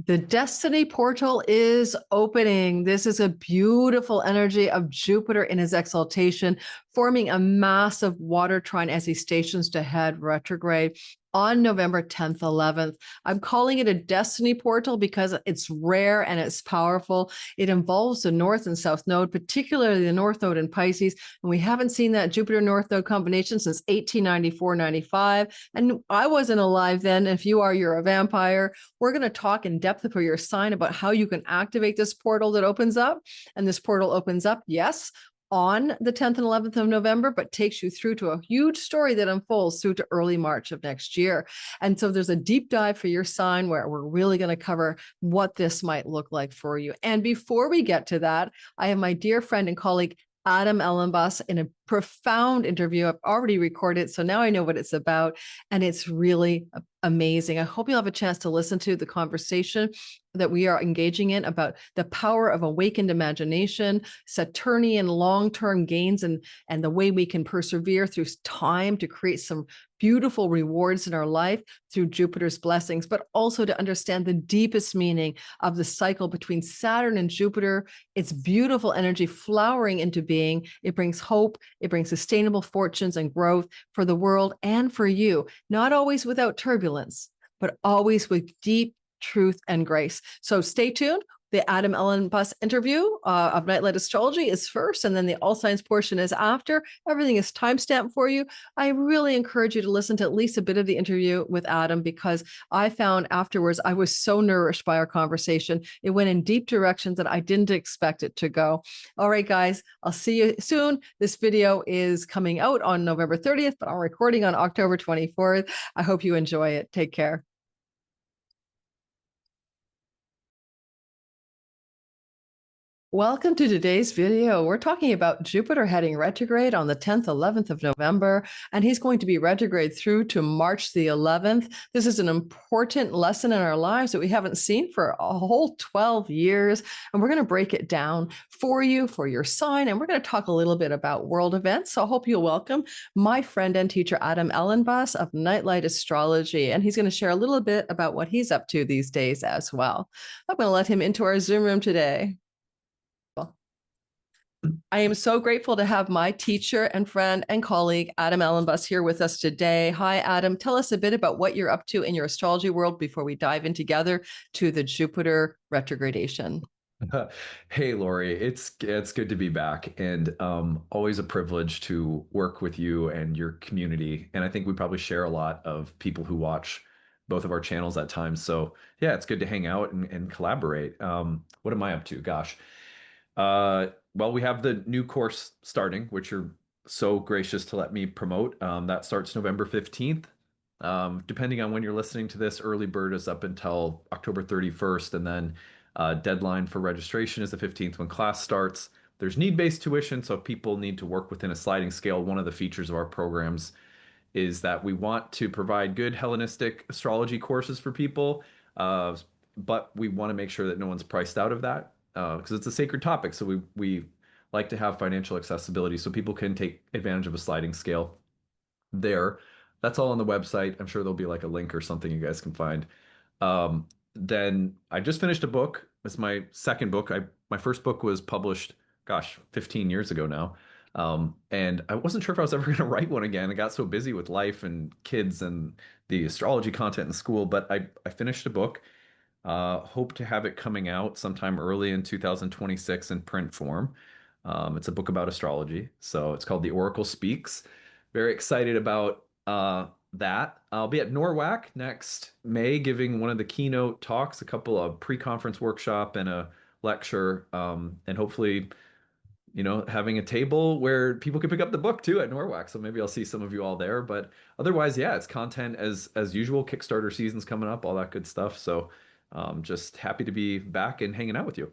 The destiny portal is opening. This is a beautiful energy of Jupiter in his exaltation, forming a massive water trine as he stations to head retrograde on November 10th, 11th. I'm calling it a destiny portal because it's rare and it's powerful. It involves the North and South node, particularly the North node in Pisces. And we haven't seen that Jupiter North node combination since 1894-95. And I wasn't alive then. If you are, you're a vampire. We're going to talk in depth for your sign about how you can activate this portal that opens up. And this portal opens up, yes, on the 10th and 11th of November, but takes you through to a huge story that unfolds through to early March of next year. And so there's a deep dive for your sign where we're really going to cover what this might look like for you. And before we get to that, I have my dear friend and colleague, Adam Ellenbus, in a profound interview I've already recorded. So now I know what it's about. And it's really amazing. I hope you'll have a chance to listen to the conversation that we are engaging in about the power of awakened imagination, Saturnian long-term gains, and the way we can persevere through time to create some beautiful rewards in our life through Jupiter's blessings, but also to understand the deepest meaning of the cycle between Saturn and Jupiter. It's beautiful energy flowering into being. It brings hope. It brings sustainable fortunes and growth for the world and for you, not always without turbulence, but always with deep truth and grace. So stay tuned. The Adam Ellenbus interview of Nightlight Astrology is first, and then the All Signs portion is after. Everything is timestamped for you. I really encourage you to listen to at least a bit of the interview with Adam, because I found afterwards I was so nourished by our conversation. It went in deep directions that I didn't expect it to go. All right, guys, I'll see you soon. This video is coming out on November 30th, but I'm recording on October 24th. I hope you enjoy it. Take care. Welcome to today's video. We're talking about Jupiter heading retrograde on the 10th, 11th of November, and he's going to be retrograde through to March the 11th. This is an important lesson in our lives that we haven't seen for a whole 12 years, and we're going to break it down for you, for your sign, and we're going to talk a little bit about world events. So I hope you'll welcome my friend and teacher, Adam Ellenbus of Nightlight Astrology, and he's going to share a little bit about what he's up to these days as well. I'm going to let him into our Zoom room today. I am so grateful to have my teacher and friend and colleague, Adam Ellenbus, here with us today. Hi, Adam. Tell us a bit about what you're up to in your astrology world before we dive in together to the Jupiter retrogradation. Hey, Lori, it's good to be back, and always a privilege to work with you and your community. And I think we probably share a lot of people who watch both of our channels at times. So yeah, it's good to hang out and collaborate. What am I up to? Gosh. Well, we have the new course starting, which you're so gracious to let me promote. That starts November 15th. Depending on when you're listening to this, early bird is up until October 31st, and then deadline for registration is the 15th when class starts. There's need-based tuition, so people need to work within a sliding scale. One of the features of our programs is that we want to provide good Hellenistic astrology courses for people, but we want to make sure that no one's priced out of that. Because it's a sacred topic, so we like to have financial accessibility so people can take advantage of a sliding scale there. That's all on the website. I'm sure there'll be like a link or something you guys can find. Then I just finished a book. It's my second book. My first book was published, gosh, 15 years ago now. And I wasn't sure if I was ever going to write one again. I got so busy with life and kids and the astrology content in school, but I finished a book. Hope to have it coming out sometime early in 2026 in print form. It's a book about astrology, so it's called The Oracle Speaks. Very excited about that. I'll be at NORWAC next May giving one of the keynote talks, a couple of pre-conference workshop and a lecture, and hopefully, having a table where people can pick up the book too at NORWAC. So maybe I'll see some of you all there. But otherwise, yeah, it's content as usual. Kickstarter season's coming up, all that good stuff. So just happy to be back and hanging out with you.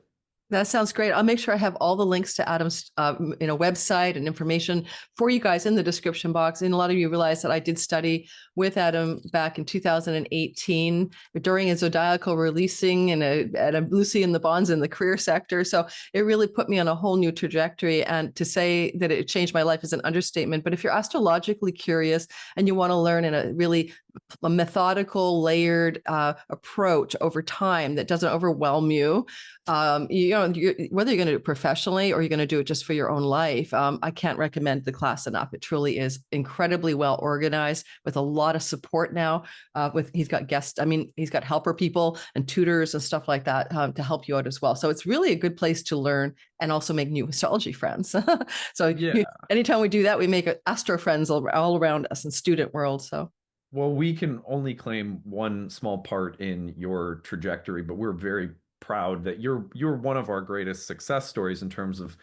That sounds great. I'll make sure I have all the links to Adam's website and information for you guys in the description box. And a lot of you realize that I did study with Adam back in 2018 during a zodiacal releasing and a Lucy in the Bonds in the career sector. So it really put me on a whole new trajectory. And to say that it changed my life is an understatement. But if you're astrologically curious and you want to learn in a really a methodical, layered approach over time that doesn't overwhelm you. Whether you're going to do it professionally or you're going to do it just for your own life, I can't recommend the class enough. It truly is incredibly well organized with a lot of support now. He's got guests, he's got helper people and tutors and stuff like that to help you out as well. So it's really a good place to learn and also make new astrology friends. So Yeah. anytime we do that, we make astro friends all around us in student world. So. Well, we can only claim one small part in your trajectory, but we're very proud that you're one of our greatest success stories in terms of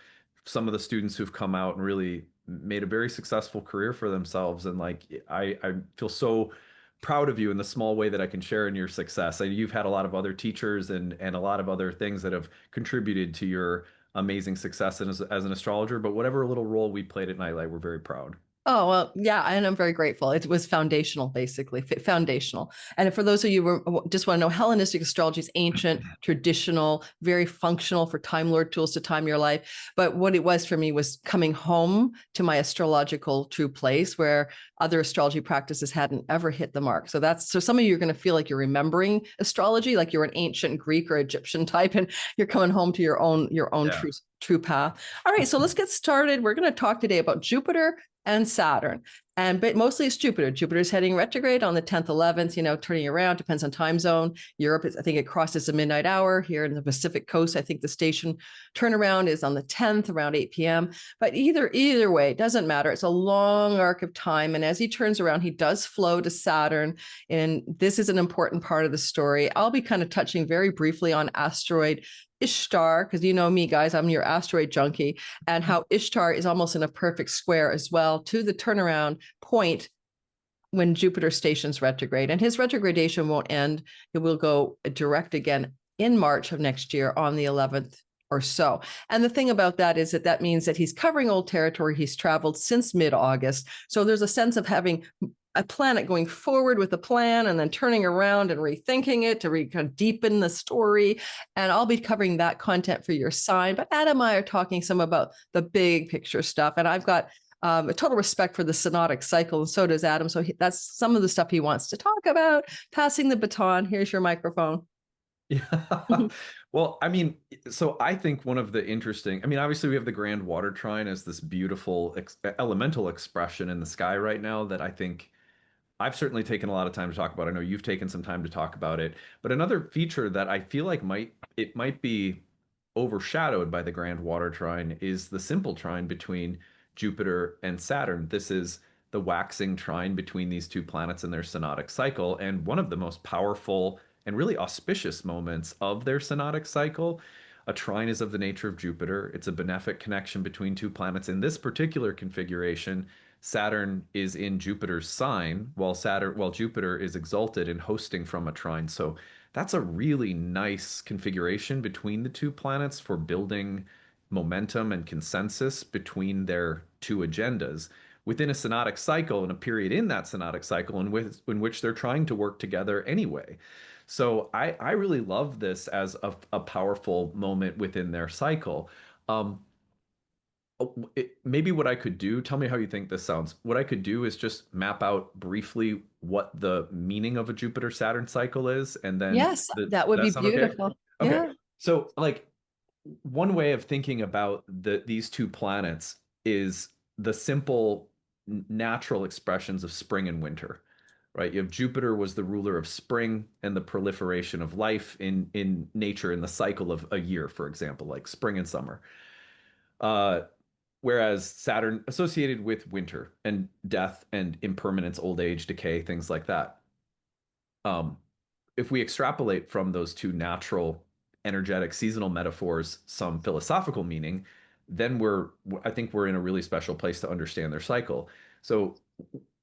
some of the students who've come out and really made a very successful career for themselves. And like I feel so proud of you in the small way that I can share in your success. You've had a lot of other teachers and a lot of other things that have contributed to your amazing success as an astrologer. But whatever little role we played at Nightlight, we're very proud. Oh, well, yeah, and I'm very grateful. It was foundational, basically, foundational. And for those of you who just want to know, Hellenistic astrology is ancient, traditional, very functional for Time Lord tools to time your life. But what it was for me was coming home to my astrological true place where other astrology practices hadn't ever hit the mark. So some of you are going to feel like you're remembering astrology, like you're an ancient Greek or Egyptian type, and you're coming home to your own Yeah. true path. All right, so let's get started. We're going to talk today about Jupiter and Saturn. But mostly it's Jupiter. Jupiter's heading retrograde on the 10th, 11th, turning around, depends on time zone. Europe, I think it crosses the midnight hour. Here in the Pacific coast, I think the station turnaround is on the 10th around 8 p.m. But either way, it doesn't matter. It's a long arc of time. And as he turns around, he does flow to Saturn. And this is an important part of the story. I'll be kind of touching very briefly on asteroid Ishtar, because you know me, guys, I'm your asteroid junkie, and how Ishtar is almost in a perfect square as well to the turnaround point when Jupiter stations retrograde. And his retrogradation won't end. It will go direct again in March of next year on the 11th or so. And the thing about that is that means that he's covering old territory. He's traveled since mid-August. So there's a sense of having a planet going forward with a plan and then turning around and rethinking it to kind of deepen the story. And I'll be covering that content for your sign. But Adam and I are talking some about the big picture stuff. And I've got a total respect for the synodic cycle, and so does Adam. So that's some of the stuff he wants to talk about. Passing the baton. Here's your microphone. Yeah. Well, so I think one of the interesting, obviously we have the grand water trine as this beautiful elemental expression in the sky right now that I think I've certainly taken a lot of time to talk about. I know you've taken some time to talk about it, but another feature that I feel like might be overshadowed by the grand water trine is the simple trine between Jupiter and Saturn. This is the waxing trine between these two planets in their synodic cycle, and one of the most powerful and really auspicious moments of their synodic cycle. A trine is of the nature of Jupiter. It's a benefic connection between two planets. In this particular configuration, Saturn is in Jupiter's sign, while Jupiter is exalted and hosting from a trine. So that's a really nice configuration between the two planets for building momentum and consensus between their two agendas within a synodic cycle and a period in that synodic cycle in which they're trying to work together anyway. So I really love this as a powerful moment within their cycle. Maybe what I could do, tell me how you think this sounds. What I could do is just map out briefly what the meaning of a Jupiter-Saturn cycle is, and then Yes, that would does be that sound okay? beautiful. Okay. Yeah. So like one way of thinking about these two planets is the simple natural expressions of spring and winter, right? You have Jupiter was the ruler of spring and the proliferation of life in nature in the cycle of a year, for example, like spring and summer. Uh, Whereas Saturn associated with winter and death and impermanence, old age, decay, things like that. Um, if we extrapolate from those two natural, energetic, seasonal metaphors some philosophical meaning, then I think we're in a really special place to understand their cycle. So,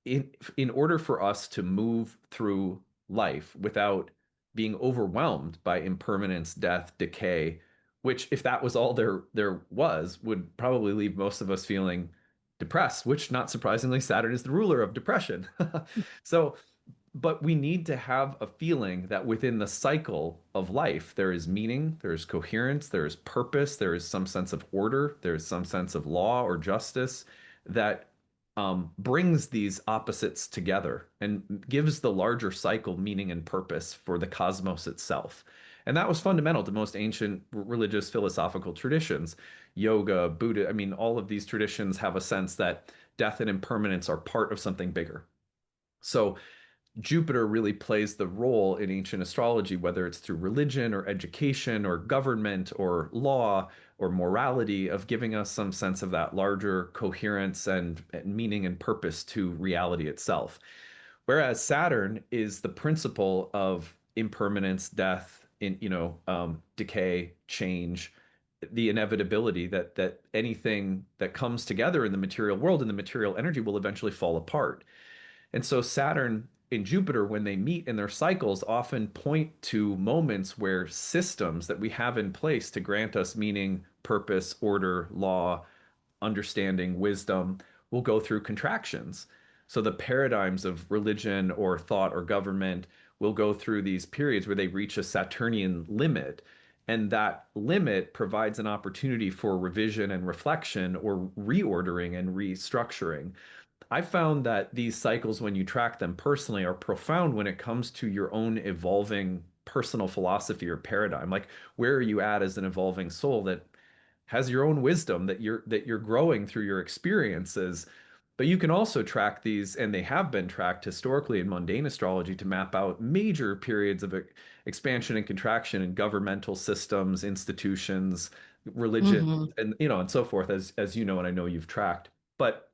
in order for us to move through life without being overwhelmed by impermanence, death, decay, which if that was all there was, would probably leave most of us feeling depressed, which not surprisingly, Saturn is the ruler of depression. So but we need to have a feeling that within the cycle of life, there is meaning, there is coherence, there is purpose, there is some sense of order, there is some sense of law or justice that brings these opposites together and gives the larger cycle meaning and purpose for the cosmos itself. And that was fundamental to most ancient religious philosophical traditions. Yoga, Buddha, I mean, all of these traditions have a sense that death and impermanence are part of something bigger. So Jupiter really plays the role in ancient astrology, whether it's through religion or education or government or law or morality, of giving us some sense of that larger coherence and meaning and purpose to reality itself. Whereas Saturn is the principle of impermanence, death, decay, change, the inevitability that anything that comes together in the material world and the material energy will eventually fall apart. And so Saturn and Jupiter, when they meet in their cycles, often point to moments where systems that we have in place to grant us meaning, purpose, order, law, understanding, wisdom will go through contractions. So the paradigms of religion or thought or government will go through these periods where they reach a Saturnian limit. And that limit provides an opportunity for revision and reflection or reordering and restructuring. I found that these cycles, when you track them personally, are profound when it comes to your own evolving personal philosophy or paradigm. Like, where are you at as an evolving soul that has your own wisdom that you're growing through your experiences? But you can also track these, and they have been tracked historically in mundane astrology to map out major periods of expansion and contraction in governmental systems, institutions, religion, Mhm. and and so forth, as you know, and I know you've tracked. But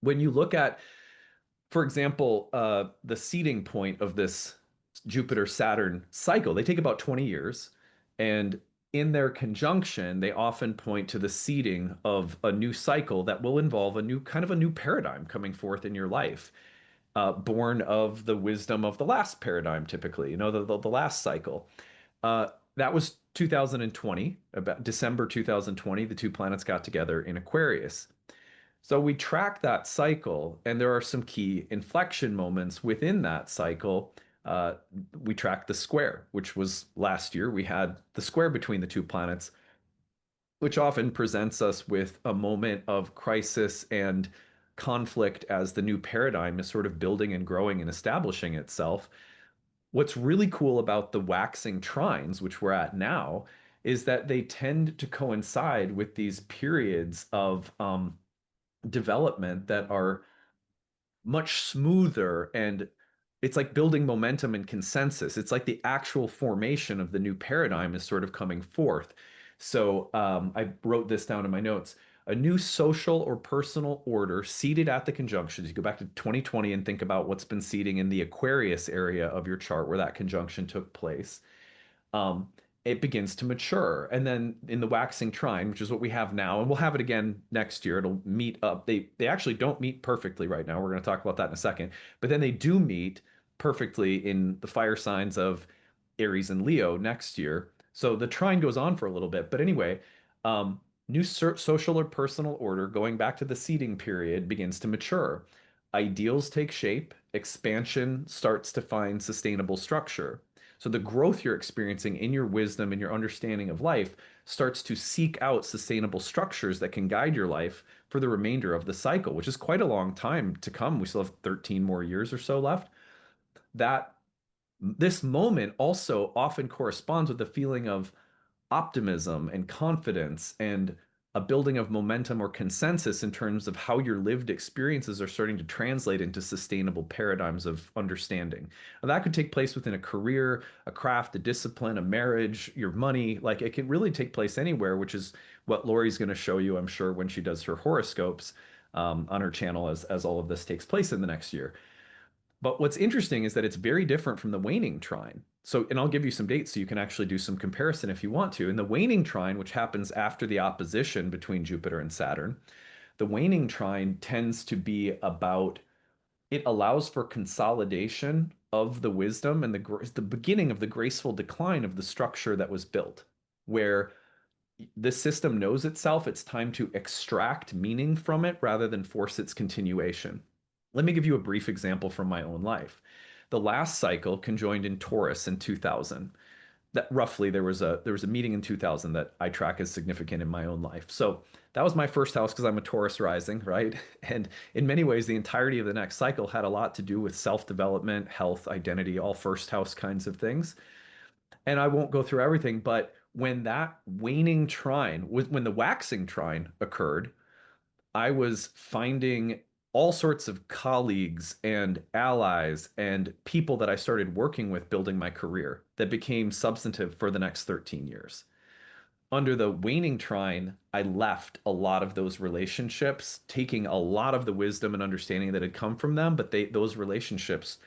when you look at, for example, the seeding point of this Jupiter-Saturn cycle, they take about 20 years. And in their conjunction, they often point to the seeding of a new cycle that will involve a new kind of a new paradigm coming forth in your life, born of the wisdom of the last paradigm, typically, the last cycle. That was 2020, about December 2020, the two planets got together in Aquarius. So we track that cycle, and there are some key inflection moments within that cycle. Uh, we track the square, which was last year. We had the square between the two planets, which often presents us with a moment of crisis and conflict as the new paradigm is sort of building and growing and establishing itself. What's really cool about the waxing trines, which we're at now, is that they tend to coincide with these periods of development that are much smoother, and it's like building momentum and consensus. It's like the actual formation of the new paradigm is sort of coming forth. So I wrote this down in my notes. A new social or personal order seated at the conjunctions. You go back to 2020 and think about what's been seating in the Aquarius area of your chart where that conjunction took place. um, it begins to mature. And then in the waxing trine, which is what we have now, and we'll have it again next year, it'll meet up. They actually don't meet perfectly right now. We're going to talk about that in a second. But then they do meet perfectly in the fire signs of Aries and Leo next year. So the trine goes on for a little bit. But anyway, new social or personal order, going back to the seeding period, begins to mature. Ideals take shape, expansion starts to find sustainable structure. So the growth you're experiencing in your wisdom and your understanding of life starts to seek out sustainable structures that can guide your life for the remainder of the cycle, which is quite a long time to come. We still have 13 more years or so left. That this moment also often corresponds with the feeling of optimism and confidence and a building of momentum or consensus in terms of how your lived experiences are starting to translate into sustainable paradigms of understanding. And that could take place within a career, a craft, a discipline, a marriage, your money. Like, it can really take place anywhere, which is what Lori's going to show you, I'm sure, when she does her horoscopes on her channel as all of this takes place in the next year. But what's interesting is that it's very different from the waning trine. So, and I'll give you some dates so you can actually do some comparison if you want to. In the waning trine, which happens after the opposition between Jupiter and Saturn, the waning trine tends to be about, it allows for consolidation of the wisdom and the beginning of the graceful decline of the structure that was built, where the system knows itself, it's time to extract meaning from it rather than force its continuation. Let me give you a brief example from my own life. The last cycle conjoined in Taurus in 2000. that roughly there was a meeting in 2000 that I track as significant in my own life. So that was my first house because I'm a Taurus rising, right? And in many ways, the entirety of the next cycle had a lot to do with self-development, health, identity, all first house kinds of things. And I won't go through everything, but when that waning trine, when the waxing trine occurred, I was finding all sorts of colleagues and allies and people that I started working with building my career that became substantive for the next 13 years. Under the waning trine, I left a lot of those relationships, taking a lot of the wisdom and understanding that had come from them, but those relationships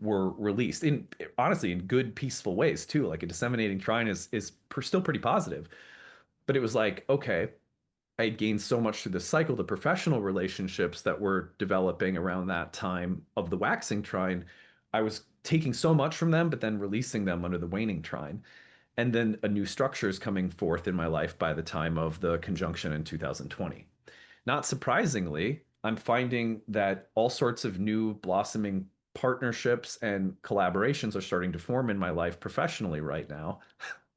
were released in honestly in good, peaceful ways too. Like a disseminating trine is still pretty positive, but it was like, okay, I had gained so much through the cycle, the professional relationships that were developing around that time of the waxing trine. I was taking so much from them, but then releasing them under the waning trine. And then a new structure is coming forth in my life by the time of the conjunction in 2020. Not surprisingly, I'm finding that all sorts of new blossoming partnerships and collaborations are starting to form in my life professionally right now.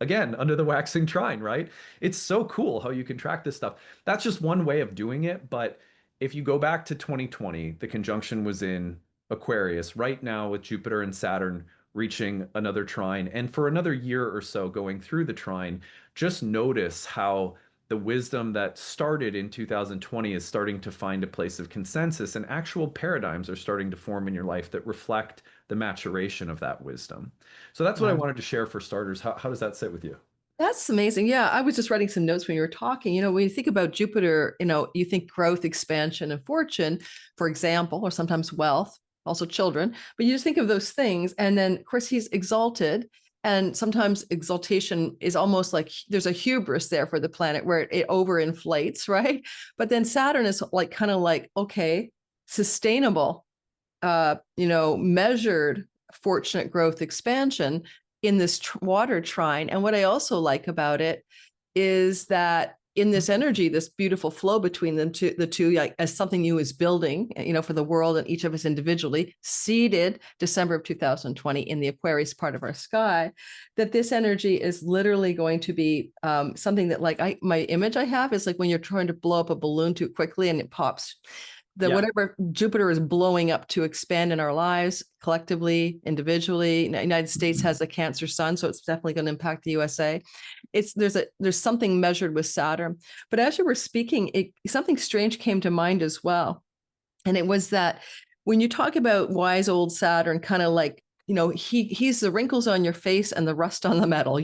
Again, under the waxing trine, right? It's so cool how you can track this stuff. That's just one way of doing it. But if you go back to 2020, the conjunction was in Aquarius right now with Jupiter and Saturn reaching another trine. And for another year or so going through the trine, just notice how the wisdom that started in 2020 is starting to find a place of consensus, and actual paradigms are starting to form in your life that reflect the maturation of that wisdom. So that's what I wanted to share for starters. How does that sit with you? That's amazing. Yeah, I was just writing some notes when you were talking. When you think about Jupiter, you think growth, expansion, and fortune, for example, or sometimes wealth, also children. But you just think of those things. And then, of course, he's exalted. And sometimes exaltation is almost like there's a hubris there for the planet where it overinflates, right? But then Saturn is like kind of like, okay, sustainable, measured, fortunate growth, expansion in this water trine. And what I also like about it is that in this energy, this beautiful flow between the two, like as something new is building, for the world and each of us individually, seeded December of 2020 in the Aquarius part of our sky, that this energy is literally going to be something that, like, my image I have is like when you're trying to blow up a balloon too quickly and it pops. Whatever Jupiter is blowing up to expand in our lives collectively, individually. The United States has a Cancer sun, so it's definitely going to impact the USA. There's something measured with Saturn. But as you were speaking, something strange came to mind as well. And it was that when you talk about wise old Saturn, kind of like, he's the wrinkles on your face and the rust on the metal,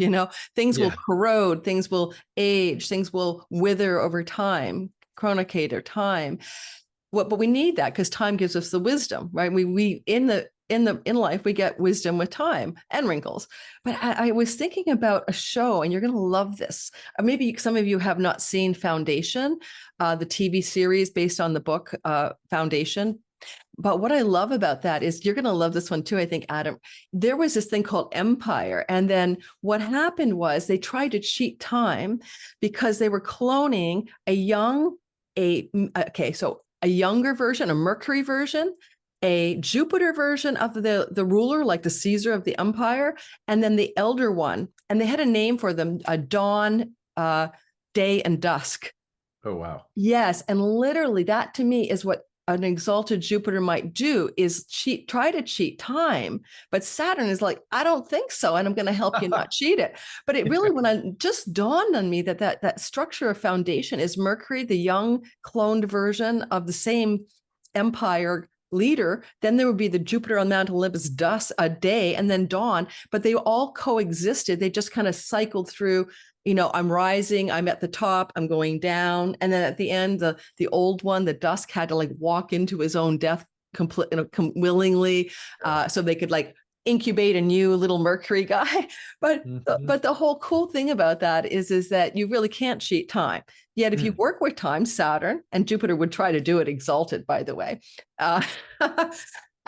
things will corrode, things will age, things will wither over time, chronicate or time. But we need that because time gives us the wisdom, right? We in life we get wisdom with time and wrinkles. But I was thinking about a show, and you're going to love this. Maybe some of you have not seen Foundation, the TV series based on the book Foundation. But what I love about that is you're going to love this one too, I think, Adam. There was this thing called Empire. And then what happened was they tried to cheat time because they were cloning a younger version, a Mercury version, a Jupiter version of the ruler, like the Caesar of the empire, and then the elder one. And they had a name for them, dawn, day, and dusk. Oh, wow. Yes. And literally that to me is what an exalted Jupiter might do, is try to cheat time. But Saturn is like, I don't think so. And I'm going to help you not cheat it. But it really, when I just dawned on me that structure of Foundation is Mercury, the young cloned version of the same empire leader. Then there would be the Jupiter on Mount Olympus, dusk, a day, and then dawn. But they all coexisted. They just kind of cycled through. I'm rising, I'm at the top, I'm going down. And then at the end, the old one, the dusk, had to like walk into his own death willingly, so they could like incubate a new little Mercury guy. But the whole cool thing about that is that you really can't cheat time. Yet if you work with time, Saturn, and Jupiter would try to do it exalted, by the way,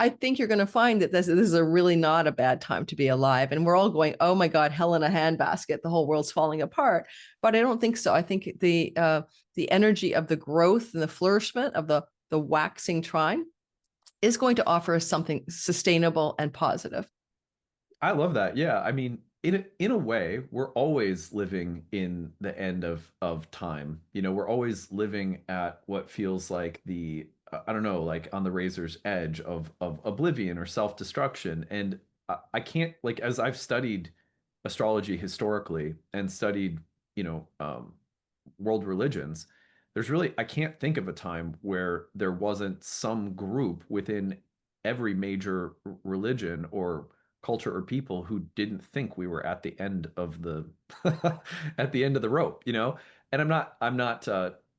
I think you're going to find that this is a really not a bad time to be alive. And we're all going, oh my God, hell in a handbasket. The whole world's falling apart. But I don't think so. I think the energy of the growth and the flourishment of the waxing trine is going to offer us something sustainable and positive. I love that. Yeah. I mean, in a way, we're always living in the end of time. You know, we're always living at what feels like the I don't know, like on the razor's edge of oblivion or self-destruction. And I can't, like, as I've studied astrology historically and studied, you know, world religions, there's really, I can't think of a time where there wasn't some group within every major religion or culture or people who didn't think we were at the end of the at the end of the rope, you know? And I'm not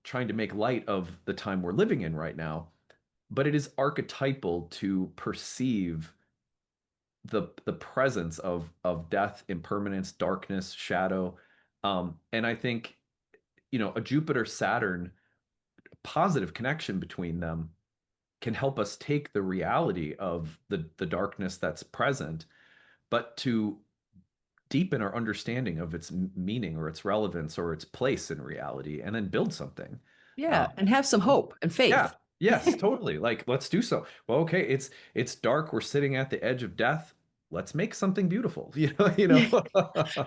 trying to make light of the time we're living in right now, but it is archetypal to perceive the presence of death, impermanence, darkness, shadow. And I think, you know, a Jupiter Saturn positive connection between them can help us take the reality of the darkness that's present, but to deepen our understanding of its meaning or its relevance or its place in reality, and then build something. Yeah, Um, and have some hope and yeah, faith. yes, totally. Like, let's do so. Well, okay, it's dark. We're sitting at the edge of death. Let's make something beautiful. You know.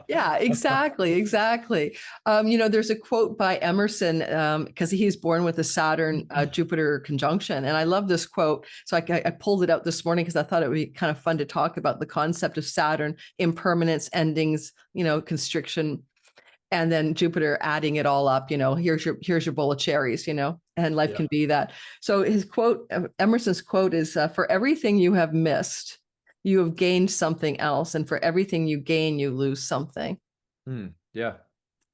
Yeah, exactly, exactly. There's a quote by Emerson, because he's born with a Saturn Jupiter conjunction, and I love this quote. So I pulled it out this morning because I thought it would be kind of fun to talk about the concept of Saturn, impermanence, endings, constriction, and then Jupiter adding it all up. Here's your bowl of cherries. And life Yeah. can be that. So his quote, Emerson's quote is, "For everything you have missed, you have gained something else, and for everything you gain, you lose something." Yeah. And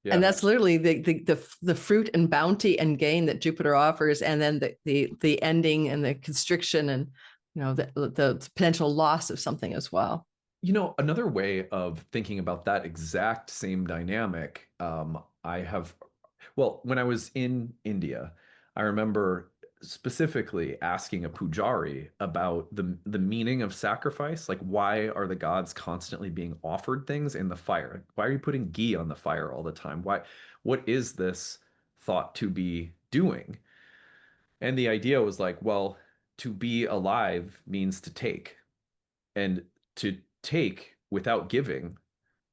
Yeah. that's literally the fruit and bounty and gain that Jupiter offers, and then the ending and the constriction, and the potential loss of something as well. You know, another way of thinking about that exact same dynamic, well, when I was in India, I remember specifically asking a pujari about the meaning of sacrifice. Like, why are the gods constantly being offered things in the fire? Why are you putting ghee on the fire all the time? What is this thought to be doing? And the idea was like, well, to be alive means to take, and to take without giving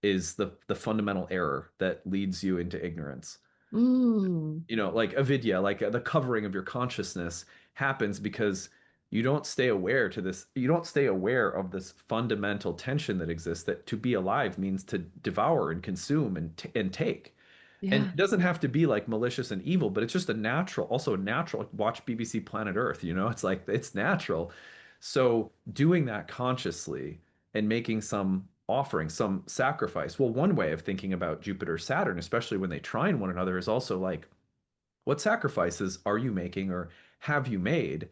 is the fundamental error that leads you into ignorance. Mm, You know, like avidya, like the covering of your consciousness happens because you don't stay aware of this fundamental tension that exists, that to be alive means to devour and consume and take. And yeah. it doesn't have to be like malicious and evil, but it's just also a natural. Watch BBC Planet Earth, you know, it's like it's natural. So doing that consciously and making some offering, some sacrifice. Well, one way of thinking about Jupiter Saturn, especially when they trine one another, is also like, what sacrifices are you making or have you made?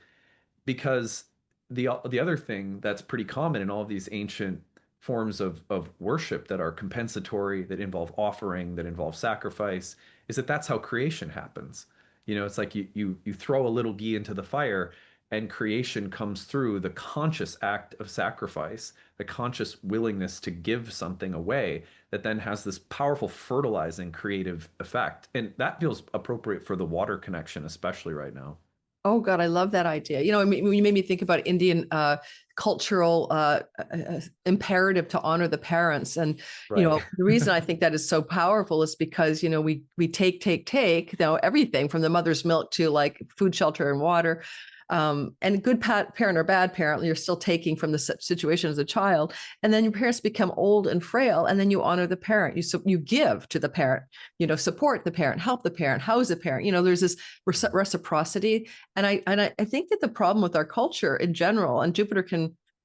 Because the other thing that's pretty common in all of these ancient forms of worship that are compensatory, that involve offering, that involve sacrifice, is that that's how creation happens. You know, it's like you throw a little ghee into the fire, and creation comes through the conscious act of sacrifice, the conscious willingness to give something away, that then has this powerful fertilizing creative effect. And that feels appropriate for the water connection, especially right now. Oh God, I love that idea. You made me think about Indian cultural imperative to honor the parents, and Right. the reason I think that is so powerful is because we take everything from the mother's milk to like food, shelter, and water. And good parent or bad parent, you're still taking from the situation as a child, and then your parents become old and frail, and then you honor the parent. You give to the parent, support the parent, help the parent, house the parent. There's this reciprocity, and I think that the problem with our culture in general, and Jupiter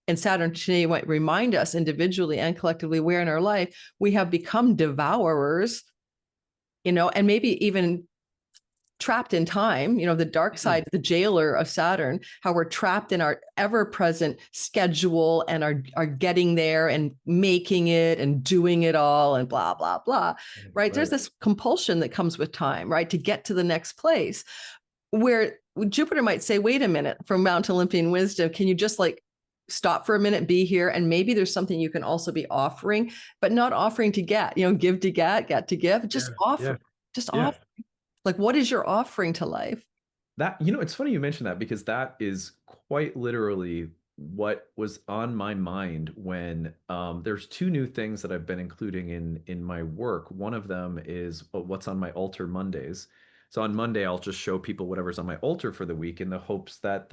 and Saturn today might remind us individually and collectively where in our life we have become devourers, and maybe even trapped in time, the dark side, the jailer of Saturn, how we're trapped in our ever-present schedule and are getting there and making it and doing it all and blah, blah, blah, right? There's Right. this compulsion that comes with time, right? To get to the next place, where Jupiter might say, wait a minute, from Mount Olympian wisdom, can you just like stop for a minute, be here? And maybe there's something you can also be offering, but not offering to get, give to get to give, just Yeah. offer, Yeah. just Yeah. offer. Like, what is your offering to life? That, you know, it's funny you mentioned that, because that is quite literally what was on my mind when there's two new things that I've been including in my work. One of them is what's on my altar Mondays. So on Monday, I'll just show people whatever's on my altar for the week in the hopes that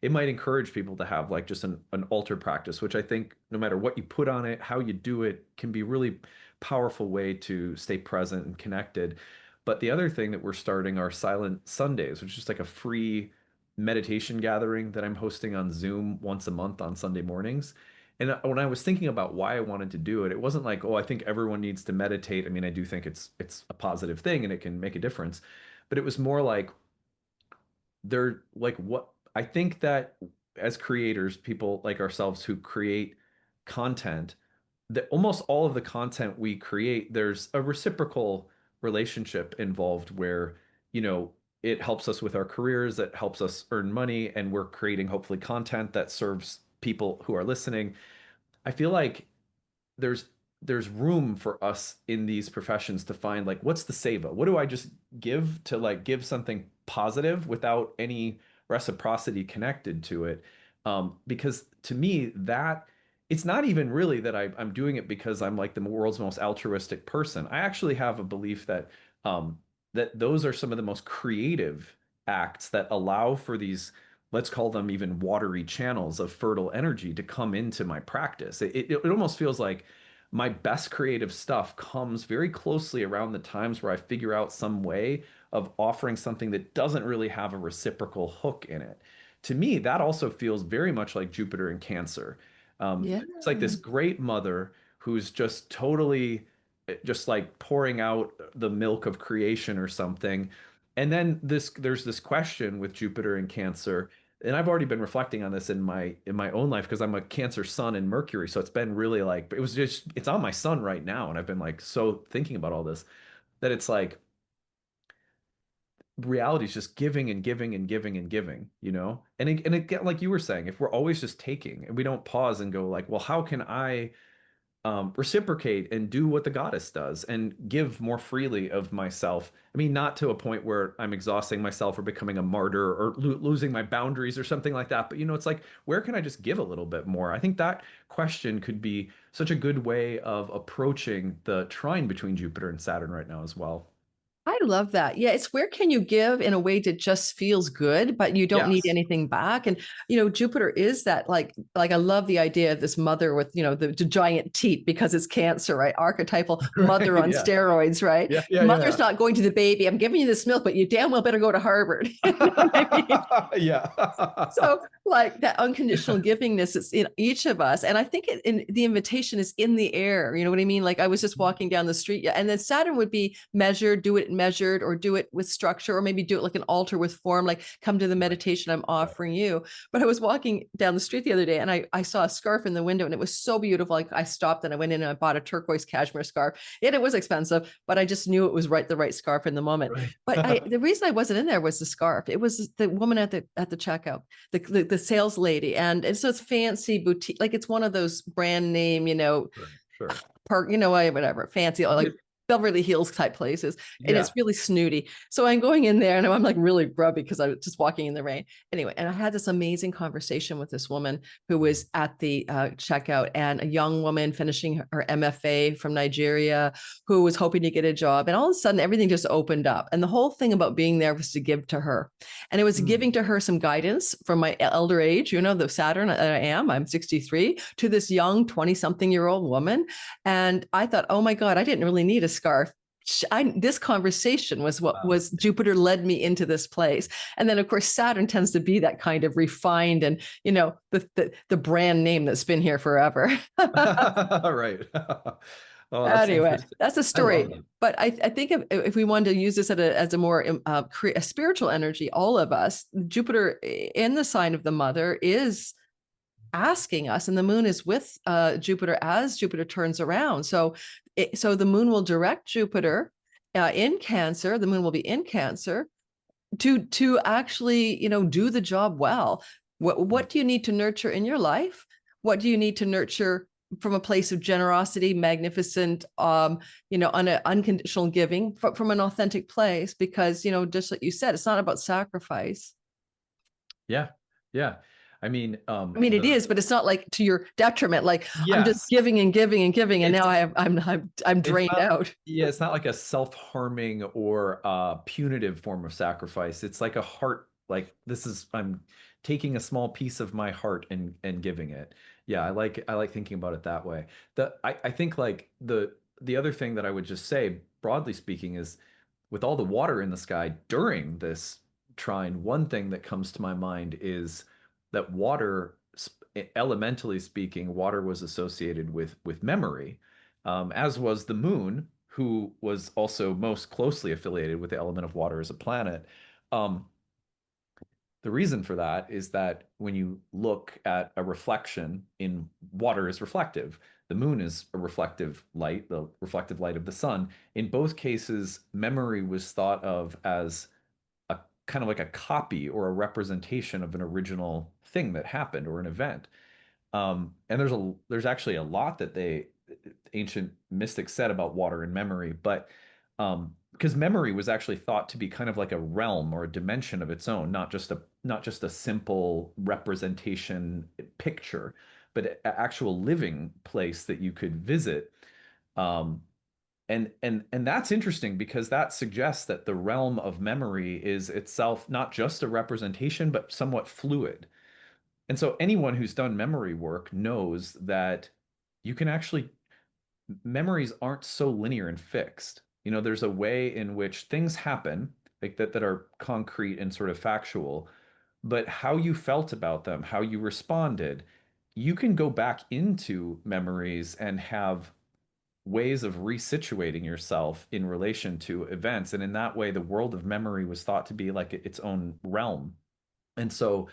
it might encourage people to have like just an altar practice, which I think no matter what you put on it, how you do it, can be really powerful way to stay present and connected. But the other thing that we're starting are Silent Sundays, which is just like a free meditation gathering that I'm hosting on Zoom once a month on Sunday mornings. And when I was thinking about why I wanted to do it, it wasn't like, oh, I think everyone needs to meditate. I mean, I do think it's a positive thing and it can make a difference. But it was more like they're like what I think that as creators, people like ourselves who create content, that almost all of the content we create, there's a reciprocal relationship involved where, you know, it helps us with our careers, it helps us earn money, and we're creating hopefully content that serves people who are listening. I feel like there's there's room for us in these professions to find like what's the seva? What do I just give to like give something positive without any reciprocity connected to it? Because to me that it's not even really that I'm doing it because I'm like the world's most altruistic person. I actually have a belief that that those are some of the most creative acts that allow for these, let's call them even watery channels of fertile energy to come into my practice. It almost feels like my best creative stuff comes very closely around the times where I figure out some way of offering something that doesn't really have a reciprocal hook in it. To me, that also feels very much like Jupiter in Cancer. Yeah. It's like this great mother who's just totally just like pouring out the milk of creation or something. And then there's this question with Jupiter and Cancer, and I've already been reflecting on this in my own life because I'm a Cancer sun in Mercury, so it's been really like it was just it's on my sun right now, and I've been like so thinking about all this that it's like reality is just giving and giving and giving and giving, you know? And again, like you were saying, if we're always just taking and we don't pause and go like, well, how can I reciprocate and do what the goddess does and give more freely of myself. I mean, not to a point where I'm exhausting myself or becoming a martyr or losing my boundaries or something like that. But, you know, it's like, where can I just give a little bit more? I think that question could be such a good way of approaching the trine between Jupiter and Saturn right now as well. I love that. Yeah, it's where can you give in a way that just feels good, but you don't need Yes. anything back. And Jupiter is that like I love the idea of this mother with the giant teat because it's Cancer, right? Archetypal mother Right. on Yeah. steroids, right? Yeah. Yeah. Mother's Yeah. not going to the baby. I'm giving you this milk, but you damn well better go to Harvard. You know what I mean? Yeah. So like that unconditional Yeah. givingness is in each of us. And I think the invitation is in the air. You know what I mean? Like I was just walking down the street, and then Saturn would be measured, do it measured, or do it with structure, or maybe do it like an altar with form, like come to the Right. meditation I'm Right. offering you. But I was walking down the street the other day and I saw a scarf in the window and it was so beautiful. Like I stopped and I went in and I bought a turquoise cashmere scarf. And it was expensive, but I just knew it was the right scarf in the moment. Right. But the reason I wasn't in there was the scarf. It was the woman at the checkout, the sales lady, and so it's fancy boutique, like it's one of those brand name, Sure. Sure. park, whatever, fancy, like Beverly Hills type places. And it's Yeah. really snooty. So I'm going in there and I'm like really grubby because I was just walking in the rain. Anyway, and I had this amazing conversation with this woman who was at the checkout, and a young woman finishing her MFA from Nigeria who was hoping to get a job. And all of a sudden, everything just opened up. And the whole thing about being there was to give to her. And it was giving to her some guidance from my elder age, the Saturn that I'm 63, to this young 20-something-year-old woman. And I thought, oh my God, I didn't really need a scarf. This conversation was what was Jupiter led me into this place. And then of course Saturn tends to be that kind of refined and the brand name that's been here forever. Right. Oh, that's Anyway, interesting. that's a I love story. that. But I think if we wanted to use this as a more a spiritual energy, all of us, Jupiter in the sign of the mother is asking us, and the moon is with Jupiter as Jupiter turns around. So the moon will direct Jupiter in Cancer. The moon will be in Cancer to actually do the job well. What do you need to nurture in your life? What do you need to nurture from a place of generosity, magnificent, on an unconditional giving from an authentic place? Because just like you said, it's not about sacrifice. Yeah. Yeah. I mean, I mean, it is, but it's not like to your detriment. Like I'm just yes, giving and giving and giving, and now it's I'm it's drained not, out. yeah, it's not like a self-harming or punitive form of sacrifice. It's like a heart, like this is I'm taking a small piece of my heart and giving it. Yeah, I like thinking about it that way. I think like the other thing that I would just say, broadly speaking, is with all the water in the sky during this trine, one thing that comes to my mind is that water, elementally speaking, water was associated with memory, as was the moon, who was also most closely affiliated with the element of water as a planet. Um, the reason for that is that when you look at a reflection in water is reflective. The moon is a reflective light, the reflective light of the sun. In both cases, memory was thought of as a kind of like a copy or a representation of an original thing that happened or an event. And there's actually a lot that they ancient mystics said about water and memory, but because memory was actually thought to be kind of like a realm or a dimension of its own, not just a simple representation picture, but an actual living place that you could visit. Um, and that's interesting because that suggests that the realm of memory is itself not just a representation, but somewhat fluid. And so anyone who's done memory work knows that you can actually, memories aren't so linear and fixed. There's a way in which things happen like that are concrete and sort of factual, but how you felt about them, how you responded, you can go back into memories and have ways of resituating yourself in relation to events. And in that way, the world of memory was thought to be like its own realm. And so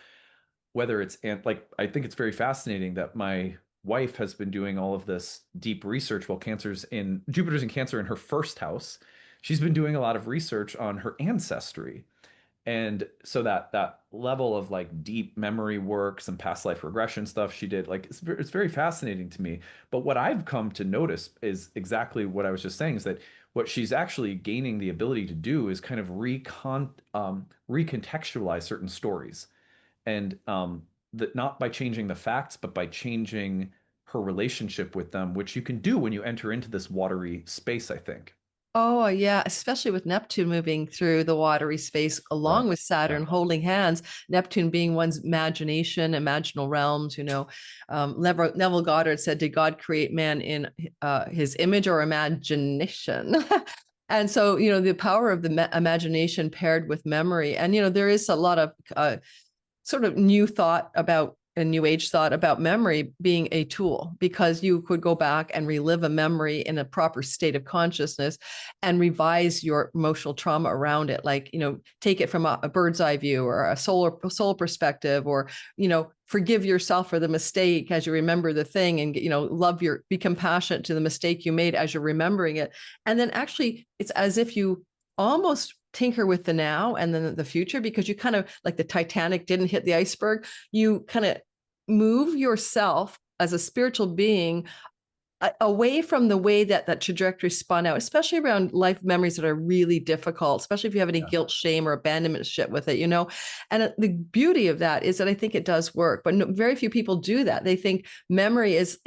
whether it's and like I think it's very fascinating that my wife has been doing all of this deep research while Jupiter's in Cancer in her first house. She's been doing a lot of research on her ancestry. And so that level of like deep memory work, some past life regression stuff she did, like it's very fascinating to me. But what I've come to notice is exactly what I was just saying, is that what she's actually gaining the ability to do is kind of recontextualize certain stories, and that not by changing the facts, but by changing her relationship with them, which you can do when you enter into this watery space, I think. Oh, yeah, especially with Neptune moving through the watery space along Correct. with Yeah. Saturn holding hands, Neptune being one's imagination, imaginal realms. Neville Goddard said, did God create man in his image or imagination? And so, the power of the imagination paired with memory. And, there is a lot of sort of new thought about a new age thought about memory being a tool, because you could go back and relive a memory in a proper state of consciousness and revise your emotional trauma around it, like take it from a bird's eye view or a soul perspective, or forgive yourself for the mistake as you remember the thing, and be compassionate to the mistake you made as you're remembering it. And then actually it's as if you almost tinker with the now and then the future, because you kind of, like the Titanic didn't hit the iceberg, you kind of move yourself as a spiritual being away from the way that trajectory spun out, especially around life memories that are really difficult, especially if you have any Yeah. guilt, shame, or abandonment shit with it. And the beauty of that is that I think it does work, but very few people do that. They think memory is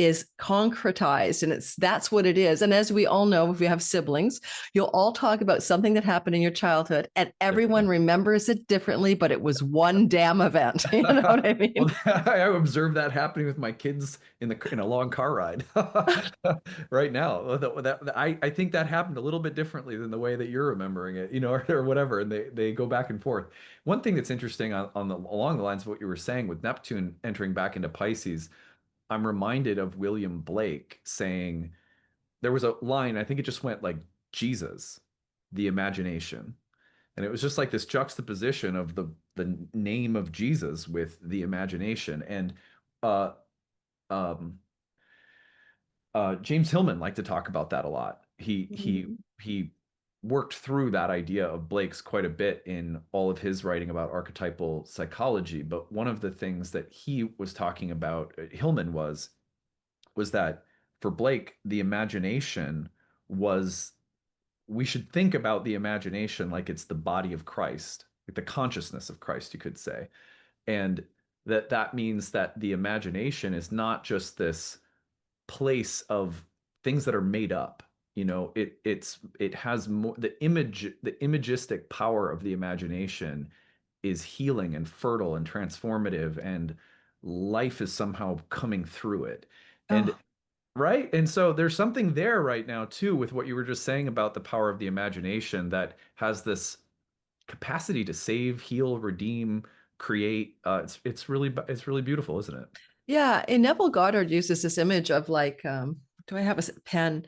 concretized, and that's what it is. And as we all know, if you have siblings, you'll all talk about something that happened in your childhood, and everyone remembers it differently, but it was one damn event. You know what I mean? Well, I observed that happening with my kids in a long car ride right now. I think that happened a little bit differently than the way that you're remembering it, or whatever, and they go back and forth. One thing that's interesting along the lines of what you were saying with Neptune entering back into Pisces, I'm reminded of William Blake saying there was a line, I think it just went like Jesus, the imagination. And it was just like this juxtaposition of the name of Jesus with the imagination. And uh, um, James Hillman liked to talk about that a lot. He worked through that idea of Blake's quite a bit in all of his writing about archetypal psychology. But one of the things that he was talking about, Hillman was that for Blake, the imagination was, we should think about the imagination like it's the body of Christ, like the consciousness of Christ, you could say. And that means that the imagination is not just this place of things that are made up. It has more, the imagistic power of the imagination is healing and fertile and transformative, and life is somehow coming through it. And Oh, right. And so there's something there right now too with what you were just saying about the power of the imagination that has this capacity to save, heal, redeem, create. It's really beautiful, isn't it? yeah. And Neville Goddard uses this image of like, do I have a pen?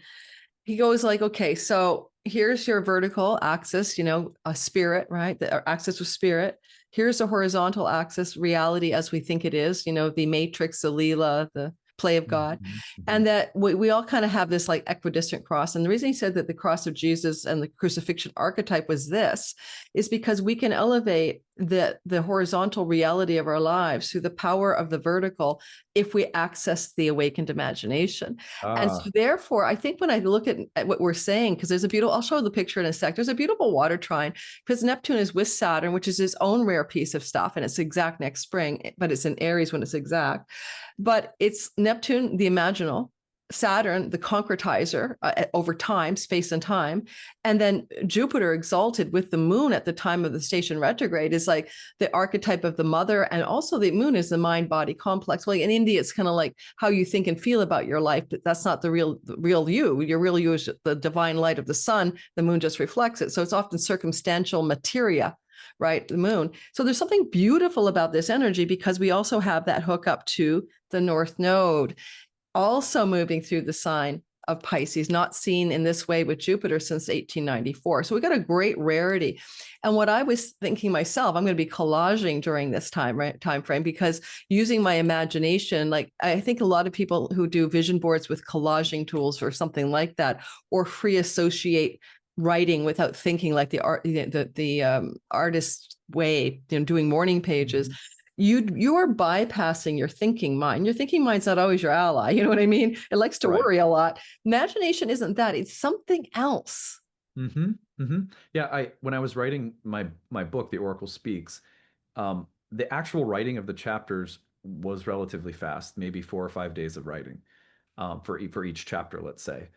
He goes like, okay, so here's your vertical axis, a spirit, right? The axis of spirit. Here's the horizontal axis, reality as we think it is, the matrix, the Leela, the play of God. Mhm, And mhm. that we all kind of have this like equidistant cross. And the reason he said that the cross of Jesus and the crucifixion archetype was this is because we can elevate the horizontal reality of our lives through the power of the vertical if we access the awakened imagination. And so Ah, therefore, I think when I look at what we're saying, because there's a beautiful, I'll show the picture in a sec, there's a beautiful water trine because Neptune is with Saturn, which is his own rare piece of stuff. And it's exact next spring, but it's in Aries when it's exact. But it's Neptune, the imaginal, Saturn, the concretizer over time, space and time. And then Jupiter exalted with the moon at the time of the station retrograde is like the archetype of the mother. And also the moon is the mind body complex. Well, in India, it's kind of like how you think and feel about your life, but that's not the real you. Your real you is the divine light of the sun. The moon just reflects it. So it's often circumstantial materia, right? The moon. So there's something beautiful about this energy because we also have that hook up to the North Node also moving through the sign of Pisces, not seen in this way with Jupiter since 1894. So we got a great rarity. And what I was thinking myself, I'm going to be collaging during this time frame because using my imagination, like I think a lot of people who do vision boards with collaging tools or something like that, or free associate writing without thinking like the artist way, doing morning pages, mhm. you are bypassing your thinking mind. Your thinking mind's not always your ally. You know what I mean? It likes to Right. worry a lot. Imagination isn't that. It's something else. hmm hmm Yeah, I when I was writing my book, The Oracle Speaks, the actual writing of the chapters was relatively fast, maybe 4 or 5 days of writing, for each chapter, let's say.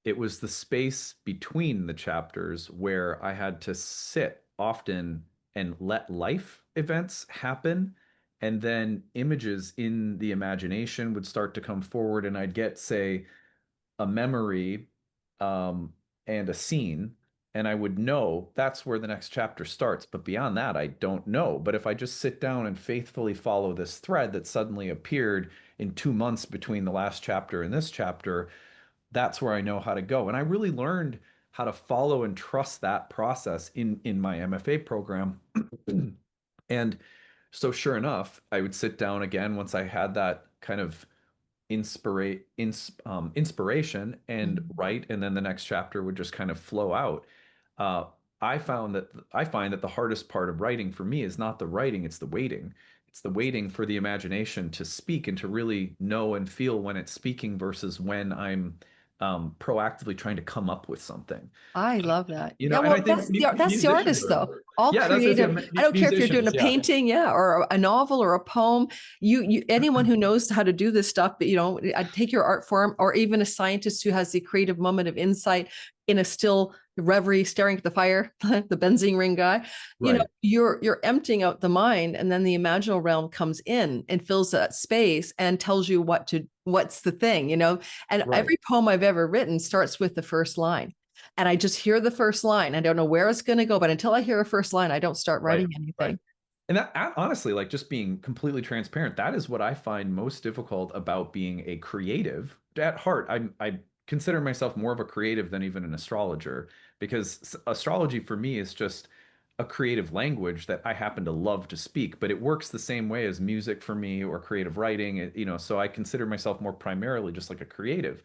It was the space between the chapters where I had to sit often and let life events happen. And then images in the imagination would start to come forward, and I'd get, say, a memory, um, and a scene, and I would know that's where the next chapter starts. But beyond that, I don't know. But if I just sit down and faithfully follow this thread that suddenly appeared in 2 months between the last chapter and this chapter, that's where I know how to go. And I really learned how to follow and trust that process in my MFA program. And so sure enough, I would sit down again once I had that kind of inspiration and Mhm. write, and then the next chapter would just kind of flow out. Uh, I find that the hardest part of writing for me is not the writing, it's the waiting. It's the waiting for the imagination to speak and to really know and feel when it's speaking versus when I'm proactively trying to come up with something. I love that. Yeah, And I well, think that's the musicians artist are, though. All yeah, that's yeah, creative. I don't care if you're doing a musicians, yeah, painting, yeah, or a novel or a poem. You anyone who knows how to do this stuff, I take your art form, or even a scientist who has the creative moment of insight in a still reverie, staring at the fire, the benzene ring guy. right, You're emptying out the mind, and then the imaginal realm comes in and fills that space and tells you what's the thing. And right, every poem I've ever written starts with the first line and I just hear the first line. I don't know where it's going to go, but until I hear a first line, I don't start right, writing right. anything. And that honestly, like just being completely transparent, that is what I find most difficult about being a creative. At heart, I consider myself more of a creative than even an astrologer, because astrology for me is just a creative language that I happen to love to speak, but it works the same way as music for me or creative writing, so I consider myself more primarily just like a creative.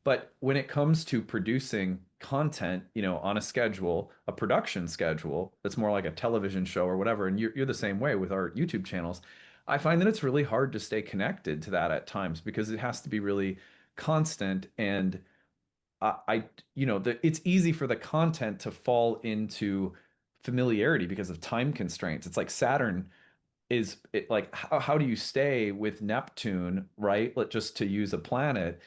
But when it comes to producing content, on a schedule, a production schedule that's more like a television show or whatever, and you're the same way with our YouTube channels, I find that it's really hard to stay connected to that at times because it has to be really constant. And it's easy for the content to fall into familiarity because of time constraints. It's like Saturn is it like how do you stay with Neptune, right? Just to use a planet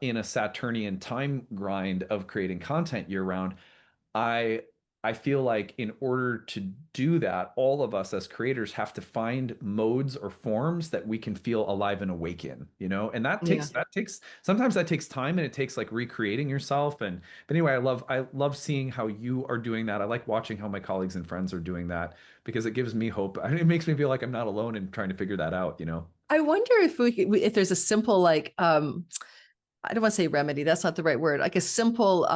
in a Saturnian time grind of creating content year round. I I feel like in order to do that, all of us as creators have to find modes or forms that we can feel alive and awake in, you know? And Yeah. that takes sometimes that takes time and it takes like recreating yourself. And but anyway, I love seeing how you are doing that. I like watching how my colleagues and friends are doing that because it gives me hope. It makes me feel like I'm not alone in trying to figure that out, you know? I wonder if if there's a simple like I don't want to say remedy, that's not the right word, like a simple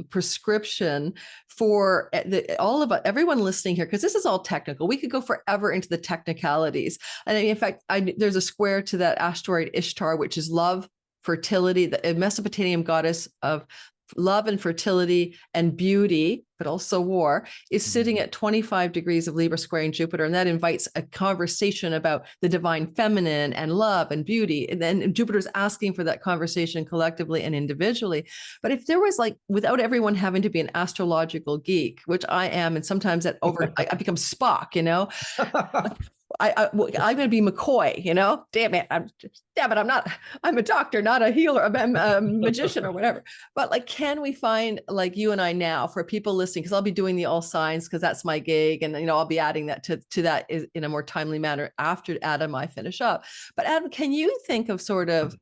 prescription for all of us, everyone listening here, because this is all technical. We could go forever into the technicalities. And in fact, there's a square to that asteroid Ishtar, which is love, fertility, the Mesopotamian goddess of love and fertility and beauty, but also war, is sitting at 25 degrees of Libra squaring Jupiter. And that invites a conversation about the divine feminine and love and beauty. And then Jupiter's asking for that conversation collectively and individually. But if there was like, without everyone having to be an astrological geek, which I am, and sometimes I become Spock, you know, I'm going to be McCoy, you know, damn it. I'm not, I'm a doctor, not a healer, I'm a magician or whatever. But like, can we find like you and I now for people listening, because I'll be doing the all signs because that's my gig. And, you know, I'll be adding that to that in a more timely manner after Adam, I finish up. But Adam, can you think of sort of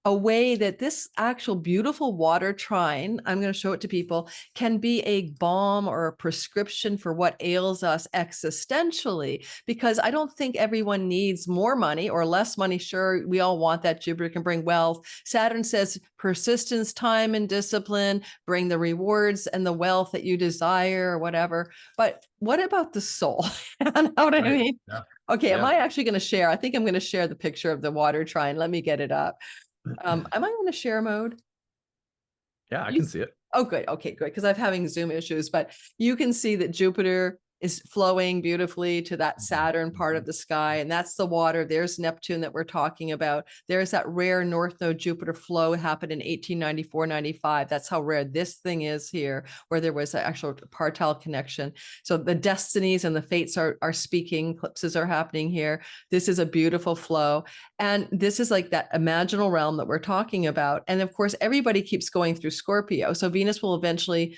a way that this actual beautiful water trine, I'm going to show it to people, can be a balm or a prescription for what ails us existentially? Because I don't think everyone needs more money or less money. Sure, we all want that. Jupiter can bring wealth. Saturn says persistence, time, and discipline bring the rewards and the wealth that you desire or whatever. But what about the soul? You know what I mean? Yeah. Okay, am Yeah. I actually going to share? I think I'm going to share the picture of the water trine. Let me get it up. Am I on the share mode? Yeah, I You, can see it. oh, good. Okay, good. Because I'm having Zoom issues, but you can see that Jupiter is flowing beautifully to that Saturn part of the sky. And that's the water. There's Neptune that we're talking about. There's that rare North Node Jupiter flow happened in 1894, 95. That's how rare this thing is here, where there was an actual partile connection. So the destinies and the fates are speaking, eclipses are happening here. This is a beautiful flow. And this is like that imaginal realm that we're talking about. And of course, everybody keeps going through Scorpio. So Venus will eventually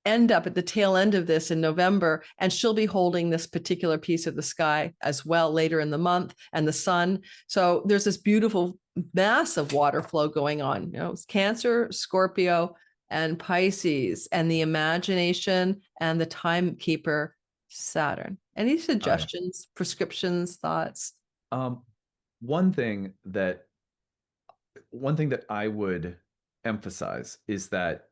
end up at the tail end of this in November, and she'll be holding this particular piece of the sky as well later in the month, and the sun. So there's this beautiful massive water flow going on. You know, it's Cancer, Scorpio, and Pisces, and the imagination and the timekeeper Saturn. Any suggestions, prescriptions, thoughts? Um, one thing that one thing that I would emphasize is that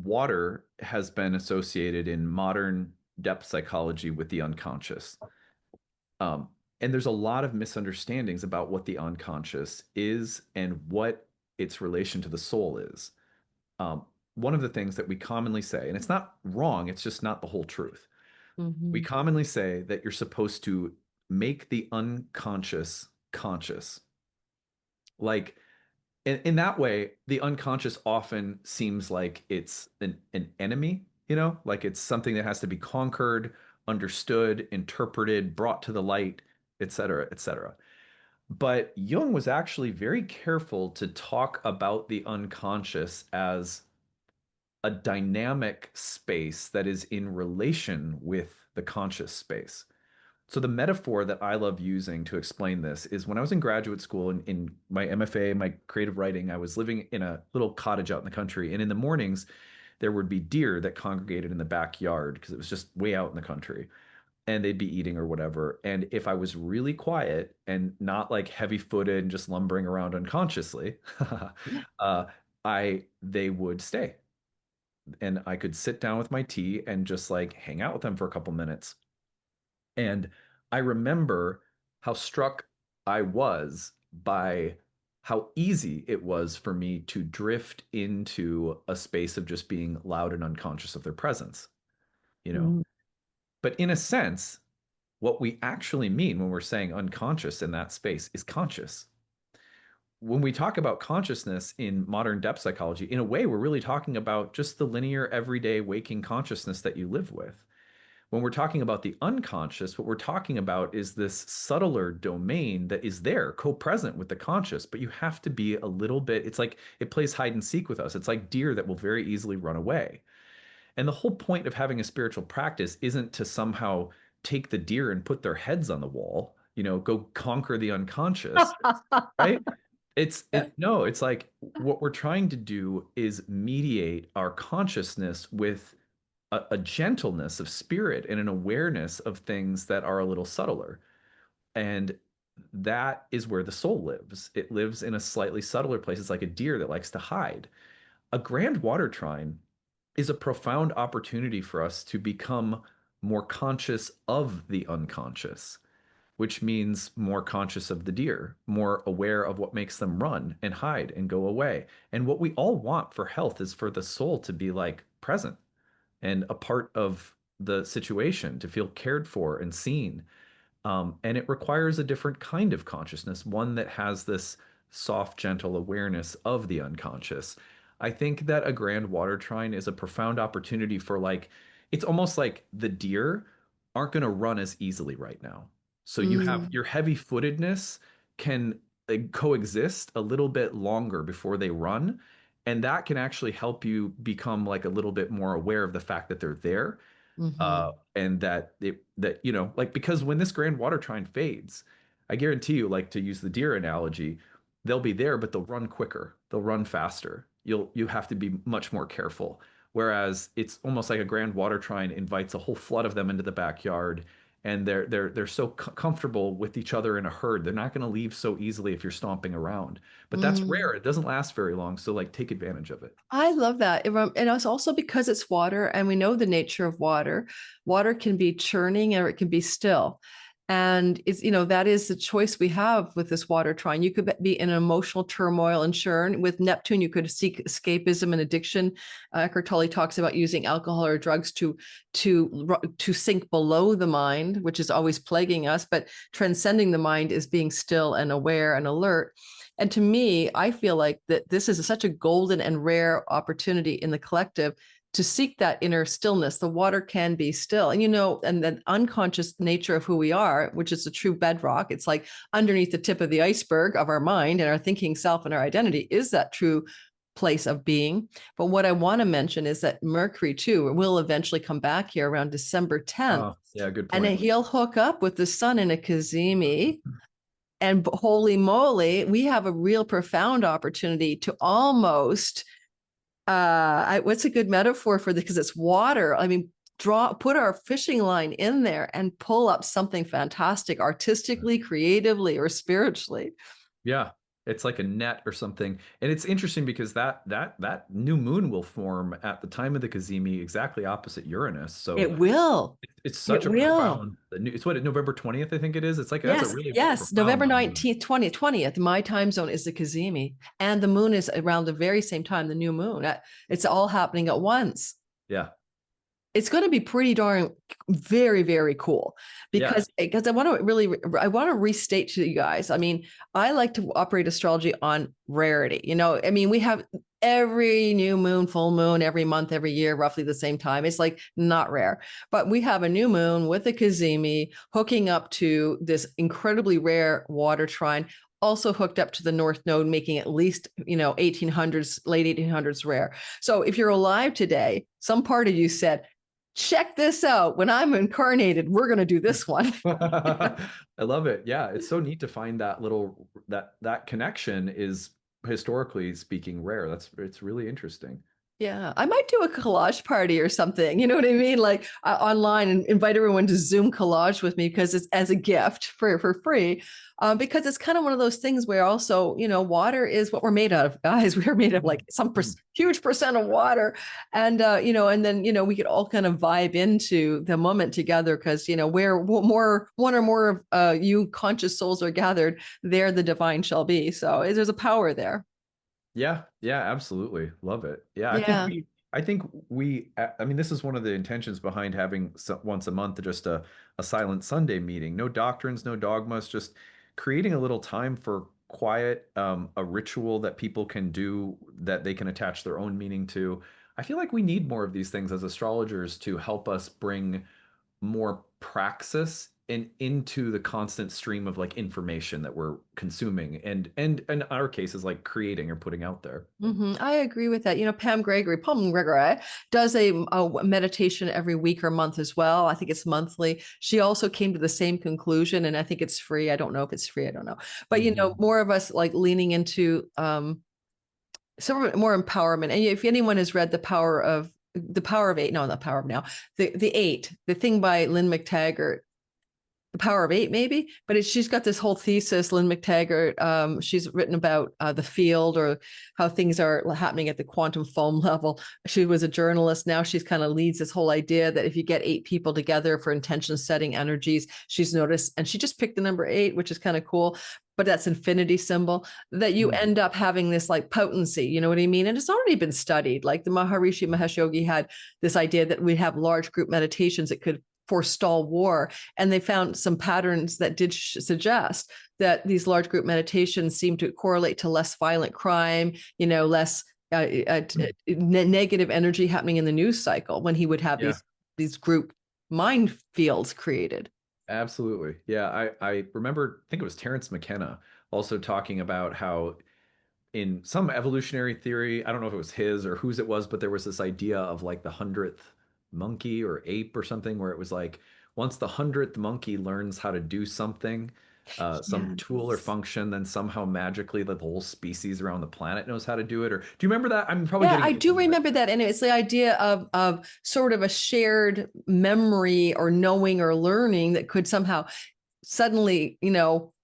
water has been associated in modern depth psychology with the unconscious. Um, and there's a lot of misunderstandings about what the unconscious is and what its relation to the soul is. One of the things that we commonly say, and it's not wrong, it's just not the whole truth. We Mhm. commonly say that you're supposed to make the unconscious conscious. Like, in that way, the unconscious often seems like it's an enemy, you know, like it's something that has to be conquered, understood, interpreted, brought to the light, et cetera, et cetera. But Jung was actually very careful to talk about the unconscious as a dynamic space that is in relation with the conscious space. So the metaphor that I love using to explain this is when I was in graduate school in my MFA, my creative writing, I was living in a little cottage out in the country. And in the mornings, there would be deer that congregated in the backyard because it was just way out in the country. And they'd be eating or whatever. And if I was really quiet and not like heavy footed and just lumbering around unconsciously, uh, they would stay. And I could sit down with my tea and just like hang out with them for a couple minutes. And I remember how struck I was by how easy it was for me to drift into a space of just being loud and unconscious of their presence, you know? Mhm. But in a sense, what we actually mean when we're saying unconscious in that space is conscious. When we talk about consciousness in modern depth psychology, in a way, we're really talking about just the linear, everyday waking consciousness that you live with. When we're talking about the unconscious, what we're talking about is this subtler domain that is there, co-present with the conscious, but you have to be a little bit, it's like it plays hide and seek with us. It's like deer that will very easily run away. And the whole point of having a spiritual practice isn't to somehow take the deer and put their heads on the wall, go conquer the unconscious, right? No, it's like what we're trying to do is mediate our consciousness with a gentleness of spirit and an awareness of things that are a little subtler. And that is where the soul lives. It lives in a slightly subtler place. It's like a deer that likes to hide. A grand water trine is a profound opportunity for us to become more conscious of the unconscious, which means more conscious of the deer, more aware of what makes them run and hide and go away. And what we all want for health is for the soul to be like present and a part of the situation, to feel cared for and seen. And it requires a different kind of consciousness, one that has this soft, gentle awareness of the unconscious. I think that a grand water trine is a profound opportunity for like, it's almost like the deer aren't going to run as easily right now. So you have Mm, your heavy footedness can coexist a little bit longer before they run. And that can actually help you become like a little bit more aware of the fact that they're there, hmm and like because when this grand water trine fades, I guarantee you, like to use the deer analogy, they'll be there, but they'll run quicker, they'll run faster. You have to be much more careful. Whereas it's almost like a grand water trine invites a whole flood of them into the backyard, and they're so comfortable with each other in a herd. They're not going to leave so easily if you're stomping around. But that's mm. rare. It doesn't last very long. So like take advantage of it. I love that. And it's also because it's water and we know the nature of water. Water can be churning or it can be still. And that is the choice we have with this water trine. You could be in emotional turmoil and churn. With Neptune, you could seek escapism and addiction. Eckhart Tolle talks about using alcohol or drugs to sink below the mind, which is always plaguing us. But transcending the mind is being still and aware and alert. And to me, I feel like that this is such a golden and rare opportunity in the collective to seek that inner stillness. The water can be still. And the unconscious nature of who we are, which is the true bedrock, it's like underneath the tip of the iceberg of our mind and our thinking self and our identity is that true place of being. But what I want to mention is that Mercury too will eventually come back here around December 10th. Oh, yeah, good And point. he'll hook up with the sun in a cazimi, and holy moly, we have a real profound opportunity to almost what's a good metaphor for this? Because it's water. I mean, put our fishing line in there and pull up something fantastic artistically, creatively, or spiritually. Yeah, it's like a net or something. And it's interesting because that new moon will form at the time of the cazimi exactly opposite Uranus. So It will. it's It such a will. profound, it's what, November 20th, I think it is. It's like that's a Yes, really yes. profound November new moon. 19th, 20th. My time zone is the cazimi. And the moon is around the very same time, the new moon. It's all happening at once. Yeah. It's going to be pretty darn very, very cool Yeah. because I want to restate to you guys. I mean, I like to operate astrology on rarity. I mean, we have every new moon, full moon, every month, every year, roughly the same time. It's like not rare, but we have a new moon with a cazimi hooking up to this incredibly rare water trine, also hooked up to the North Node, making at least, 1800s, late 1800s rare. So if you're alive today, some part of you said, check this out. When I'm incarnated, we're going to do this one. I love it. Yeah, it's so neat to find that little that connection is historically speaking rare. It's really interesting. Yeah, I might do a collage party or something. You know what I mean? Like online and invite everyone to Zoom collage with me because it's as a gift for free. Because it's kind of one of those things where also, water is what we're made out of, guys. We are made of like some huge percent of water. And, and then, we could all kind of vibe into the moment together because, where one or more of you conscious souls are gathered, there the divine shall be. So there's a power there. Yeah, yeah, absolutely. Love it. Yeah, Yeah. I mean, this is one of the intentions behind having once a month just a silent Sunday meeting. No doctrines, no dogmas, just creating a little time for quiet, a ritual that people can do that they can attach their own meaning to. I feel like we need more of these things as astrologers to help us bring more praxis and into the constant stream of like information that we're consuming and in our cases like creating or putting out there. I agree with that. Pam Gregory does a meditation every week or month as well. I think it's monthly. She also came to the same conclusion, and I think it's free. I don't know if it's free. I don't know. But, more of us like leaning into sort of more empowerment. And if anyone has read The Power of Eight, no, not Power of Now, the Eight, the thing by Lynn McTaggart, The Power of Eight, maybe, but she's got this whole thesis, Lynn McTaggart. She's written about the field or how things are happening at the quantum foam level. She was a journalist. Now she's kind of leads this whole idea that if you get 8 people together for intention setting energies, she's noticed, and she just picked the number 8, which is kind of cool. But that's infinity symbol, that you end up having this like potency, you know what I mean? And it's already been studied. Like the Maharishi Mahesh Yogi had this idea that we'd have large group meditations that could forestall war. And they found some patterns that did suggest that these large group meditations seem to correlate to less violent crime, less negative energy happening in the news cycle when he would have these group mind fields created. Absolutely. Yeah. I remember, I think it was Terence McKenna also talking about how in some evolutionary theory, I don't know if it was his or whose it was, but there was this idea of like the 100th monkey or ape or something, where it was like once the 100th monkey learns how to do something, some tool or function, then somehow magically the whole species around the planet knows how to do it. Or do you remember that? I'm probably getting I do remember that. And it's the idea of sort of a shared memory or knowing or learning that could somehow suddenly,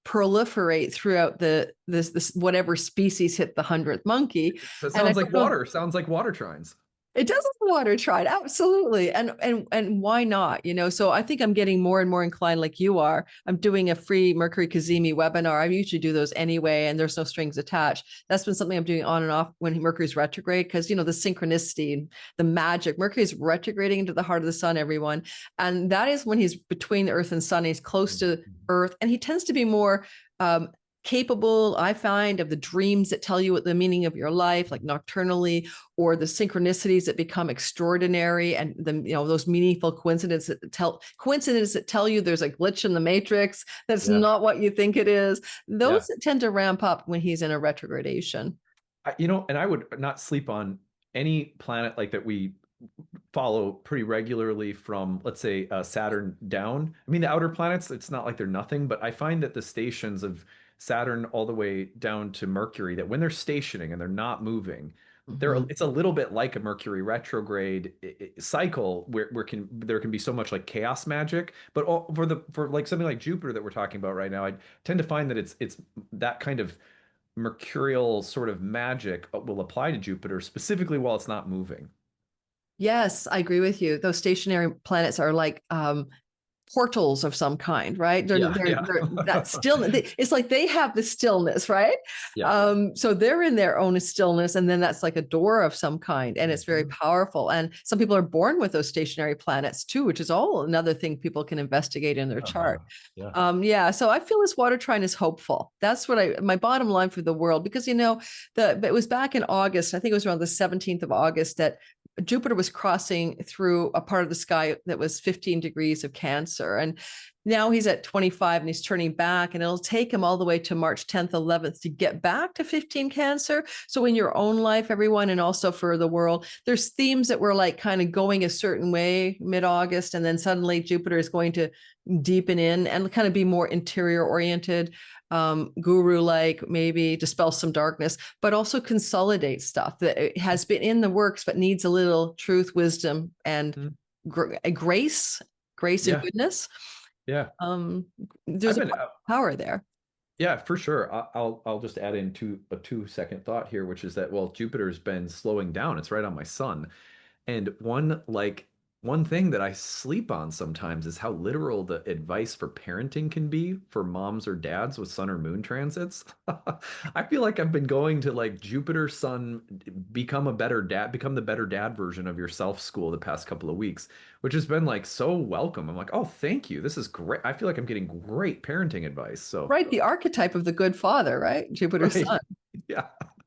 proliferate throughout this whatever species hit the 100th monkey. So it sounds like water. Sounds like water trines. It does have water trine, absolutely. And why not? So I think I'm getting more and more inclined, like you are. I'm doing a free Mercury cazimi webinar. I usually do those anyway, and there's no strings attached. That's been something I'm doing on and off when Mercury's retrograde, because the synchronicity and the magic. Mercury's retrograding into the heart of the sun, everyone. And that is when he's between the earth and sun. He's close to earth, and he tends to be more capable, I find, of the dreams that tell you what the meaning of your life, like nocturnally, or the synchronicities that become extraordinary, and those meaningful coincidences that tell you there's a glitch in the matrix that's not what you think it is. Those tend to ramp up when he's in a retrogradation. And I would not sleep on any planet like that we follow pretty regularly from, let's say, Saturn down. I mean, the outer planets, it's not like they're nothing, but I find that the stations of Saturn all the way down to Mercury, that when they're stationing and they're not moving, it's a little bit like a Mercury retrograde cycle where there can be so much like chaos magic. But for like something like Jupiter that we're talking about right now, I tend to find that it's that kind of mercurial sort of magic will apply to Jupiter specifically while it's not moving. Yes, I agree with you. Those stationary planets are like portals of some kind, right? They're that stillness. It's like they have the stillness, right? So they're in their own stillness, and then that's like a door of some kind, and it's very powerful. And some people are born with those stationary planets too, which is all another thing people can investigate in their chart. So I feel this water trine is hopeful. That's what my bottom line for the world, because it was back in August, I think it was around the 17th of August, that Jupiter was crossing through a part of the sky that was 15 degrees of Cancer. And now he's at 25 and he's turning back, and it'll take him all the way to March 10th, 11th to get back to 15 Cancer. So in your own life, everyone, and also for the world, there's themes that were like kind of going a certain way mid-August. And then suddenly Jupiter is going to deepen in and kind of be more interior oriented, guru like, maybe dispel some darkness, but also consolidate stuff that has been in the works but needs a little truth, wisdom, and grace and goodness. There's a power there. Yeah, for sure. I'll just add in a 2-second thought here, which is that, well, Jupiter's been slowing down. It's right on my sun. And one thing that I sleep on sometimes is how literal the advice for parenting can be for moms or dads with sun or moon transits. I feel like I've been going to like Jupiter, Sun, become the better dad version of yourself school the past couple of weeks, which has been like so welcome. I'm like, oh, thank you. This is great. I feel like I'm getting great parenting advice. So the archetype of the good father, right? Jupiter, Sun. Yeah.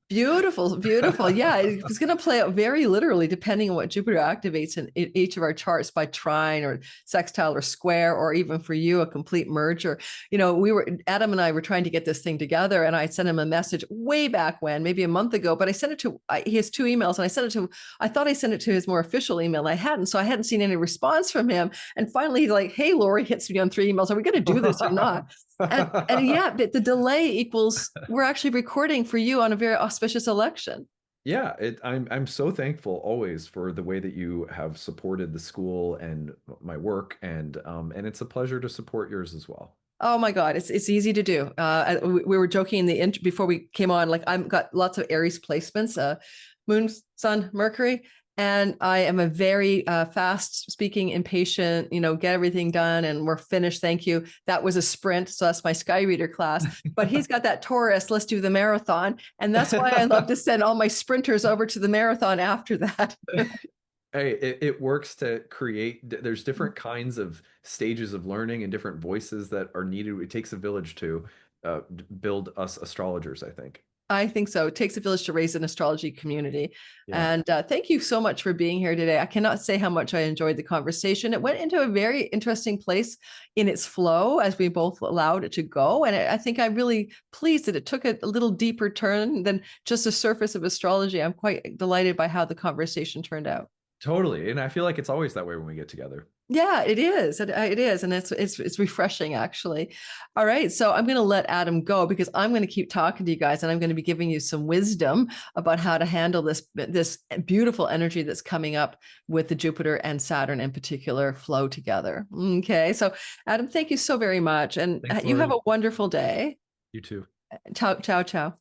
Beautiful, beautiful. Yeah, it's going to play out very literally depending on what Jupiter activates in each of our charts by trine or sextile or square, or even for you, a complete merger. Adam and I were trying to get this thing together, and I sent him a message way back when, maybe a month ago, but I sent it to, he has 2 emails, and I thought I sent it to his more official email. And I hadn't, so I hadn't seen any response from him. And finally, he's like, "Hey, Lori," hits me on 3 emails. Are we going to do this or not? And yeah, but the delay equals we're actually recording for you on a very auspicious election. Yeah, I'm so thankful always for the way that you have supported the school and my work, and it's a pleasure to support yours as well. Oh my God, it's easy to do. We were joking in the before we came on, like I've got lots of Aries placements, Moon, Sun, Mercury. And I am a very fast speaking, impatient, get everything done and we're finished. Thank you. That was a sprint. So that's my Sky Reader class. But he's got that Taurus. Let's do the marathon. And that's why I love to send all my sprinters over to the marathon after that. Hey, it works to create, there's different kinds of stages of learning and different voices that are needed. It takes a village to build us astrologers, I think. I think so. It takes a village to raise an astrology community. Yeah. And thank you so much for being here today. I cannot say how much I enjoyed the conversation. It went into a very interesting place in its flow as we both allowed it to go. And I think I'm really pleased that it took a little deeper turn than just the surface of astrology. I'm quite delighted by how the conversation turned out. Totally. And I feel like it's always that way when we get together. Yeah, it is. It is. And it's refreshing, actually. All right. So I'm going to let Adam go because I'm going to keep talking to you guys, and I'm going to be giving you some wisdom about how to handle this beautiful energy that's coming up with the Jupiter and Saturn in particular flow together. Okay. So Adam, thank you so very much. And Thanks, you have Lori. a wonderful day. You too. Ciao, ciao, ciao.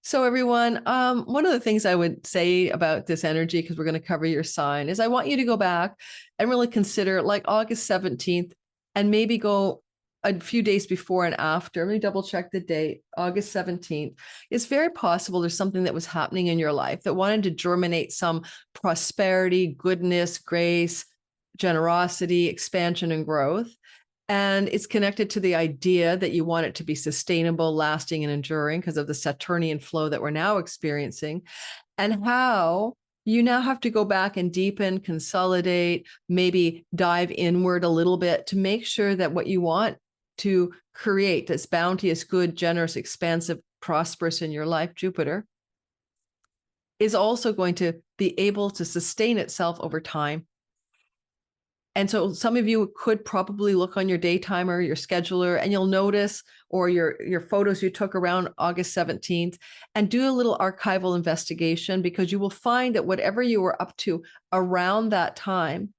So everyone, one of the things I would say about this energy, because we're going to cover your sign, is I want you to go back and really consider like August 17th and maybe go a few days before and after. Let me double check the date, August 17th. It's very possible there's something that was happening in your life that wanted to germinate some prosperity, goodness, grace, generosity, expansion, and growth. And it's connected to the idea that you want it to be sustainable, lasting, and enduring because of the Saturnian flow that we're now experiencing, and how you now have to go back and deepen, consolidate, maybe dive inward a little bit to make sure that what you want to create, that's bounteous, good, generous, expansive, prosperous in your life, Jupiter, is also going to be able to sustain itself over time. And so some of you could probably look on your day timer, your scheduler, and you'll notice, or your photos you took around August 17th, and do a little archival investigation, because you will find that whatever you were up to around that time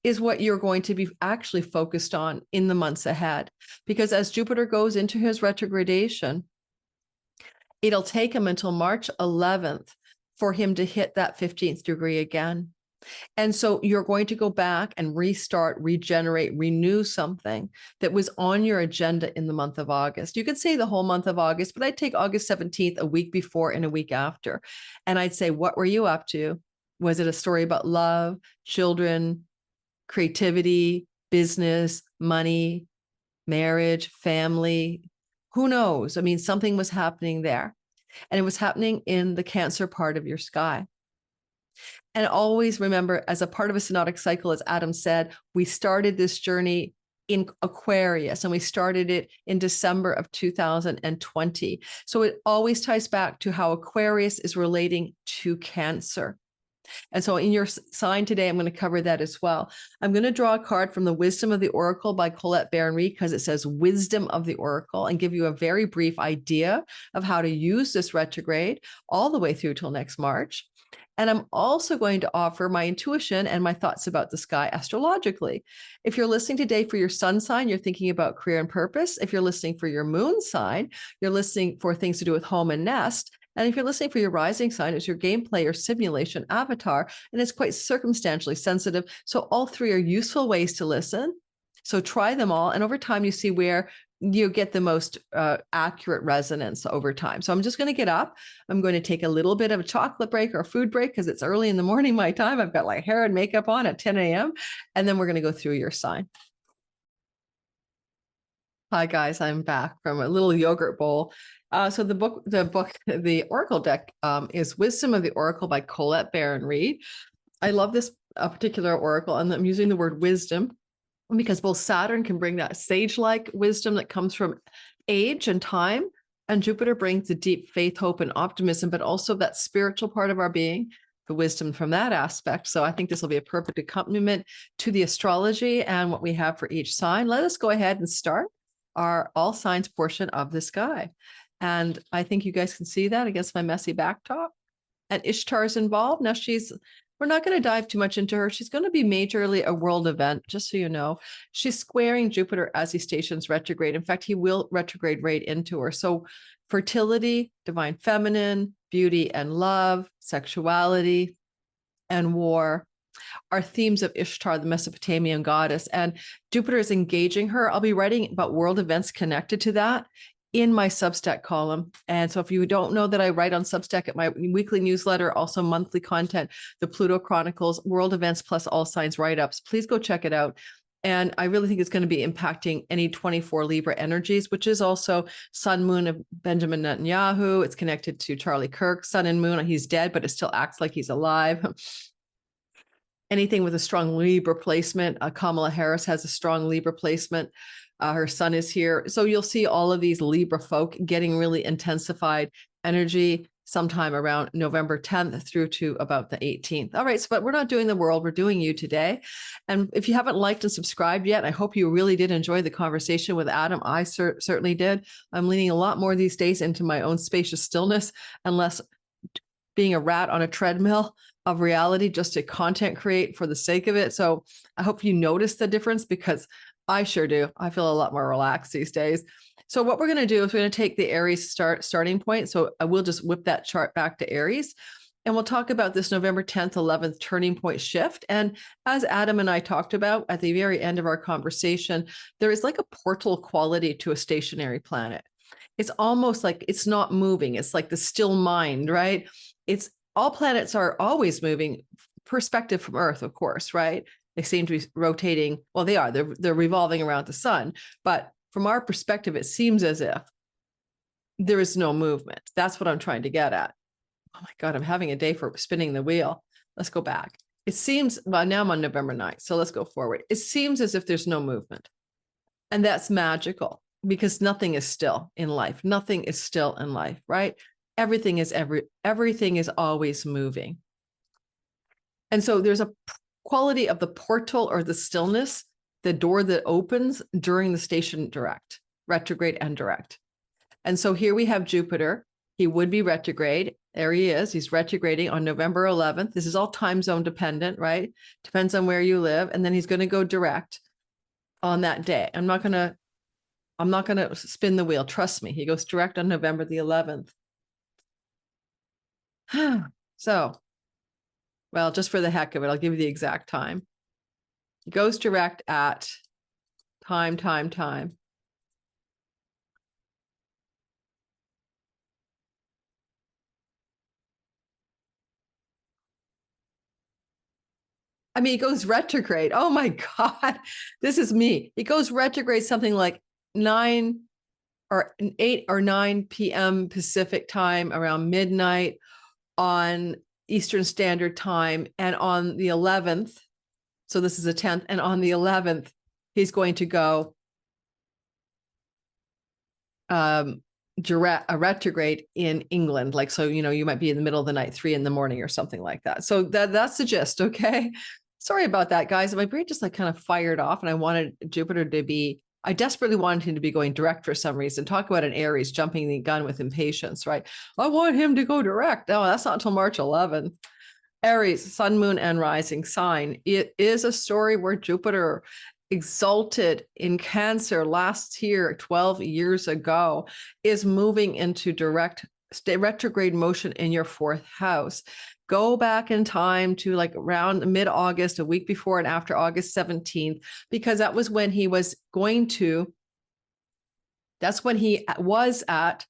is what you're going to be actually focused on in the months ahead. Because as Jupiter goes into his retrogradation, it'll take him until March 11th for him to hit that 15th degree again. And so you're going to go back and restart, regenerate, renew something that was on your agenda in the month of August. You could say the whole month of August, but I'd take August 17th, a week before and a week after. And I'd say, what were you up to? Was it a story about love, children, creativity, business, money, marriage, family? Who knows? I mean, something was happening there. And it was happening in the Cancer part of your sky. And always remember, as a part of a synodic cycle, as Adam said, we started this journey in Aquarius, and we started it in December of 2020. So it always ties back to how Aquarius is relating to Cancer. And so in your sign today, I'm going to cover that as well. I'm going to draw a card from the Wisdom of the Oracle by Colette Baron-Reid, because it says Wisdom of the Oracle, and give you a very brief idea of how to use this retrograde all the way through till next March. And I'm also going to offer my intuition and my thoughts about the sky astrologically. If you're listening today for your sun sign, you're thinking about career and purpose. If you're listening for your moon sign, you're listening for things to do with home and nest. And if you're listening for your rising sign, it's your gameplay or simulation avatar, and it's quite circumstantially sensitive. So all three are useful ways to listen. So try them all. And over time, you see where you get the most accurate resonance over time. So I'm just going to get up. I'm going to take a little bit of a chocolate break or a food break because it's early in the morning, my time. I've got like hair and makeup on at 10 a.m. And then we're going to go through your sign. Hi guys, I'm back from a little yogurt bowl. So the Oracle deck is Wisdom of the Oracle by Colette Baron-Reid. I love this particular Oracle, and I'm using the word wisdom because both Saturn can bring that sage-like wisdom that comes from age and time, and Jupiter brings the deep faith, hope, and optimism, but also that spiritual part of our being, the wisdom from that aspect. So I think this will be a perfect accompaniment to the astrology and what we have for each sign. Let us go ahead and start our all signs portion of the sky. And I think you guys can see that against my messy backdrop. And Ishtar is involved. Now we're not going to dive too much into her. She's going to be majorly a world event, just so you know. She's squaring Jupiter as he stations retrograde. In fact, he will retrograde right into her. So fertility, divine feminine, beauty and love, sexuality, and war are themes of Ishtar, the Mesopotamian goddess. And Jupiter is engaging her. I'll be writing about world events connected to that in my Substack column. And so if you don't know that I write on Substack at my weekly newsletter, also monthly content, the Pluto Chronicles, world events plus all signs write-ups, please go check it out. And I really think it's going to be impacting any 24 Libra energies, which is also Sun, Moon of Benjamin Netanyahu. It's connected to Charlie Kirk, Sun and Moon. He's dead, but it still acts like he's alive. Anything with a strong Libra placement. Kamala Harris has a strong Libra placement. Her son is here. So you'll see all of these Libra folk getting really intensified energy sometime around November 10th through to about the 18th. All right, so, but we're not doing the world, we're doing you today. And if you haven't liked and subscribed yet, I hope you really did enjoy the conversation with Adam. I certainly did. I'm leaning a lot more these days into my own spacious stillness and less being a rat on a treadmill of reality just to content create for the sake of it. So I hope you notice the difference, because I sure do. I feel a lot more relaxed these days. So what we're going to do is we're going to take the Aries starting point. So I will just whip that chart back to Aries, and we'll talk about this November 10th, 11th turning point shift. And as Adam and I talked about at the very end of our conversation, there is like a portal quality to a stationary planet. It's almost like it's not moving. It's like the still mind, right? It's all planets are always moving, perspective from Earth, of course, right? They seem to be rotating. Well, they are. They're revolving around the sun. But from our perspective, it seems as if there is no movement. That's what I'm trying to get at. Oh my God, I'm having a day for spinning the wheel. Let's go back. It seems, well, now I'm on November 9th. So let's go forward. It seems as if there's no movement. And that's magical, because nothing is still in life. Nothing is still in life, right? Everything is always moving. And so there's a quality of the portal or the stillness, the door that opens during the station direct, retrograde and direct. And so here we have Jupiter. He would be retrograde. There he is. He's retrograding on November 11th. This is all time zone dependent, right? Depends on where you live. And then he's going to go direct on that day. I'm not going to spin the wheel. Trust me. He goes direct on November the 11th. So, well, just for the heck of it, I'll give you the exact time. It goes direct at time. I mean, it goes retrograde. Oh my God, this is me. It goes retrograde something like 8 or 9 p.m. Pacific time, around midnight on Eastern Standard Time. And on the 11th, so this is the 10th, and on the 11th, he's going to go direct a retrograde in England. Like, so, you might be in the middle of the night, 3 a.m. or something like that. So that's the gist. Okay. Sorry about that, guys. My brain just like kind of fired off, and I wanted Jupiter to be, I desperately wanted him to be going direct for some reason. Talk about an Aries jumping the gun with impatience, right? I want him to go direct. No, that's not until March 11th. Aries, sun, moon, and rising sign. It is a story where Jupiter exalted in Cancer last year, 12 years ago, is moving into direct retrograde motion in your 4th house. Go back in time to like around mid-August, a week before and after August 17th, because that was when he was that's when he was at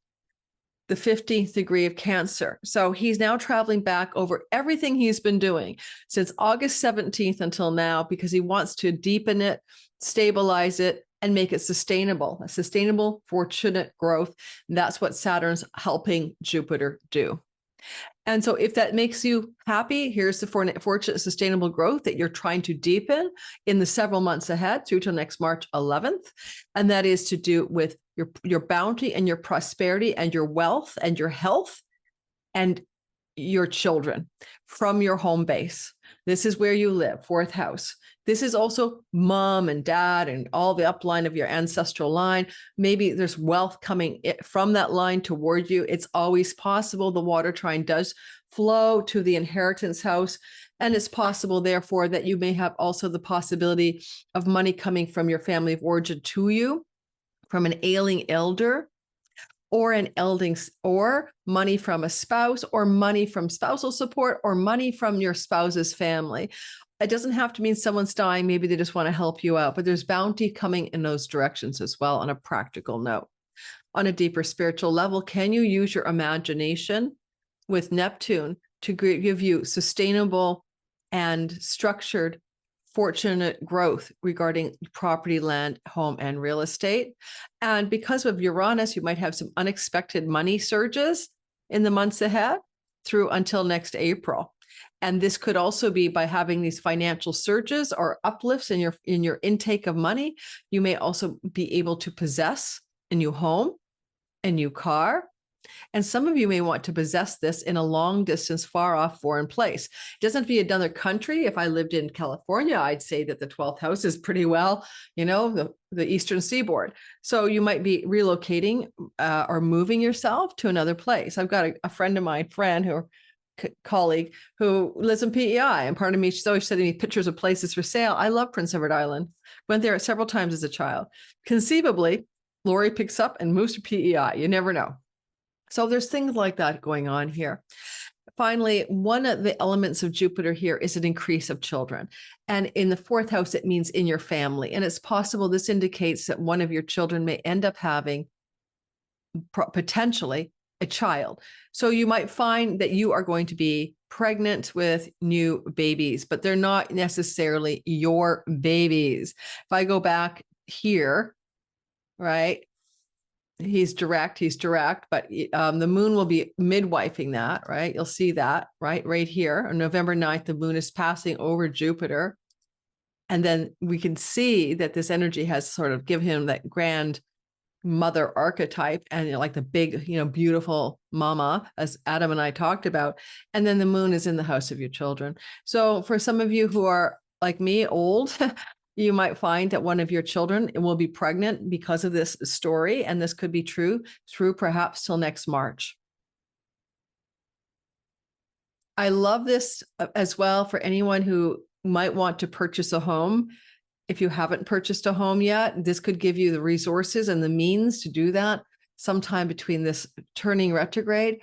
the 15th degree of Cancer. So he's now traveling back over everything he's been doing since August 17th until now, because he wants to deepen it, stabilize it, and make it sustainable, a sustainable, fortunate growth. That's what Saturn's helping Jupiter do. And so if that makes you happy, here's the fortunate sustainable growth that you're trying to deepen in the several months ahead through till next March 11th. And that is to do with your bounty and your prosperity and your wealth and your health and your children from your home base. This is where you live, fourth house. This is also mom and dad and all the upline of your ancestral line. Maybe there's wealth coming from that line toward you. It's always possible. The water trine does flow to the inheritance house. And it's possible, therefore, that you may have also the possibility of money coming from your family of origin to you, from an ailing elder, or an elding, or money from a spouse, or money from spousal support, or money from your spouse's family. It doesn't have to mean someone's dying. Maybe they just want to help you out, but there's bounty coming in those directions as well on a practical note. On a deeper spiritual level, can you use your imagination with Neptune to give you sustainable and structured, fortunate growth regarding property, land, home, and real estate? And because of Uranus, you might have some unexpected money surges in the months ahead through until next April. And this could also be by having these financial surges or uplifts in your intake of money. You may also be able to possess a new home, a new car. And some of you may want to possess this in a long distance, far off foreign place. It doesn't have to be another country. If I lived in California, I'd say that the 12th house is pretty well, the Eastern Seaboard. So you might be relocating or moving yourself to another place. I've got a friend of mine, colleague who lives in PEI, and part of me, she's always sending me pictures of places for sale. I love Prince Edward Island. Went there several times as a child. Conceivably, Lori picks up and moves to PEI. You never know. So there's things like that going on here. Finally, one of the elements of Jupiter here is an increase of children. And in the fourth house, it means in your family. And it's possible this indicates that one of your children may end up having potentially a child. So you might find that you are going to be pregnant with new babies, but they're not necessarily your babies. If I go back here, right? He's direct, but the moon will be midwifing that, right? You'll see that, right here. On November 9th, the moon is passing over Jupiter. And then we can see that this energy has sort of given him that grand mother archetype and like the big, beautiful mama, as Adam and I talked about. And then the moon is in the house of your children. So for some of you who are like me, old, you might find that one of your children will be pregnant because of this story. And this could be true perhaps till next March. I love this as well for anyone who might want to purchase a home. If you haven't purchased a home yet, this could give you the resources and the means to do that sometime between this turning retrograde,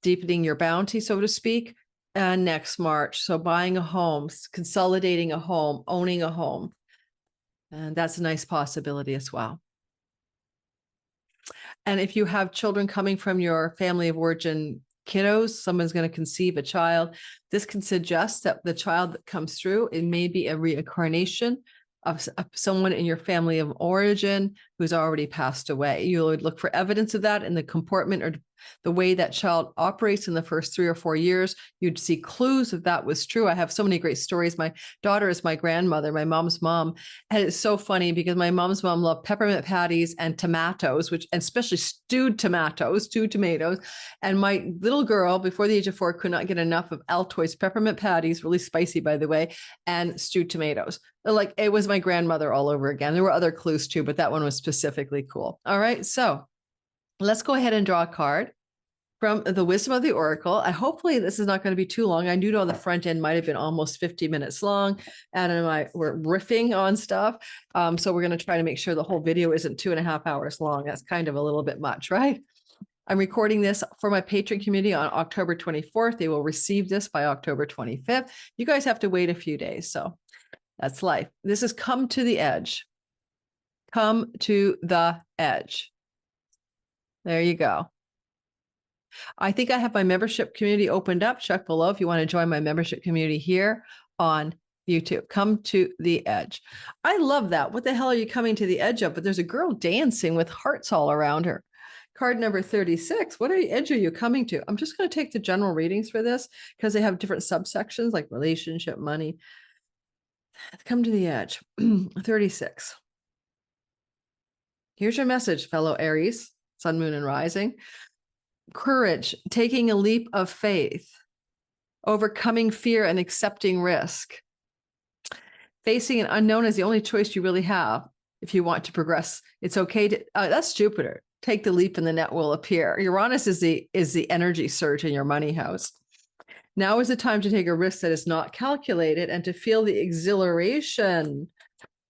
deepening your bounty, so to speak, and next March. So buying a home, consolidating a home, owning a home. And that's a nice possibility as well. And if you have children coming from your family of origin kiddos, someone's going to conceive a child, this can suggest that the child that comes through, it may be a reincarnation of someone in your family of origin who's already passed away. You would look for evidence of that in the comportment or the way that child operates in the first 3 or 4 years. You'd see clues if that was true. I have so many great stories. My daughter is my grandmother, my mom's mom. And it's so funny because my mom's mom loved peppermint patties and tomatoes, and especially stewed tomatoes. And my little girl, before the age of 4, could not get enough of Altoids peppermint patties, really spicy, by the way, and stewed tomatoes. Like, it was my grandmother all over again. There were other clues too, but that one was specifically cool. All right. So let's go ahead and draw a card from the Wisdom of the Oracle. And hopefully this is not going to be too long. I do know the front end might have been almost 50 minutes long. Adam and I were riffing on stuff. So we're going to try to make sure the whole video isn't 2.5 hours long. That's kind of a little bit much, right? I'm recording this for my Patreon community on October 24th. They will receive this by October 25th. You guys have to wait a few days. So that's life. This is Come to the Edge. Come to the Edge. There you go. I think I have my membership community opened up. Check below if you want to join my membership community here on You too. Come to the edge. I love that. What the hell are you coming to the edge of? But there's a girl dancing with hearts all around her. Card number 36. What edge are you coming to? I'm just going to take the general readings for this because they have different subsections like relationship, money. Come to the edge. 36. Here's your message, fellow Aries, sun, moon, and rising. Courage, taking a leap of faith, overcoming fear and accepting risk. Facing an unknown is the only choice you really have if you want to progress. It's okay to, that's Jupiter. Take the leap and the net will appear. Uranus is the energy surge in your money house. Now is the time to take a risk that is not calculated and to feel the exhilaration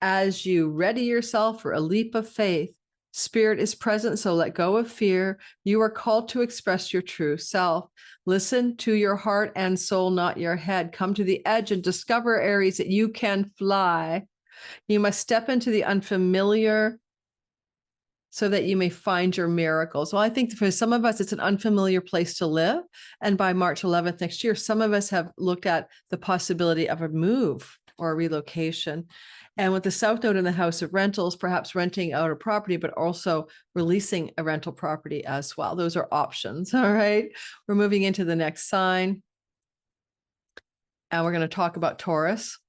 as you ready yourself for a leap of faith. Spirit is present, so let go of fear. You are called to express your true self. Listen to your heart and soul, not your head. Come to the edge and discover, Aries, that you can fly. You must step into the unfamiliar so that you may find your miracles. Well, I think for some of us, it's an unfamiliar place to live. And by March 11th next year, some of us have looked at the possibility of a move or a relocation. And with the South Node in the house of rentals, perhaps renting out a property, but also releasing a rental property as well. Those are options. All right. We're moving into the next sign. And we're going to talk about Taurus,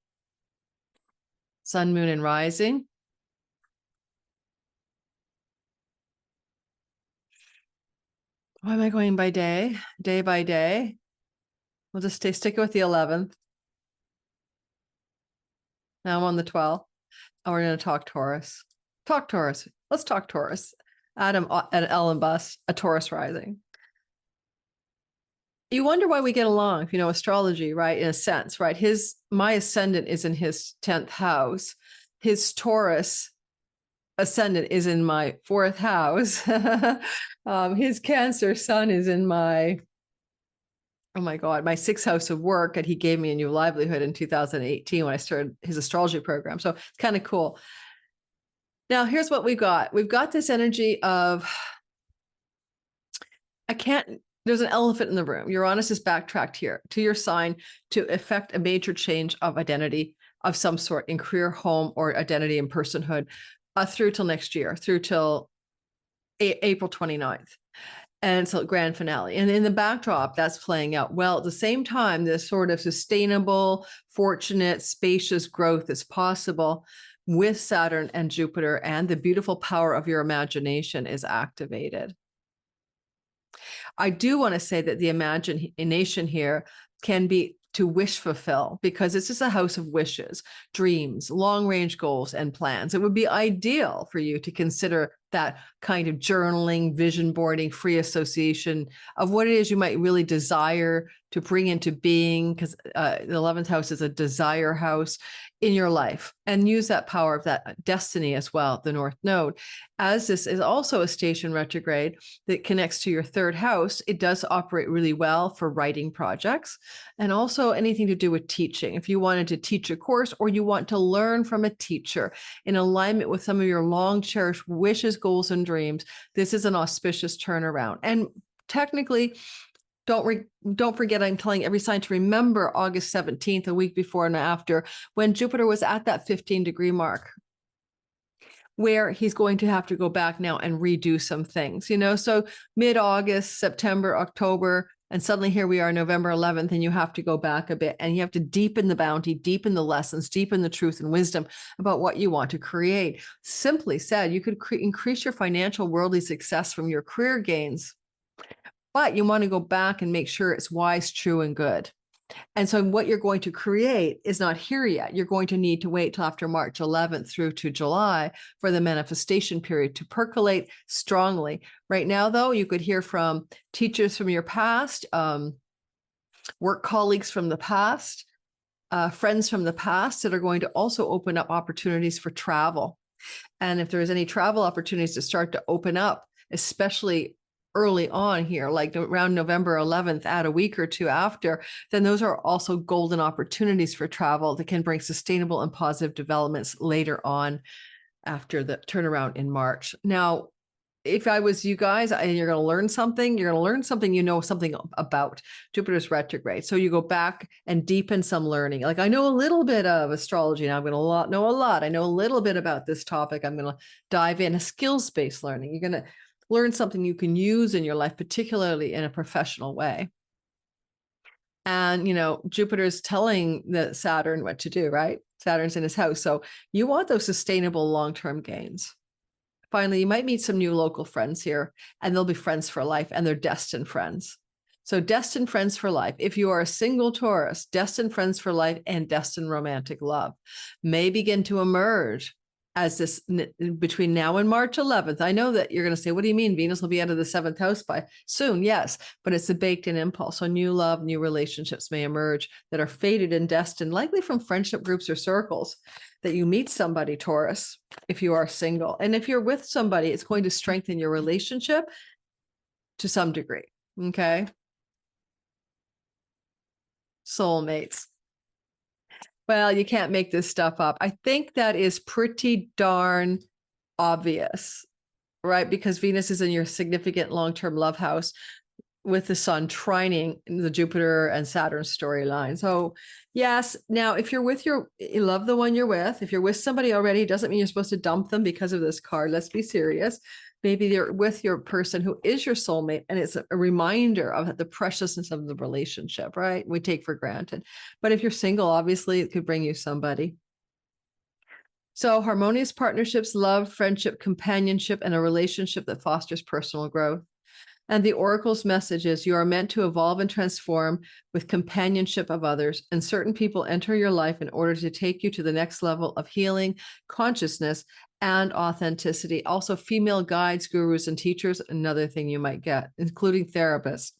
sun, moon, and rising. Why am I going by day? Day by day. We'll just stick with the 11th. Now I'm on the 12th. And we're going to talk Taurus. Talk Taurus. Let's talk Taurus. Adam and Ellen Bus, a Taurus rising. You wonder why we get along, if you know astrology, right? In a sense, right? My ascendant is in his 10th house. His Taurus ascendant is in my 4th house. His Cancer sun is in my, oh my God, my 6th house of work. And he gave me a new livelihood in 2018 when I started his astrology program. So it's kind of cool. Now, here's what we've got. We've got this energy of, there's an elephant in the room. Uranus is backtracked here to your sign to effect a major change of identity of some sort in career, home, or identity and personhood through till next year, through till April 29th. And so grand finale. And in the backdrop, that's playing out well. At the same time, this sort of sustainable, fortunate, spacious growth is possible with Saturn and Jupiter, and the beautiful power of your imagination is activated. I do want to say that the imagination here can be to wish fulfill, because this is a house of wishes, dreams, long range goals, and plans. It would be ideal for you to consider that kind of journaling, vision boarding, free association of what it is you might really desire to bring into being, because the 11th house is a desire house in your life, and use that power of that destiny as well, the North Node. As this is also a station retrograde that connects to your 3rd house, it does operate really well for writing projects and also anything to do with teaching. If you wanted to teach a course or you want to learn from a teacher in alignment with some of your long cherished wishes, goals, and dreams, this is an auspicious turnaround. And technically, don't forget, I'm telling every sign to remember August 17th, a week before and after, when Jupiter was at that 15-degree mark, where he's going to have to go back now and redo some things, so mid-August, September, October, and suddenly here we are, November 11th, and you have to go back a bit, and you have to deepen the bounty, deepen the lessons, deepen the truth and wisdom about what you want to create. Simply said, you could increase your financial worldly success from your career gains, but you want to go back and make sure it's wise, true, and good. And so what you're going to create is not here yet. You're going to need to wait till after March 11th through to July for the manifestation period to percolate strongly. Right now, though, you could hear from teachers from your past, work colleagues from the past, friends from the past that are going to also open up opportunities for travel. And if there's any travel opportunities to start to open up, especially early on here, like around November 11th, add a week or two after, then those are also golden opportunities for travel that can bring sustainable and positive developments later on after the turnaround in March. Now, if I was you guys and you're going to learn something, you're going to learn something you know something about. Jupiter's retrograde. So you go back and deepen some learning. Like, I know a little bit of astrology now. I'm going to know a lot. I know a little bit about this topic. I'm going to dive in. A skills-based learning. You're going to learn something you can use in your life, particularly in a professional way. And, you know, Jupiter's telling the Saturn what to do, right? Saturn's in his house. So you want those sustainable long-term gains. Finally, you might meet some new local friends here, and they'll be friends for life, and they're destined friends. So destined friends for life. If you are a single Taurus, destined friends for life and destined romantic love may begin to emerge as this between now and March 11th. I know that you're going to say, what do you mean? Venus will be out of the 7th house by soon. Yes, but it's a baked in impulse. So new love, new relationships may emerge that are fated and destined, likely from friendship groups or circles, that you meet somebody, Taurus, if you are single. And if you're with somebody, it's going to strengthen your relationship to some degree. Okay. Soulmates. Well, you can't make this stuff up. I think that is pretty darn obvious, right? Because Venus is in your significant long-term love house with the sun trining in the Jupiter and Saturn storyline. So yes, now if you're with you love the one you're with. If you're with somebody already, it doesn't mean you're supposed to dump them because of this card. Let's be serious. Maybe you're with your person who is your soulmate, and it's a reminder of the preciousness of the relationship, right? We take for granted. But if you're single, obviously it could bring you somebody. So harmonious partnerships, love, friendship, companionship, and a relationship that fosters personal growth. And the oracle's message is you are meant to evolve and transform with companionship of others, and certain people enter your life in order to take you to the next level of healing, consciousness, and authenticity. Also, female guides, gurus, and teachers, another thing you might get, including therapists.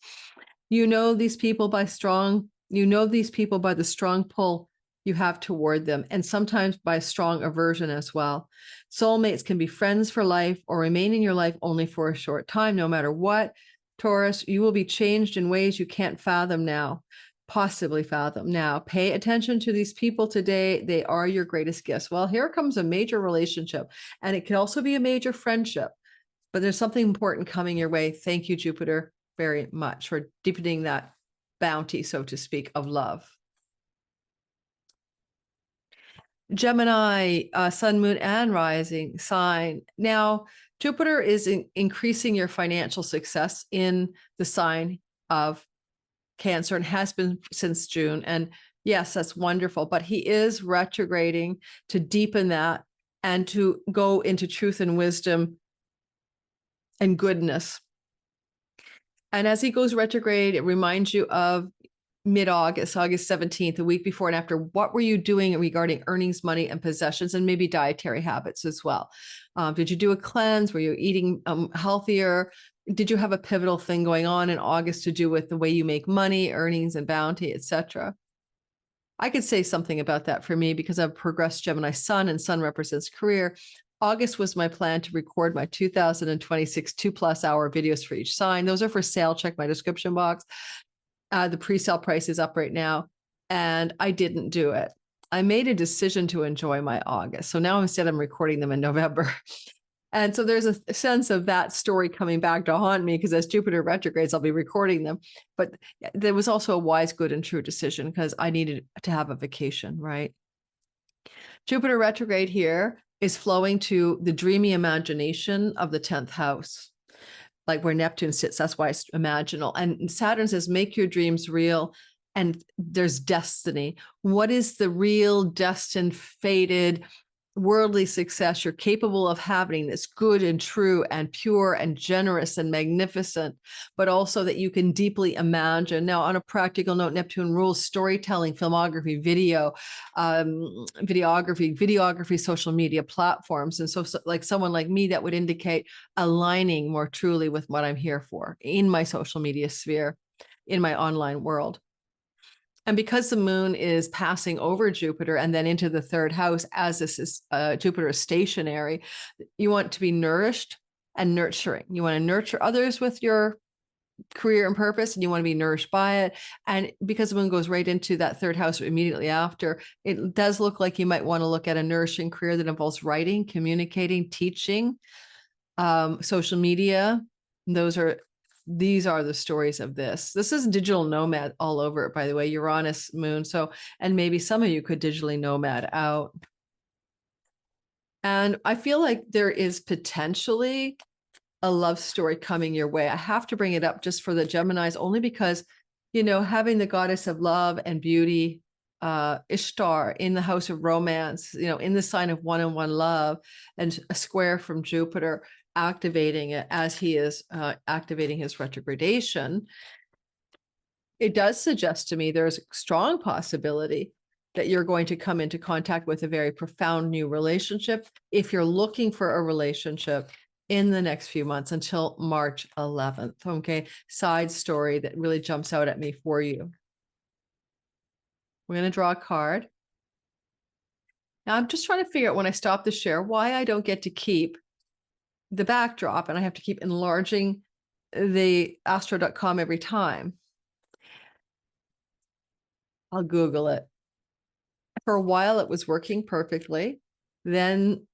You know these people by the strong pull you have toward them, and sometimes by strong aversion as well. Soulmates can be friends for life or remain in your life only for a short time. No matter what, Taurus, you will be changed in ways you can't fathom now, possibly fathom now. Pay attention to these people today. They are your greatest gifts. Well, here comes a major relationship, and it can also be a major friendship, but there's something important coming your way. Thank you, Jupiter, very much for deepening that bounty, so to speak, of love. Gemini, sun, moon, and rising sign. Now, Jupiter is increasing your financial success in the sign of Cancer and has been since June. And yes, that's wonderful. But he is retrograding to deepen that and to go into truth and wisdom and goodness. And as he goes retrograde, it reminds you of mid-August, August 17th, a week before and after. What were you doing regarding earnings, money, and possessions, and maybe dietary habits as well? Did you do a cleanse? Were you eating healthier? Did you have a pivotal thing going on in August to do with the way you make money, earnings, and bounty, etc.? I could say something about that for me because I've progressed Gemini sun, and sun represents career. August was my plan to record my 2026 2+ hour videos for each sign. Those are for sale. Check my description box. The pre-sale price is up right now, and I didn't do it. I made a decision to enjoy my August. So now instead I'm recording them in November. And so there's a sense of that story coming back to haunt me, because as Jupiter retrogrades, I'll be recording them. But there was also a wise, good, and true decision because I needed to have a vacation, right? Jupiter retrograde here is flowing to the dreamy imagination of the 10th house, like where Neptune sits. That's why it's imaginal. And Saturn says, make your dreams real. And there's destiny. What is the real, destined, fated, worldly success you're capable of having that's good and true and pure and generous and magnificent, but also that you can deeply imagine? Now, on a practical note, Neptune rules storytelling, filmography, videography, social media platforms. And so like someone like me, that would indicate aligning more truly with what I'm here for in my social media sphere, in my online world. And because the moon is passing over Jupiter and then into the 3rd house, as this is Jupiter is stationary, you want to be nourished and nurturing. You want to nurture others with your career and purpose, and you want to be nourished by it. And because the moon goes right into that 3rd house immediately after, it does look like you might want to look at a nourishing career that involves writing, communicating, teaching, social media. These are the stories of this. This is digital nomad all over it, by the way, Uranus moon. So, and maybe some of you could digitally nomad out. And I feel like there is potentially a love story coming your way. I have to bring it up just for the Geminis, only because, you know, having the goddess of love and beauty, Ishtar, in the house of romance, you know, in the sign of one and one love, and a square from Jupiter activating it as he is activating his retrogradation, it does suggest to me there's a strong possibility that you're going to come into contact with a very profound new relationship if you're looking for a relationship in the next few months until March 11th. Okay. Side story that really jumps out at me for you. We're going to draw a card. Now I'm just trying to figure out, when I stop the share, why I don't get to keep the backdrop and I have to keep enlarging the astro.com every time. I'll Google it. For a while, it was working perfectly. Then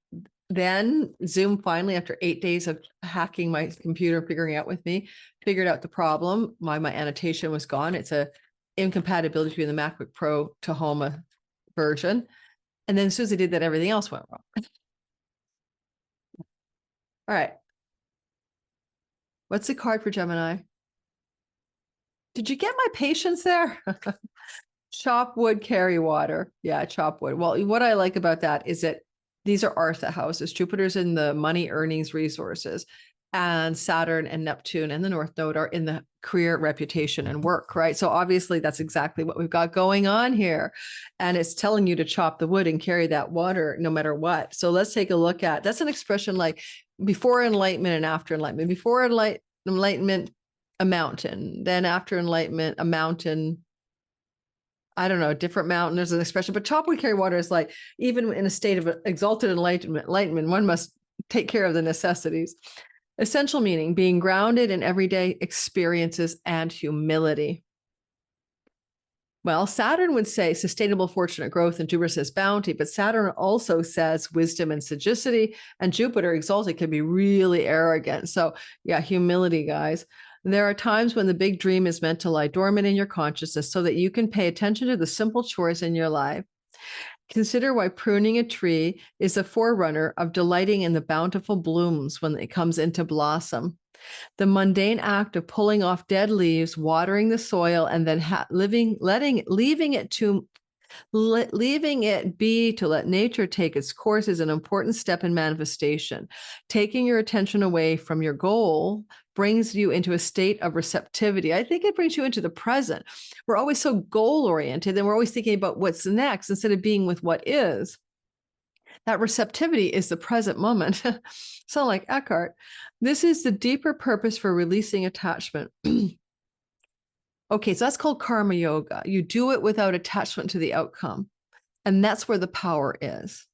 Zoom finally, after 8 days of hacking my computer, figuring out with me, figured out the problem. My annotation was gone. It's a incompatibility between the MacBook Pro Tahoma version. And then as soon as I did that, everything else went wrong. All right. What's the card for Gemini? Did you get my patience there? Chop wood, carry water. Yeah, chop wood. Well, what I like about that is that these are Artha houses. Jupiter's in the money, earnings, resources, and Saturn and Neptune and the North Node are in the career, reputation, and work, right? So obviously that's exactly what we've got going on here. And it's telling you to chop the wood and carry that water no matter what. So let's take a look at, that's an expression like before enlightenment and after enlightenment. Before enlightenment, a mountain. Then after enlightenment, a mountain. I don't know, a different mountain. There's an expression, but chop wood, carry water is like, even in a state of exalted enlightenment, one must take care of the necessities. Essential meaning, being grounded in everyday experiences and humility. Well, Saturn would say sustainable, fortunate growth, and Jupiter says bounty, but Saturn also says wisdom and sagacity, and Jupiter exalted can be really arrogant. So yeah, humility, guys. There are times when the big dream is meant to lie dormant in your consciousness so that you can pay attention to the simple chores in your life. Consider why pruning a tree is a forerunner of delighting in the bountiful blooms when it comes into blossom. The mundane act of pulling off dead leaves, watering the soil, and then leaving it be to let nature take its course is an important step in manifestation. Taking your attention away from your goal brings you into a state of receptivity. I think it brings you into the present. We're always so goal oriented and we're always thinking about what's next instead of being with what is. That receptivity is the present moment. So like Eckhart, this is the deeper purpose for releasing attachment. Okay, so that's called karma yoga. You do it without attachment to the outcome. And that's where the power is.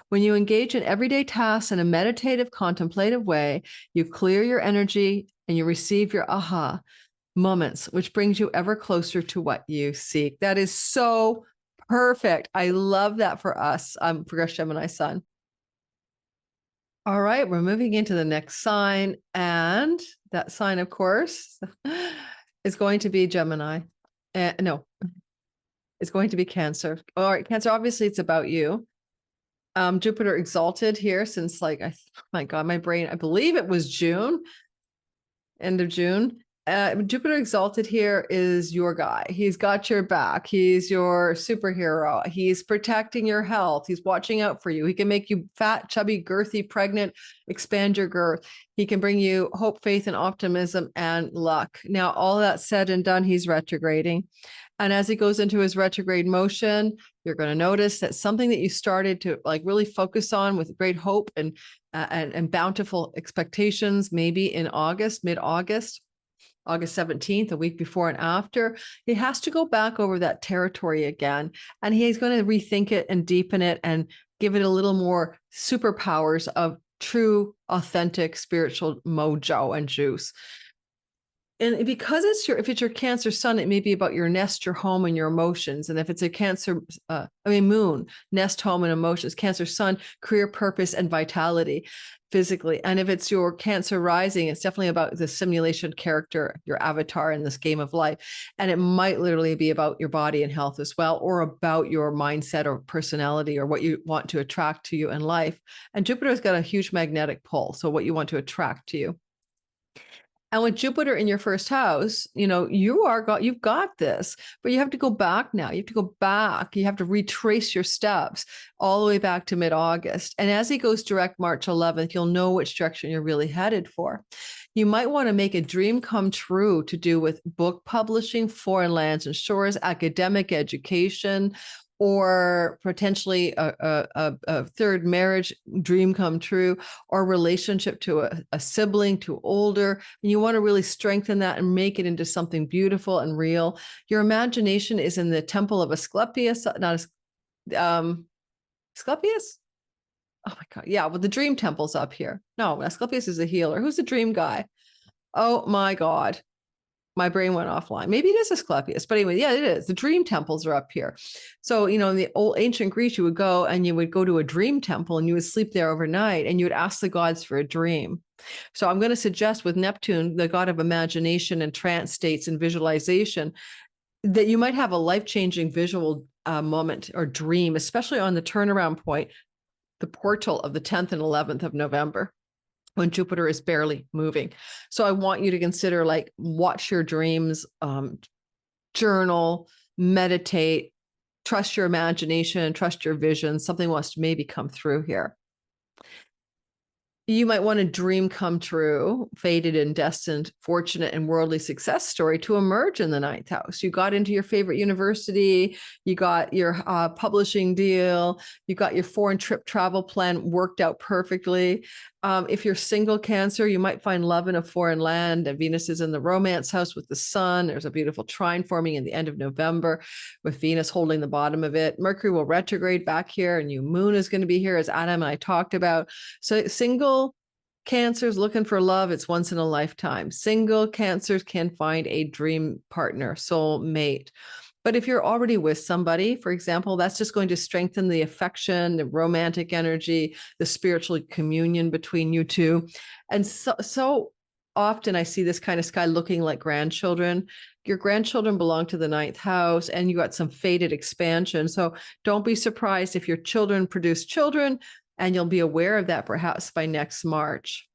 When you engage in everyday tasks in a meditative, contemplative way, you clear your energy and you receive your aha moments, which brings you ever closer to what you seek. That is so perfect. I love that for us, for Gemini sun. All right, we're moving into the next sign. And that sign, of course, is going to be Gemini. No, it's going to be Cancer. All right, Cancer, obviously it's about you. Jupiter exalted here since my God, my brain, I believe it was June, end of June. Jupiter exalted here is your guy. He's got your back. He's your superhero. He's protecting your health. He's watching out for you. He can make you fat, chubby, girthy, pregnant, expand your girth. He can bring you hope, faith, and optimism and luck. Now, all that said and done, he's retrograding. And as he goes into his retrograde motion, you're going to notice that something that you started to really focus on with great hope and bountiful expectations, maybe in August, mid-August, August 17th, a week before and after, he has to go back over that territory again. And he's going to rethink it and deepen it and give it a little more superpowers of true, authentic spiritual mojo and juice. And because if it's your Cancer sun, it may be about your nest, your home, and your emotions. And if it's a Cancer, moon, nest, home, and emotions, Cancer sun, career, purpose, and vitality physically. And if it's your Cancer rising, it's definitely about the simulation character, your avatar in this game of life. And it might literally be about your body and health as well, or about your mindset or personality or what you want to attract to you in life. And Jupiter's got a huge magnetic pull. So what you want to attract to you. And with Jupiter in your first house, you've got this, but you have to go back now. You have to go back. You have to retrace your steps all the way back to mid-August. And as he goes direct March 11th, you'll know which direction you're really headed for. You might want to make a dream come true to do with book publishing, foreign lands and shores, academic education, or potentially a third marriage dream come true, or relationship to a sibling, to older. And you want to really strengthen that and make it into something beautiful and real. Your imagination is in the temple of Asclepius, not Asclepius? Oh my God. Yeah, well, the dream temple's up here. No, Asclepius is a healer. Who's the dream guy? Oh my God. My brain went offline. Maybe it is Asclepius, but anyway, yeah, it is. The dream temples are up here. So, in the old ancient Greece, you would go to a dream temple and you would sleep there overnight and you would ask the gods for a dream. So I'm going to suggest with Neptune, the god of imagination and trance states and visualization, that you might have a life-changing visual moment or dream, especially on the turnaround point, the portal of the 10th and 11th of November, when Jupiter is barely moving. So I want you to consider, watch your dreams, journal, meditate, trust your imagination, trust your vision. Something wants to maybe come through here. You might want a dream come true, fated and destined, fortunate and worldly success story to emerge in the 9th house. You got into your favorite university, you got your publishing deal, you got your foreign trip travel plan worked out perfectly. If you're single Cancer, you might find love in a foreign land, and Venus is in the romance house with the sun. There's a beautiful trine forming in the end of November with Venus holding the bottom of it. Mercury will retrograde back here, and new moon is going to be here, as Adam and I talked about. So single Cancers looking for love, it's once in a lifetime. Single Cancers can find a dream partner, soul mate. But if you're already with somebody, for example, that's just going to strengthen the affection, the romantic energy, the spiritual communion between you two. And so often I see this kind of sky looking like grandchildren. Your grandchildren belong to the 9th house, and you got some fated expansion. So don't be surprised if your children produce children, and you'll be aware of that perhaps by next March.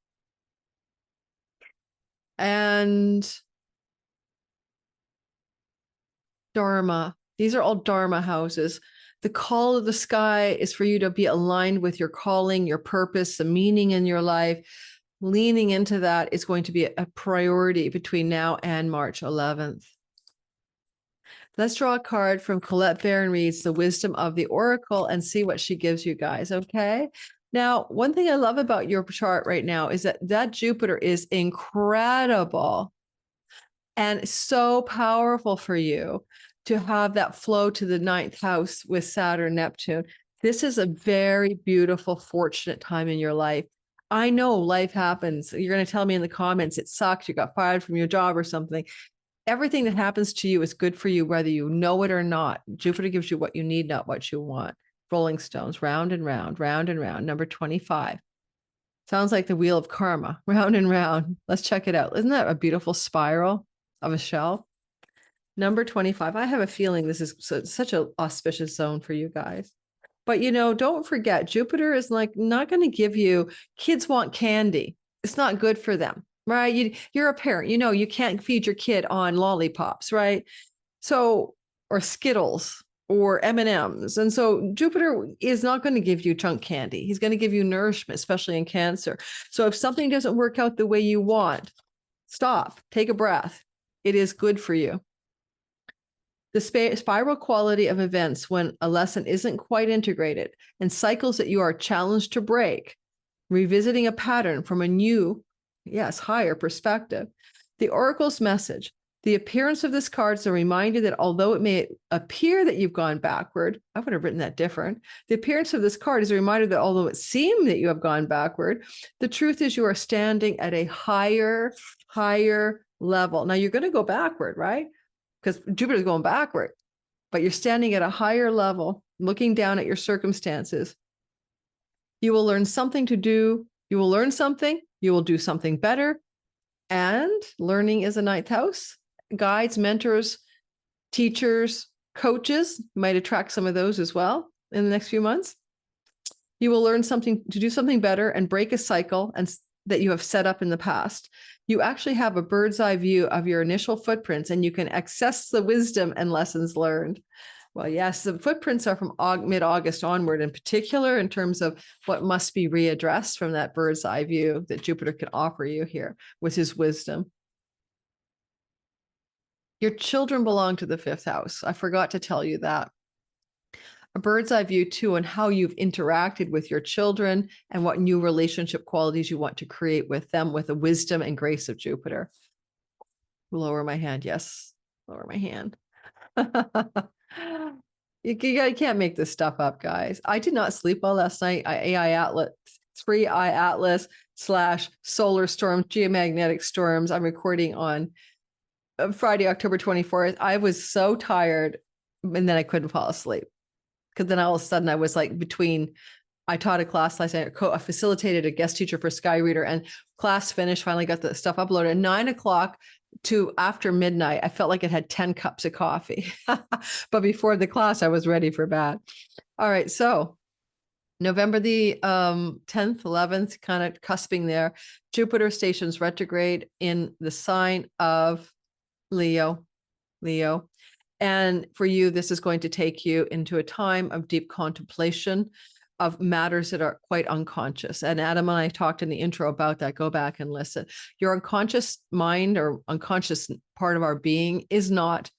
And Dharma. These are all Dharma houses. The call of the sky is for you to be aligned with your calling, your purpose, the meaning in your life. Leaning into that is going to be a priority between now and March 11th. Let's draw a card from Colette Barron Reed's The Wisdom of the Oracle and see what she gives you guys, okay? Now, one thing I love about your chart right now is that Jupiter is incredible and so powerful for you to have that flow to the 9th house with Saturn, Neptune. This is a very beautiful, fortunate time in your life. I know life happens. You're going to tell me in the comments, it sucks, you got fired from your job or something. Everything that happens to you is good for you, whether you know it or not. Jupiter gives you what you need, not what you want. Rolling stones, round and round, round and round. Number 25. Sounds like the wheel of karma, round and round. Let's check it out. Isn't that a beautiful spiral of a shell? Number 25. I have a feeling this is such an auspicious zone for you guys. But, don't forget, Jupiter is not going to give you, kids want candy. It's not good for them, right? You're a parent, you can't feed your kid on lollipops, right? So, or Skittles or M&Ms. And so Jupiter is not going to give you junk candy. He's going to give you nourishment, especially in Cancer. So if something doesn't work out the way you want, stop, take a breath. It is good for you. The spiral quality of events when a lesson isn't quite integrated and cycles that you are challenged to break, revisiting a pattern from a new, higher perspective. The Oracle's message. The appearance of this card is a reminder that although it may appear that you've gone backward, I would have written that different. The appearance of this card is a reminder that although it seemed that you have gone backward, the truth is you are standing at a higher level. Now you're going to go backward, right? Because Jupiter's going backward, but you're standing at a higher level, looking down at your circumstances. You will learn something to do. You will learn something. You will do something better. And learning is a ninth house. Guides, mentors, teachers, coaches, you might attract some of those as well in the next few months. You will learn something to do something better and break a cycle and that you have set up in the past. You actually have a bird's eye view of your initial footprints, and you can access the wisdom and lessons learned. Well, yes, the footprints are from mid-August onward, in particular, in terms of what must be readdressed from that bird's eye view that Jupiter can offer you here with his wisdom. Your children belong to the fifth house. I forgot to tell you that. A bird's eye view too on how you've interacted with your children and what new relationship qualities you want to create with them with the wisdom and grace of Jupiter. Lower my hand. Yes. Lower my hand. You can't make this stuff up, guys. I did not sleep well last night. AI Atlas, 3i Atlas / solar storm, geomagnetic storms. I'm recording on Friday, October 24th. I was so tired, and then I couldn't fall asleep. Because then all of a sudden I was like I taught a class last night, I facilitated a guest teacher for Sky Reader, and class finished, finally got the stuff uploaded. At 9 o'clock to after midnight, I felt like it had 10 cups of coffee. But before the class, I was ready for bed. All right, so November the 10th, 11th, kind of cusping there. Jupiter stations retrograde in the sign of Leo. And for you, this is going to take you into a time of deep contemplation of matters that are quite unconscious. And Adam and I talked in the intro about that. Go back and listen. Your unconscious mind or unconscious part of our being is not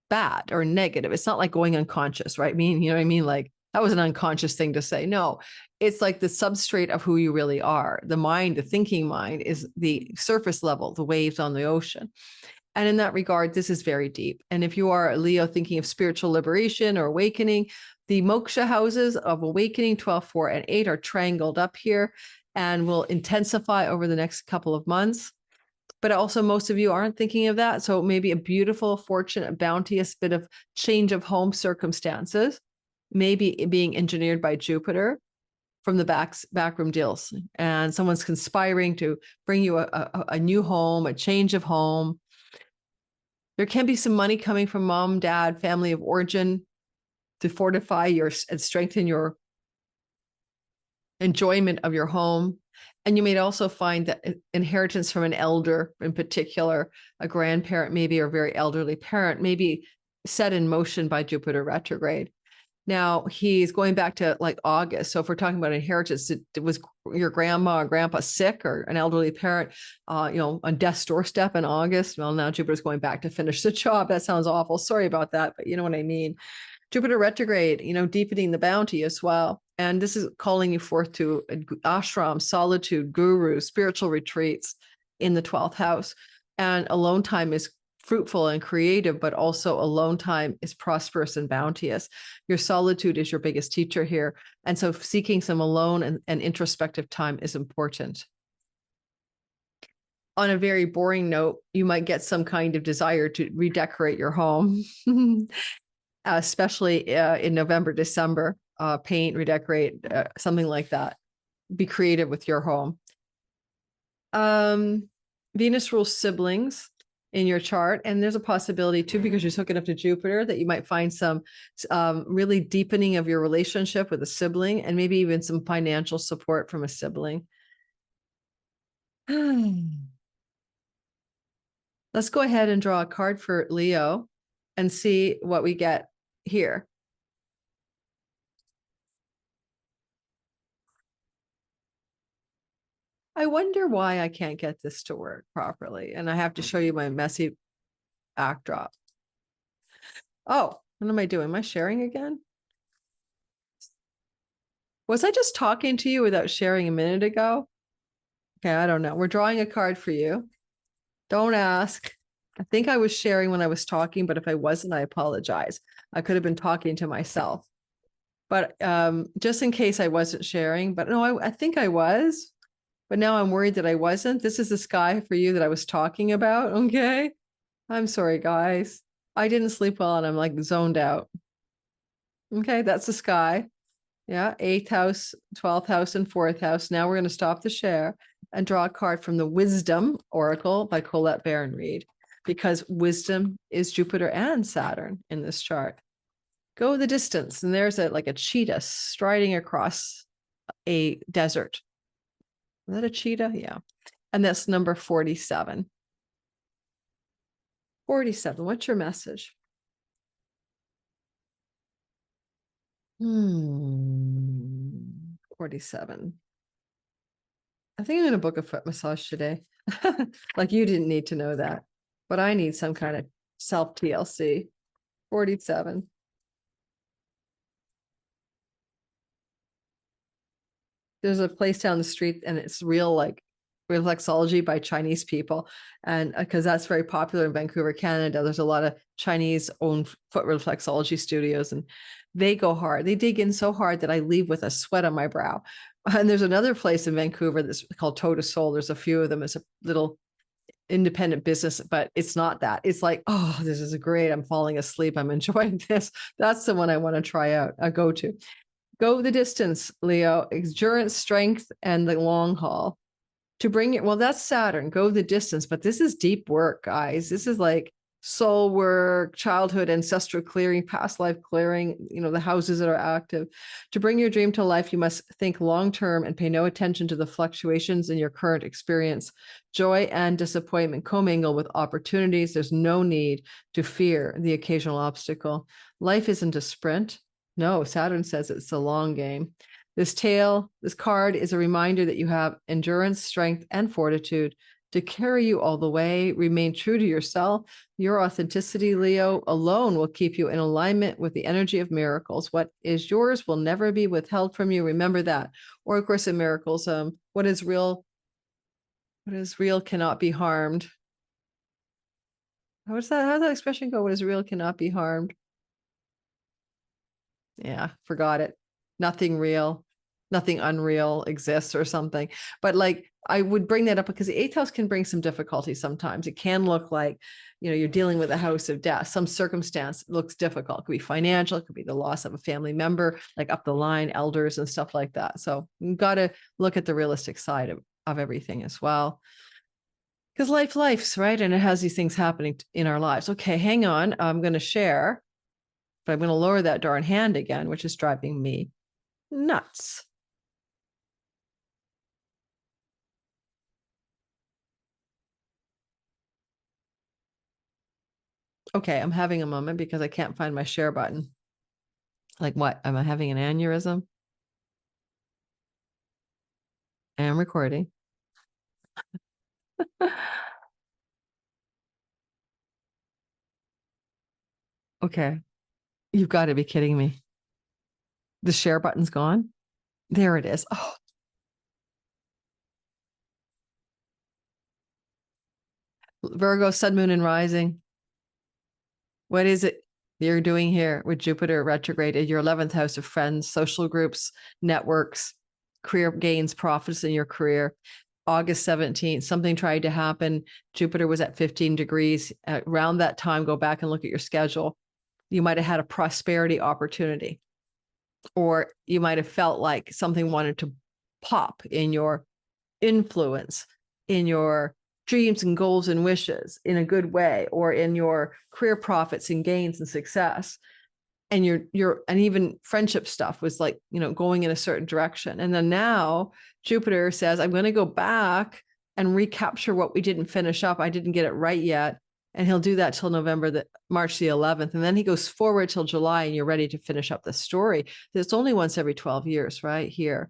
bad or negative. It's not like going unconscious, right? You know what I mean? Like that was an unconscious thing to say. No, it's like the substrate of who you really are. The mind, the thinking mind, is the surface level, the waves on the ocean. And in that regard, this is very deep. And if you are a Leo thinking of spiritual liberation or awakening, the moksha houses of awakening 12, 4, and 8 are triangled up here and will intensify over the next couple of months. But also most of you aren't thinking of that. So maybe a beautiful, fortunate, bounteous bit of change of home circumstances, maybe being engineered by Jupiter from the backroom deals. And someone's conspiring to bring you a new home, a change of home. There can be some money coming from mom, dad, family of origin to fortify and strengthen your enjoyment of your home. And you may also find that inheritance from an elder, in particular, a grandparent, maybe, or a very elderly parent, may be set in motion by Jupiter retrograde. Now he's going back to like August. So if we're talking about inheritance, was your grandma or grandpa sick or an elderly parent, on death's doorstep in August? Well, now Jupiter's going back to finish the job. That sounds awful. Sorry about that, but you know what I mean. Jupiter retrograde, deepening the bounty as well. And this is calling you forth to ashram, solitude, guru, spiritual retreats in the 12th house. And alone time is fruitful and creative, but also alone time is prosperous and bounteous. Your solitude is your biggest teacher here. And so seeking some alone and introspective time is important. On a very boring note, you might get some kind of desire to redecorate your home, especially in November, December, paint, redecorate, something like that. Be creative with your home. Venus rules siblings in your chart. And there's a possibility too, because you're hooking up to Jupiter, that you might find some really deepening of your relationship with a sibling and maybe even some financial support from a sibling. Let's go ahead and draw a card for Leo and see what we get here. I wonder why I can't get this to work properly. And I have to show you my messy backdrop. Oh, what am I doing? Am I sharing again? Was I just talking to you without sharing a minute ago? Okay, I don't know. We're drawing a card for you. Don't ask. I think I was sharing when I was talking, but if I wasn't, I apologize. I could have been talking to myself. But just in case I wasn't sharing, but no, I think I was. but now I'm worried that I wasn't. This is the sky for you that I was talking about. Okay. I'm sorry, guys. I didn't sleep well and I'm like zoned out. Okay. That's the sky. Yeah. 8th house, 12th house, and 4th house. Now we're going to stop the share and draw a card from the Wisdom Oracle by Colette Baron Reed, because wisdom is Jupiter and Saturn in this chart. Go the distance. And there's like a cheetah striding across a desert. Is that a cheetah? Yeah. And that's number 47. 47. What's your message? 47. I think I'm going to book a foot massage today. Like, you didn't need to know that, but I need some kind of self TLC. 47. There's a place down the street and it's real, like, reflexology by Chinese people. And because that's very popular in Vancouver, Canada, there's a lot of Chinese owned foot reflexology studios, and they go hard. They dig in so hard that I leave with a sweat on my brow. And there's another place in Vancouver that's called Toe to Soul. There's a few of them. It's a little independent business, but it's not that. It's like, oh, this is great. I'm falling asleep. I'm enjoying this. That's the one I want to try out, go to. Go the distance, Leo. Endurance, strength, and the long haul. To bring it, well, that's Saturn. Go the distance, but this is deep work, guys. This is like soul work, childhood, ancestral clearing, past life clearing, the houses that are active. To bring your dream to life, you must think long-term and pay no attention to the fluctuations in your current experience. Joy and disappointment commingle with opportunities. There's no need to fear the occasional obstacle. Life isn't a sprint. No, Saturn says it's a long game. This card is a reminder that you have endurance, strength, and fortitude to carry you all the way. Remain true to yourself. Your authenticity, Leo, alone will keep you in alignment with the energy of miracles. What is yours will never be withheld from you. Remember that. Or, of course, in miracles, what is real cannot be harmed. How's that expression go? What is real cannot be harmed. Yeah, forgot it. Nothing real, nothing unreal exists or something. But like, I would bring that up because the 8th house can bring some difficulty sometimes. It can look like, you're dealing with a house of death. Some circumstance looks difficult. It could be financial. It could be the loss of a family member, like up the line, elders and stuff like that. So you've got to look at the realistic side of everything as well. Because life's right. And it has these things happening in our lives. Okay, hang on. I'm going to share, but I'm going to lower that darn hand again, which is driving me nuts. Okay, I'm having a moment because I can't find my share button. Like what? Am I having an aneurysm? I am recording. Okay. You've got to be kidding me. The share button's gone. There it is. Oh. Virgo, sun, moon, and rising. What is it you're doing here with Jupiter retrograde in your 11th house of friends, social groups, networks, career gains, profits in your career? August 17th, something tried to happen. Jupiter was at 15 degrees. Around that time, go back and look at your schedule. You might have had a prosperity opportunity, or you might have felt like something wanted to pop in your influence, in your dreams and goals and wishes in a good way, or in your career profits and gains and success. And and even friendship stuff was like, going in a certain direction. And then now Jupiter says, I'm going to go back and recapture what we didn't finish up. I didn't get it right yet. And he'll do that till March the 11th. And then he goes forward till July and you're ready to finish up the story. It's only once every 12 years, right here.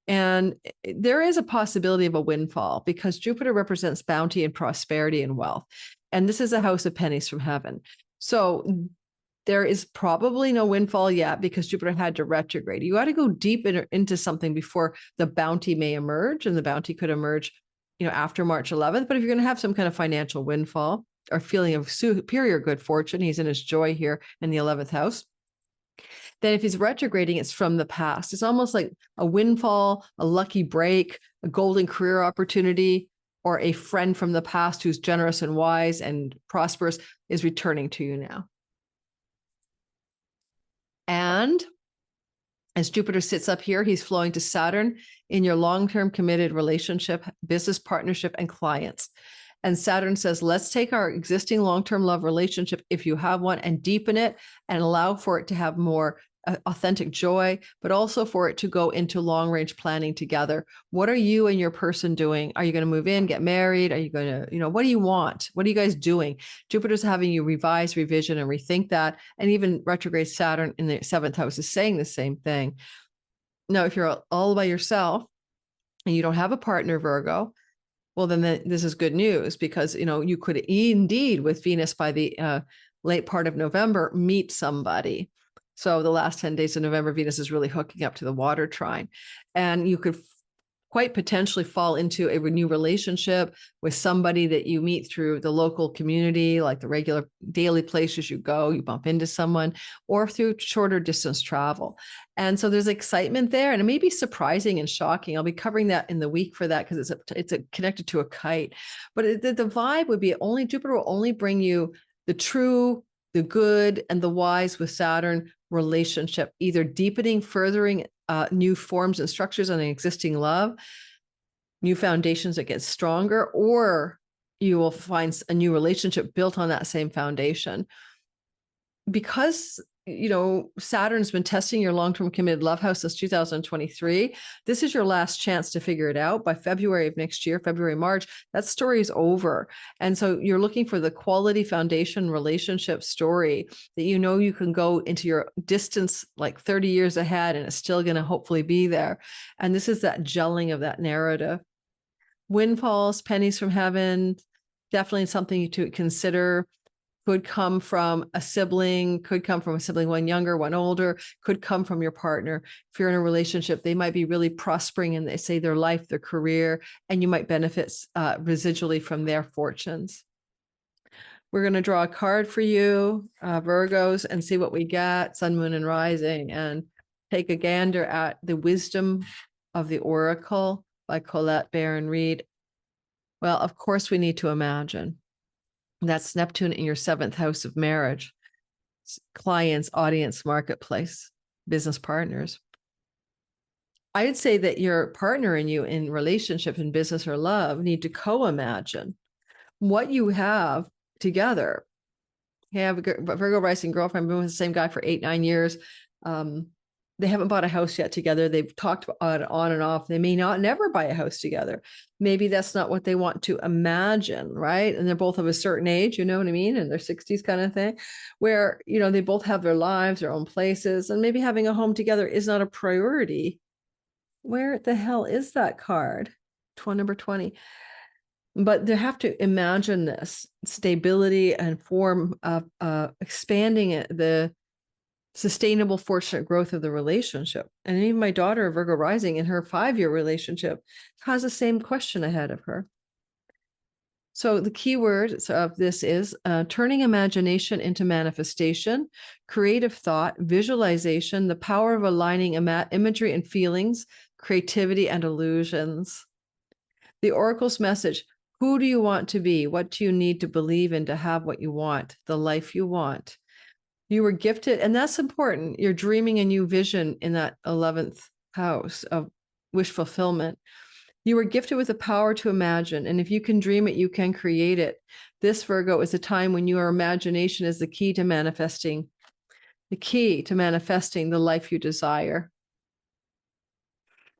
And there is a possibility of a windfall because Jupiter represents bounty and prosperity and wealth. And this is a house of pennies from heaven. So there is probably no windfall yet because Jupiter had to retrograde. You got to go deep into something before the bounty may emerge, and the bounty could emerge, after March 11th. But if you're going to have some kind of financial windfall or feeling of superior good fortune, he's in his joy here in the 11th house. Then if he's retrograding, it's from the past. It's almost like a windfall, a lucky break, a golden career opportunity, or a friend from the past who's generous and wise and prosperous is returning to you now. And as Jupiter sits up here, he's flowing to Saturn in your long-term committed relationship, business partnership, and clients. And Saturn says, let's take our existing long-term love relationship, if you have one, and deepen it and allow for it to have more authentic joy, but also for it to go into long-range planning together. What are you and your person doing? Are you going to move in, get married? Are you going to, what do you want? What are you guys doing? Jupiter's having you revise, revision, and rethink that. And even retrograde Saturn in the 7th house is saying the same thing. Now, if you're all by yourself and you don't have a partner, Virgo, well, then this is good news, because, you could indeed, with Venus by the late part of November, meet somebody. So the last 10 days of November, Venus is really hooking up to the water trine. And you could quite potentially fall into a new relationship with somebody that you meet through the local community, like the regular daily places you go, you bump into someone, or through shorter distance travel. And so there's excitement there, and it may be surprising and shocking. I'll be covering that in the week for that, because it's connected to a kite. But the vibe would be Jupiter will only bring you the true, the good, and the wise with Saturn relationship, either deepening, furthering new forms and structures on an existing love, new foundations that get stronger, or you will find a new relationship built on that same foundation. Because, Saturn's been testing your long-term committed love house since 2023. This is your last chance to figure it out. By February of next year, February, March, that story is over. And so you're looking for the quality foundation relationship story that you can go into your distance like 30 years ahead, and it's still going to hopefully be there. And this is that gelling of that narrative. Windfalls, pennies from heaven, definitely something to consider. Could come from a sibling, could come from a sibling, one younger, one older, could come from your partner. If you're in a relationship, they might be really prospering in, they say, their life, their career, and you might benefit residually from their fortunes. We're going to draw a card for you, Virgos, and see what we get, Sun, Moon, and Rising, and take a gander at the wisdom of the Oracle by Colette Baron Reed. Well, of course, we need to imagine. That's Neptune in your 7th house of marriage, clients, audience, marketplace, business partners. I would say that your partner and you in relationship, in business or love, need to co-imagine what you have together. I have a Virgo rising girlfriend. I've been with the same guy for 8-9 years. They haven't bought a house yet together. They've talked on and off. They may never buy a house together. Maybe that's not what they want to imagine, right? And they're both of a certain age, you know what I mean? In their 60s kind of thing, where, they both have their lives, their own places, and maybe having a home together is not a priority. Where the hell is that card? Number 20. But they have to imagine this stability and form of expanding it, the sustainable, fortunate growth of the relationship. And even my daughter, Virgo rising, in her 5-year relationship, has the same question ahead of her. So the key word of this is turning imagination into manifestation, creative thought, visualization, the power of aligning imagery and feelings, creativity and illusions. The Oracle's message: who do you want to be? What do you need to believe in to have what you want, the life you want? You were gifted, and that's important. You're dreaming a new vision in that 11th house of wish fulfillment. You were gifted with the power to imagine, and if you can dream it, you can create it. This, Virgo, is a time when your imagination is the key to manifesting the life you desire.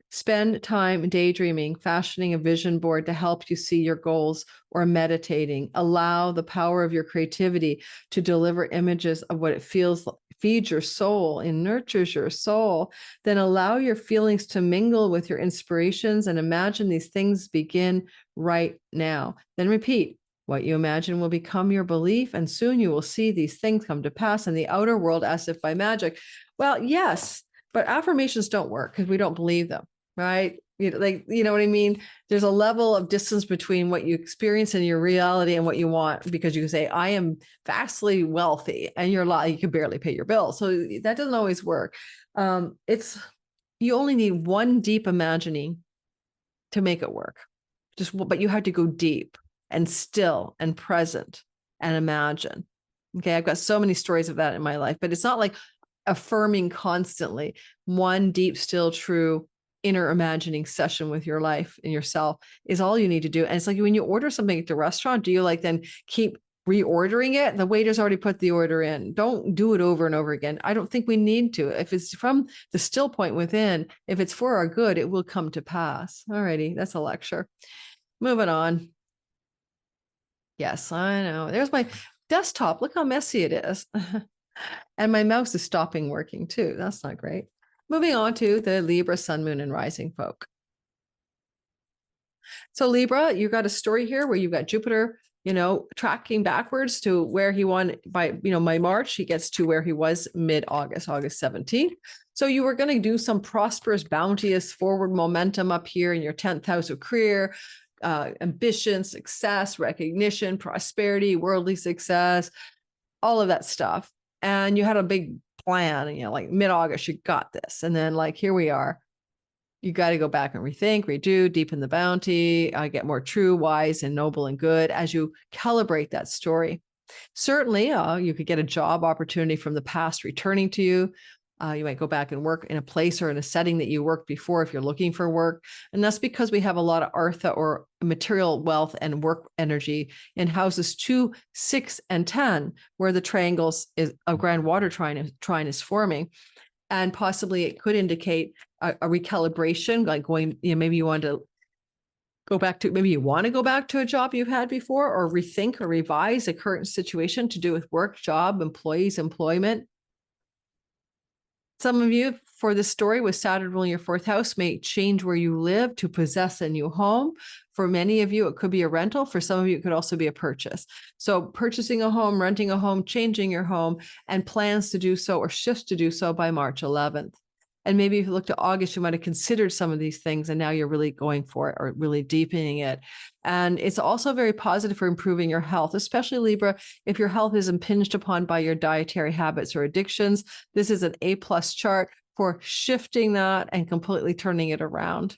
Spend time daydreaming, fashioning a vision board to help you see your goals, or meditating. Allow the power of your creativity to deliver images of what it feels like. Feeds your soul and nurtures your soul. Then allow your feelings to mingle with your inspirations and imagine these things begin right now. Then repeat. What you imagine will become your belief, and soon you will see these things come to pass in the outer world as if by magic. Well, yes, but affirmations don't work because we don't believe them. Right? You know what I mean? There's a level of distance between what you experience in your reality and what you want, because you can say, I am vastly wealthy, and you can barely pay your bill. So that doesn't always work. You only need one deep imagining to make it work. But you have to go deep and still and present and imagine. Okay. I've got so many stories of that in my life, but it's not like affirming constantly. One deep, still, true inner imagining session with your life and yourself is all you need to do. And it's like when you order something at the restaurant, do you like then keep reordering it? The waiter's already put the order in. Don't do it over and over again. I don't think we need to. If it's from the still point within, if it's for our good, it will come to pass. Alrighty, that's a lecture. Moving on. Yes, I know. There's my desktop. Look how messy it is. And my mouse is stopping working too. That's not great. Moving on to the Libra, Sun, Moon, and Rising folk. So Libra, you got a story here where you've got Jupiter, tracking backwards to where he won by March. He gets to where he was mid-August, August 17th. So you were going to do some prosperous, bounteous forward momentum up here in your 10th house of career, ambition, success, recognition, prosperity, worldly success, all of that stuff. And you had a big plan, and like mid-August, you got this. And then like, here we are. You got to go back and rethink, redo, deepen the bounty, get more true, wise, and noble and good as you calibrate that story. Certainly, you could get a job opportunity from the past returning to you. You might go back and work in a place or in a setting that you worked before if you're looking for work. And that's because we have a lot of Artha, or material wealth and work energy, in houses 2, 6, and 10, where the triangles is a grand water trine is forming. And possibly it could indicate a recalibration, like going, maybe you want to go back to a job you've had before, or rethink or revise a current situation to do with work, job, employees, employment. Some of you, for this story with Saturn ruling your 4th house, may change where you live to possess a new home. For many of you, it could be a rental. For some of you, it could also be a purchase. So purchasing a home, renting a home, changing your home, and plans to do so or shifts to do so by March 11th. And maybe if you look to August, you might have considered some of these things, and now you're really going for it or really deepening it. And it's also very positive for improving your health, especially Libra, if your health is impinged upon by your dietary habits or addictions. This is an A+ chart for shifting that and completely turning it around.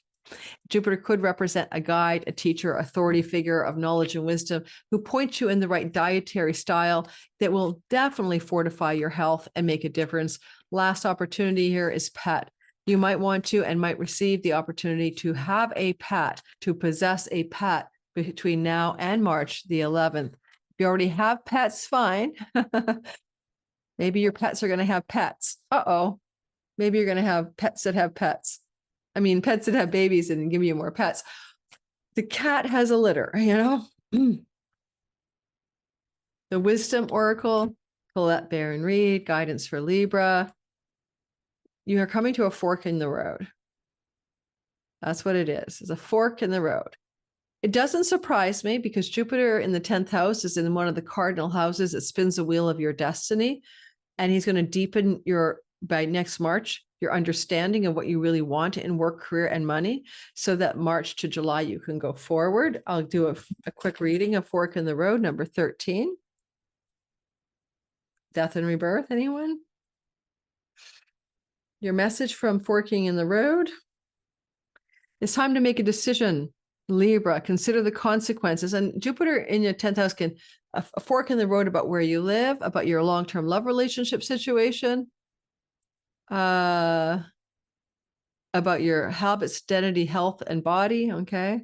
Jupiter could represent a guide, a teacher, authority figure of knowledge and wisdom who points you in the right dietary style that will definitely fortify your health and make a difference. Last opportunity here is pet. You might want to and might receive the opportunity to have a pet, to possess a pet between now and March the 11th. If you already have pets, fine. Maybe your pets are going to have pets. Maybe you're going to have pets that have pets. I mean, pets that have babies and give you more pets. The cat has a litter, The Wisdom Oracle, Colette Baron Reed, guidance for Libra. You are coming to a fork in the road. That's what it is. It's a fork in the road. It doesn't surprise me, because Jupiter in the 10th house is in one of the cardinal houses that spins the wheel of your destiny. And he's going to deepen by next March, your understanding of what you really want in work, career, and money, so that March to July you can go forward. I'll do a quick reading of Fork in the Road, number 13. Death and rebirth, anyone? Your message from Forking in the Road. It's time to make a decision, Libra. Consider the consequences. And Jupiter in your 10th house can a fork in the road about where you live, about your long-term love relationship situation, about your habits, identity, health, and body. Okay.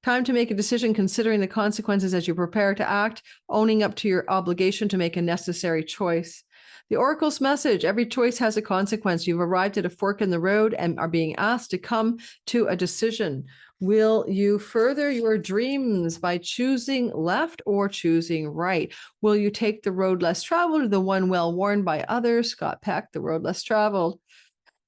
Time to make a decision, considering the consequences as you prepare to act, owning up to your obligation to make a necessary choice. The Oracle's message: every choice has a consequence. You've arrived at a fork in the road and are being asked to come to a decision. Will you further your dreams by choosing left or choosing right? Will you take the road less traveled, or the one well worn by others? Scott Peck, The Road Less Traveled.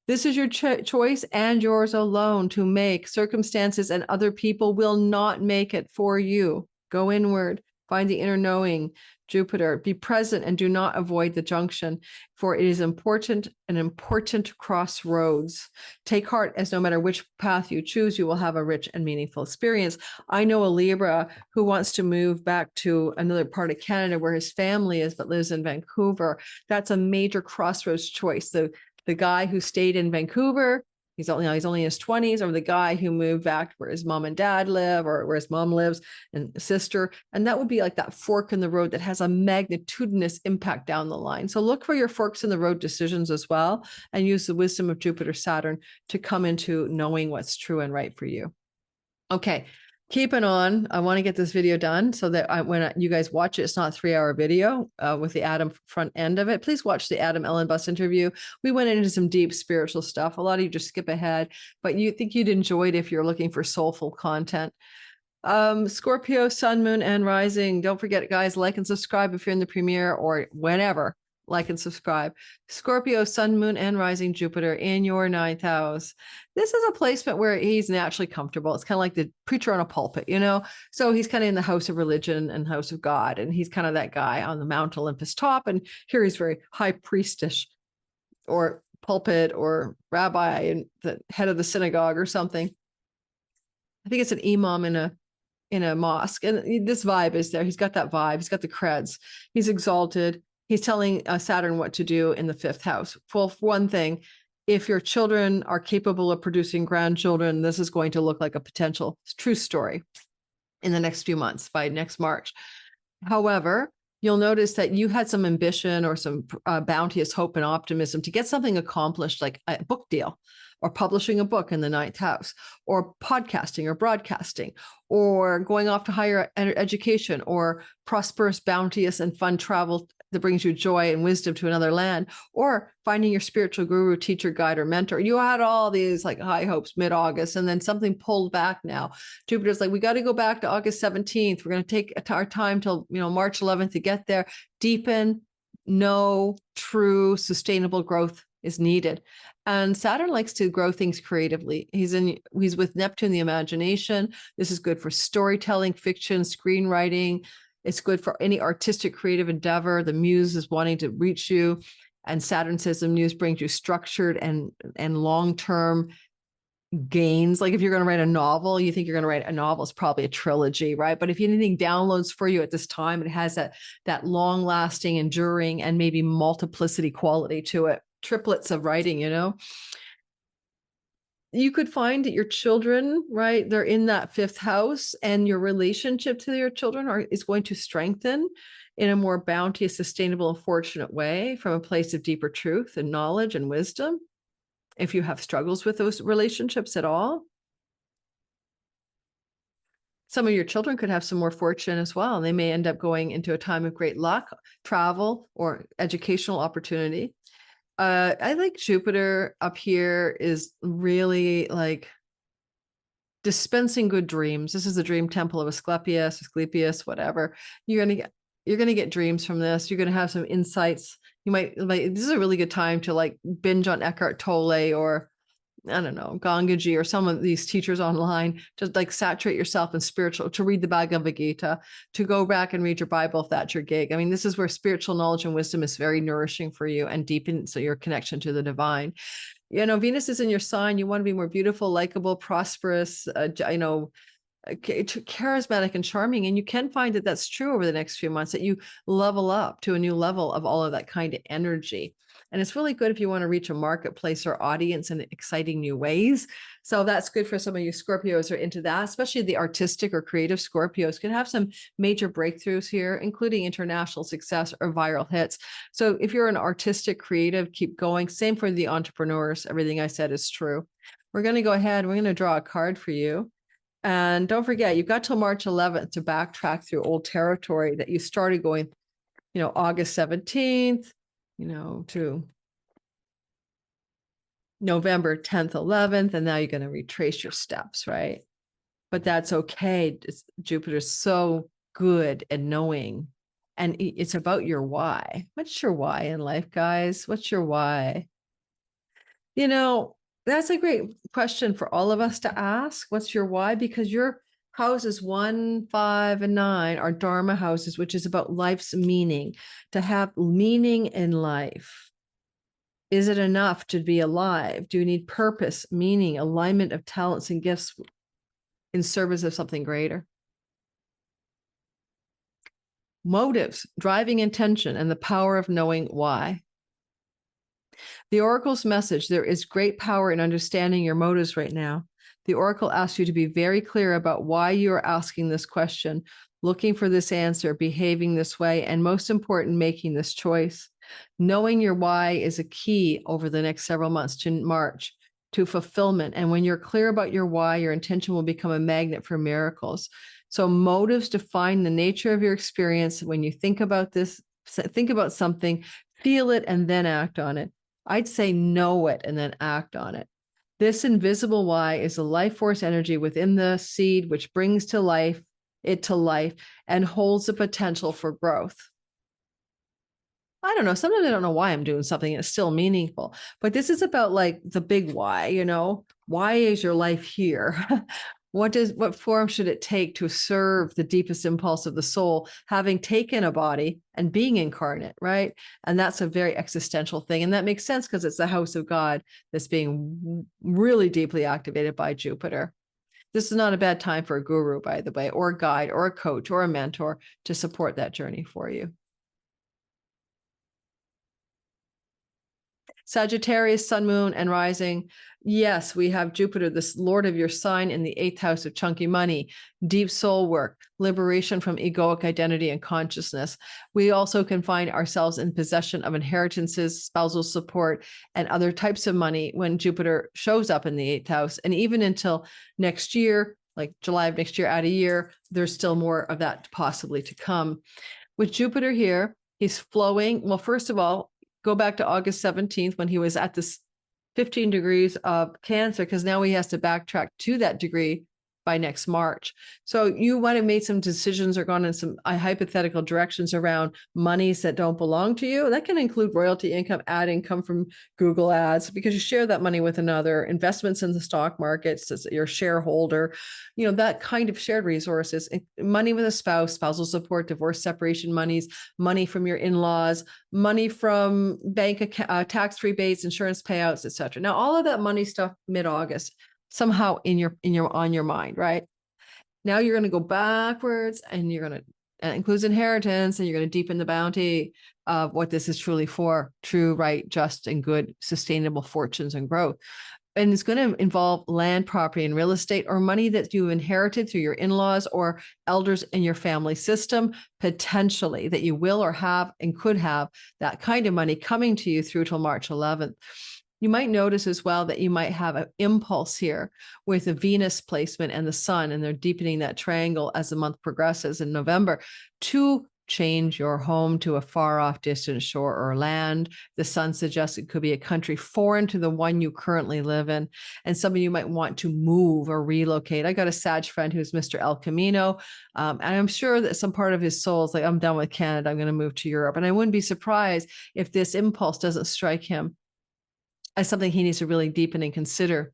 This is your choice and yours alone to make. Circumstances and other people will not make it for you. Go inward, find the inner knowing. Jupiter. Be present and do not avoid the junction, for it is important, an important crossroads. Take heart, as no matter which path you choose, you will have a rich and meaningful experience. I know a Libra who wants to move back to another part of Canada where his family is, but lives in Vancouver. That's a major crossroads choice. The guy who stayed in Vancouver, he's only in his 20s, or the guy who moved back where his mom and dad live, or where his mom lives and sister. And that would be like that fork in the road that has a magnitudinous impact down the line. So look for your forks in the road decisions as well, and use the wisdom of Jupiter-Saturn to come into knowing what's true and right for you. Okay. Keeping on, I want to get this video done so that when you guys watch it, it's not a 3-hour video with the Adam front end of it. Please watch the Adam Ellen Bus interview. We went into some deep spiritual stuff. A lot of you just skip ahead, but you think you'd enjoy it if you're looking for soulful content. Scorpio, Sun, Moon, and Rising. Don't forget, guys, like and subscribe if you're in the premiere or whenever. Like and subscribe. Scorpio, Sun, Moon, and Rising Jupiter in your 9th house. This is a placement where he's naturally comfortable. It's kind of like the preacher on a pulpit, you know? So he's kind of in the house of religion and house of God. And he's kind of that guy on the Mount Olympus top. And here he's very high priestish or pulpit or rabbi and the head of the synagogue or something. I think it's an imam in a mosque. And this vibe is there. He's got that vibe. He's got the creds. He's exalted. He's telling Saturn what to do in the 5th house. Well, for one thing, if your children are capable of producing grandchildren, this is going to look like a potential true story in the next few months, by next March. However, you'll notice that you had some ambition or some bounteous hope and optimism to get something accomplished, like a book deal, or publishing a book in the 9th house, or podcasting or broadcasting, or going off to higher education, or prosperous, bounteous, and fun travel that brings you joy and wisdom to another land, or finding your spiritual guru, teacher, guide, or mentor. You had all these like high hopes mid-August, and then something pulled back now. Jupiter's like, we got to go back to August 17th. We're going to take our time till, March 11th to get there. Deepen, know, true, sustainable growth is needed. And Saturn likes to grow things creatively. He's with Neptune, the imagination. This is good for storytelling, fiction, screenwriting. It's good for any artistic creative endeavor. The muse is wanting to reach you. And Saturn says the muse brings you structured and long-term gains. Like if you're going to write a novel, you think you're going to write a novel, it's probably a trilogy, right? But if anything downloads for you at this time, it has that long-lasting, enduring, and maybe multiplicity quality to it. Triplets of writing, You could find that your children, right, they're in that 5th house, and your relationship to your children is going to strengthen in a more bounteous, sustainable, and fortunate way from a place of deeper truth and knowledge and wisdom. If you have struggles with those relationships at all, some of your children could have some more fortune as well. And they may end up going into a time of great luck, travel, or educational opportunity. I like Jupiter up here is really like dispensing good dreams. This is the dream temple of Asclepius, whatever. You're gonna get dreams from this. You're gonna have some insights. You might like, this is a really good time to like binge on Eckhart Tolle or I don't know, Gangaji or some of these teachers online, to like saturate yourself in spiritual, to read the Bhagavad Gita, to go back and read your Bible if that's your gig. I mean, this is where spiritual knowledge and wisdom is very nourishing for you and deepens your connection to the divine. Venus is in your sign. You want to be more beautiful, likable, prosperous, charismatic and charming. And you can find that that's true over the next few months, that you level up to a new level of all of that kind of energy. And it's really good if you want to reach a marketplace or audience in exciting new ways. So that's good for some of you Scorpios who are into that, especially the artistic or creative Scorpios can have some major breakthroughs here, including international success or viral hits. So if you're an artistic, creative, keep going. Same for the entrepreneurs. Everything I said is true. We're going to go ahead. We're going to draw a card for you. And don't forget, you've got till March 11th to backtrack through old territory that you started going, August 17th, to November 10th, 11th, and now you're going to retrace your steps, right? But that's okay. Jupiter's so good at knowing, and it's about your why. What's your why in life, guys? What's your why? That's a great question for all of us to ask. What's your why? Because you're Houses 1, 5, and 9 are Dharma houses, which is about life's meaning, to have meaning in life. Is it enough to be alive? Do you need purpose, meaning, alignment of talents and gifts in service of something greater? Motives, driving intention, and the power of knowing why. The oracle's message: there is great power in understanding your motives right now. The oracle asks you to be very clear about why you are asking this question, looking for this answer, behaving this way, and most important, making this choice. Knowing your why is a key over the next several months to March to fulfillment. And when you're clear about your why, your intention will become a magnet for miracles. So motives define the nature of your experience. When you think about this, think about something, feel it, and then act on it. I'd say know it and then act on it. This invisible why is a life force energy within the seed, which brings to life and holds the potential for growth. I don't know. Sometimes I don't know why I'm doing something. It's still meaningful, but this is about like the big why, why is your life here? What form should it take to serve the deepest impulse of the soul, having taken a body and being incarnate, right? And that's a very existential thing. And that makes sense because it's the house of God that's being really deeply activated by Jupiter. This is not a bad time for a guru, by the way, or a guide or a coach or a mentor to support that journey for you. Sagittarius, sun, moon, and rising. Yes, we have Jupiter, this lord of your sign, in the 8th house of chunky money, deep soul work, liberation from egoic identity and consciousness. We also can find ourselves in possession of inheritances, spousal support, and other types of money when Jupiter shows up in the 8th house. And even until next year, like July of next year, add a year, there's still more of that possibly to come. With Jupiter here, he's flowing. Well, first of all, go back to August 17th when he was at this 15 degrees of Cancer, because now he has to backtrack to that degree by next March. So you might have made some decisions or gone in some hypothetical directions around monies that don't belong to you. That can include royalty income, ad income from Google ads, because you share that money with another, investments in the stock markets as your shareholder, that kind of shared resources, money with a spouse, spousal support, divorce, separation monies, money from your in-laws, money from bank tax rebates, insurance payouts, etc. Now, all of that money stuff mid-August, somehow on your mind, right? Now you're going to go backwards and you're going to, and includes inheritance, and you're going to deepen the bounty of what this is truly for: true, right, just, and good, sustainable fortunes and growth. And it's going to involve land, property, and real estate, or money that you inherited through your in-laws or elders in your family system, potentially, that you will or have and could have that kind of money coming to you through till March 11th. You might notice as well that you might have an impulse here with the Venus placement and the sun, and they're deepening that triangle as the month progresses in November to change your home to a far off distant shore or land. The sun suggests it could be a country foreign to the one you currently live in. And some of you might want to move or relocate. I got a Sag friend who's Mr. El Camino. And I'm sure that some part of his soul is like, I'm done with Canada, I'm going to move to Europe. And I wouldn't be surprised if this impulse doesn't strike him as something he needs to really deepen and consider.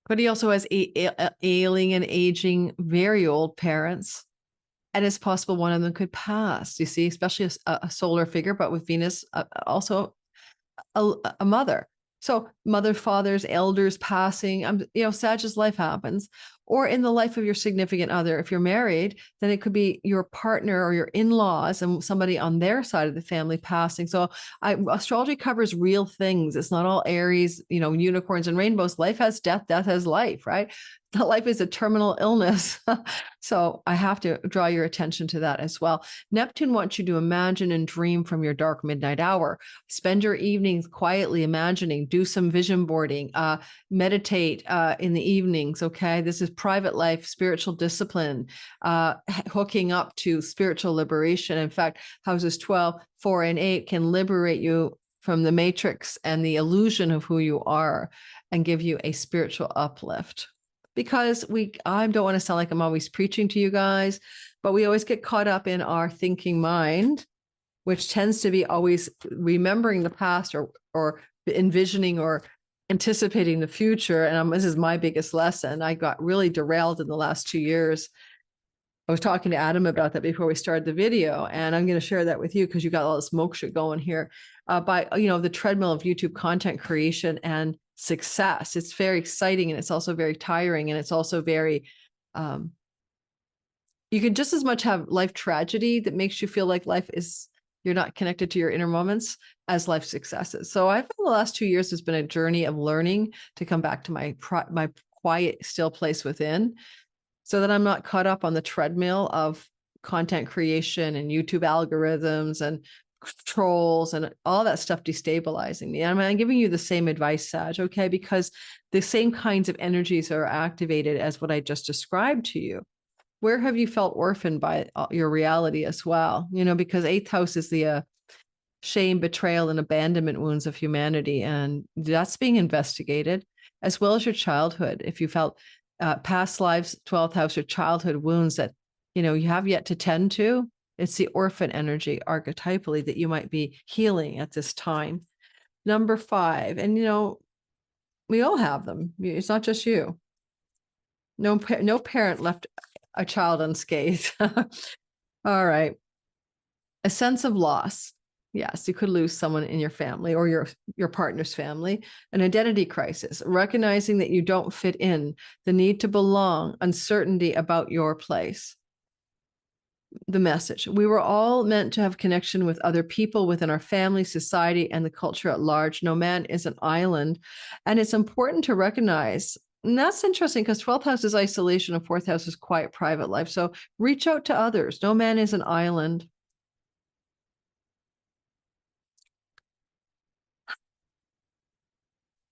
But he also has ailing and aging, very old parents. And it's possible one of them could pass, you see, especially a solar figure, but with Venus, also a mother. So mother, fathers, elders passing, Sag's life happens. Or in the life of your significant other. If you're married, then it could be your partner or your in-laws and somebody on their side of the family passing. So astrology covers real things. It's not all Aries, unicorns and rainbows. Life has death, death has life, right? Life is a terminal illness. So I have to draw your attention to that as well. Neptune wants you to imagine and dream from your dark midnight hour. Spend your evenings quietly imagining, do some vision boarding, meditate in the evenings, okay? This is private life, spiritual discipline, hooking up to spiritual liberation. In fact, houses 12, 4, and 8 can liberate you from the matrix and the illusion of who you are and give you a spiritual uplift. Because I don't want to sound like I'm always preaching to you guys, but we always get caught up in our thinking mind, which tends to be always remembering the past or envisioning or anticipating the future. And this is my biggest lesson. I got really derailed in the last 2 years. I was talking to Adam about that before we started the video, and I'm going to share that with you because you got all this moksha going here by, the treadmill of YouTube content creation and success. It's very exciting, and it's also very tiring, and it's also very, you can just as much have life tragedy that makes you feel like you're not connected to your inner moments as life successes. So I found the last 2 years has been a journey of learning to come back to my quiet, still place within, so that I'm not caught up on the treadmill of content creation and YouTube algorithms and trolls and all that stuff destabilizing me. I'm giving you the same advice, Sag, okay? Because the same kinds of energies are activated as what I just described to you. Where have you felt orphaned by your reality as well? Because 8th house is the shame, betrayal, and abandonment wounds of humanity. And that's being investigated, as well as your childhood. If you felt past lives, 12th house, or childhood wounds that, you have yet to tend to, it's the orphan energy archetypally that you might be healing at this time. Number 5, and, we all have them. It's not just you. No parent left a child unscathed. All right. A sense of loss. Yes, you could lose someone in your family or your partner's family. An identity crisis, recognizing that you don't fit in, the need to belong, uncertainty about your place. The message: we were all meant to have connection with other people within our family, society, and the culture at large. No man is an island. And it's important to recognize. And that's interesting because 12th house is isolation and 4th house is quiet, private life. So reach out to others. No man is an island.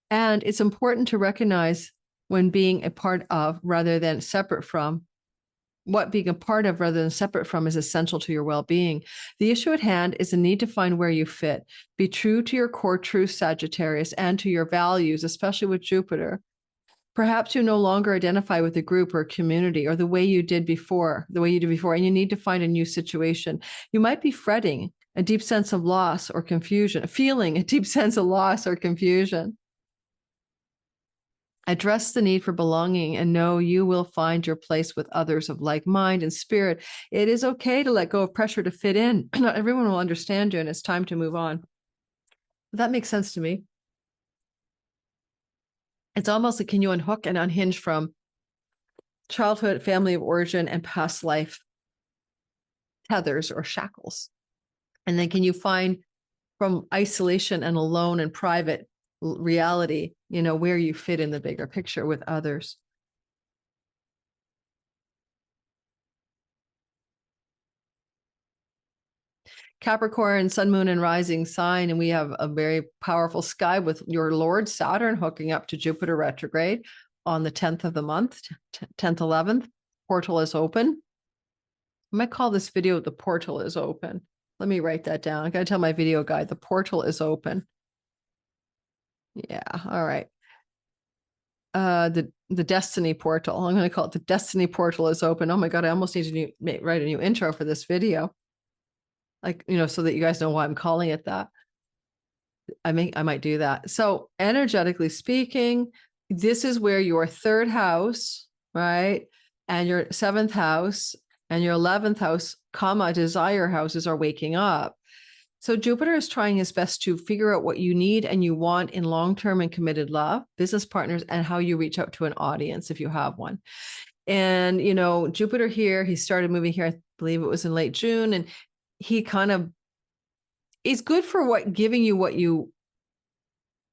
And it's important to recognize when being a part of rather than separate from. What being a part of rather than separate from is essential to your well-being. The issue at hand is the need to find where you fit. Be true to your core truth, Sagittarius, and to your values, especially with Jupiter. Perhaps you no longer identify with a group or community or the way you did before, and you need to find a new situation. You might be fretting a deep sense of loss or confusion, feeling a deep sense of loss or confusion. Address the need for belonging and know you will find your place with others of like mind and spirit. It is okay to let go of pressure to fit in. Not everyone will understand you, and it's time to move on. That makes sense to me. It's almost like, can you unhook and unhinge from childhood, family of origin, and past life tethers or shackles? And then can you find from isolation and alone and private reality, where you fit in the bigger picture with others? Capricorn, sun, moon, and rising sign. And we have a very powerful sky with your Lord Saturn hooking up to Jupiter retrograde on the 10th of the month, 10th, 11th. Portal is open. I might call this video "The Portal is Open." Let me write that down. I got to tell my video guy the portal is open. Yeah. All right. The destiny portal. I'm going to call it the destiny portal is open. Oh my God. I almost need to write a new intro for this video. So that you guys know why I'm calling it that. I might do that. So energetically speaking, this is where your 3rd house, right? And your 7th house and your 11th house, desire houses are waking up. So Jupiter is trying his best to figure out what you need and you want in long-term and committed love, business partners, and how you reach out to an audience if you have one. And, Jupiter here, he started moving here, I believe it was in late June, and he kind of is good for giving you what you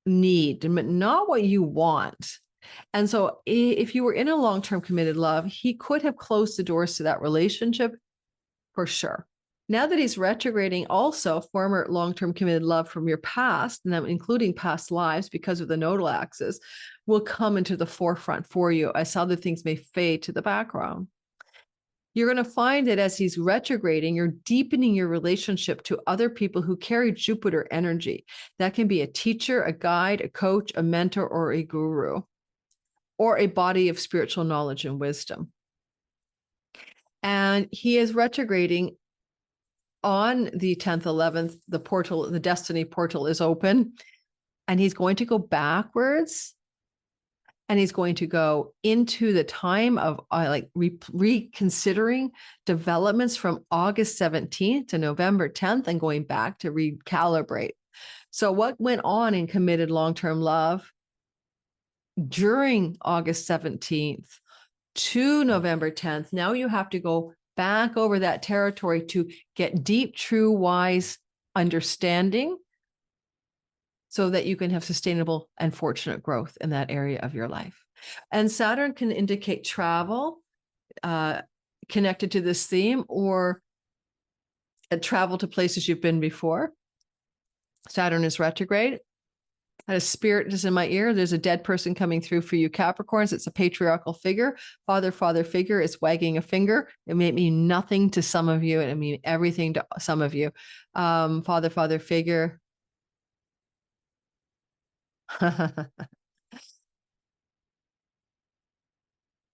need, but not what you want. And so if you were in a long-term committed love, he could have closed the doors to that relationship for sure. Now that he's retrograding, also former long-term committed love from your past, and that including past lives because of the nodal axis, will come into the forefront for you as other things may fade to the background. You're going to find that as he's retrograding, you're deepening your relationship to other people who carry Jupiter energy. That can be a teacher, a guide, a coach, a mentor, or a guru, or a body of spiritual knowledge and wisdom. And he is retrograding on the 10th, 11th, the destiny portal is open. and he's going to go backwards, and he's going to go into the time of reconsidering developments from August 17th to November 10th and going back to recalibrate. So what went on in committed long-term love during August 17th to November 10th, now you have to go back over that territory to get deep, true, wise understanding so that you can have sustainable and fortunate growth in that area of your life. And Saturn can indicate travel connected to this theme, or travel to places you've been before. Saturn is retrograde. I had a spirit just in my ear. There's a dead person coming through for you Capricorns. It's a patriarchal figure. Father figure is wagging a finger. It may mean nothing to some of you, and it mean everything to some of you. Father figure.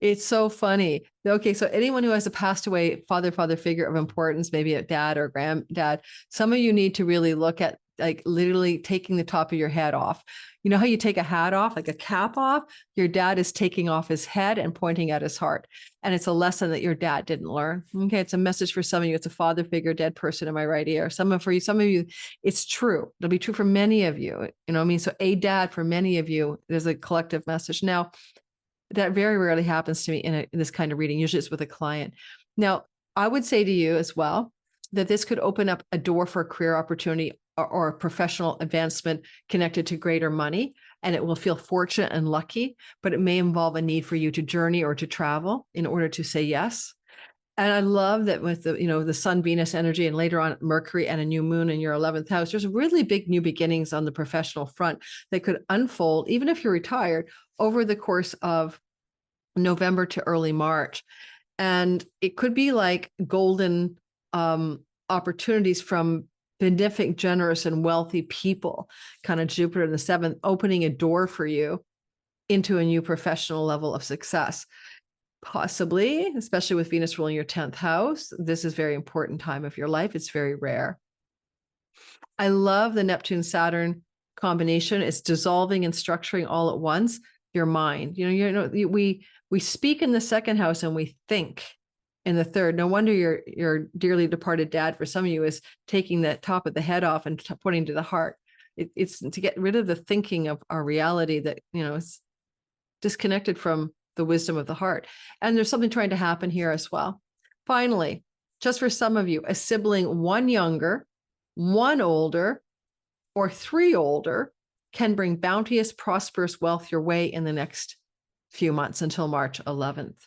It's so funny. Okay, so anyone who has a passed away father figure of importance, maybe a dad or granddad, some of you need to really look at like literally taking the top of your head off. You know how you take a hat off, like a cap off? Your dad is taking off his head and pointing at his heart. And it's a lesson that your dad didn't learn. Okay, it's a message for some of you. It's a father figure, dead person in my right ear. Some of you, it's true. It'll be true for many of you. You know what I mean? So a dad for many of you, there's a collective message. Now, that very rarely happens to me in this kind of reading. Usually it's with a client. Now, I would say to you as well that this could open up a door for a career opportunity or a professional advancement connected to greater money, and it will feel fortunate and lucky, but it may involve a need for you to journey or to travel in order to say yes. And I love that with the Sun, Venus energy, and later on Mercury and a new moon in your 11th house, there's really big new beginnings on the professional front that could unfold, even if you're retired, over the course of November to early March. And it could be like golden opportunities from benefic, generous, and wealthy people, kind of Jupiter in the 7th, opening a door for you into a new professional level of success. Possibly, especially with Venus ruling your 10th house. This is a very important time of your life. It's very rare. I love the Neptune-Saturn combination. It's dissolving and structuring all at once your mind. We speak in the 2nd house and we think in the 3rd. No wonder your dearly departed dad, for some of you, is taking the top of the head off and pointing to the heart. It's to get rid of the thinking of our reality that is disconnected from the wisdom of the heart. And there's something trying to happen here as well. Finally, just for some of you, a sibling, one younger, one older, or 3 older, can bring bounteous, prosperous wealth your way in the next few months until March 11th.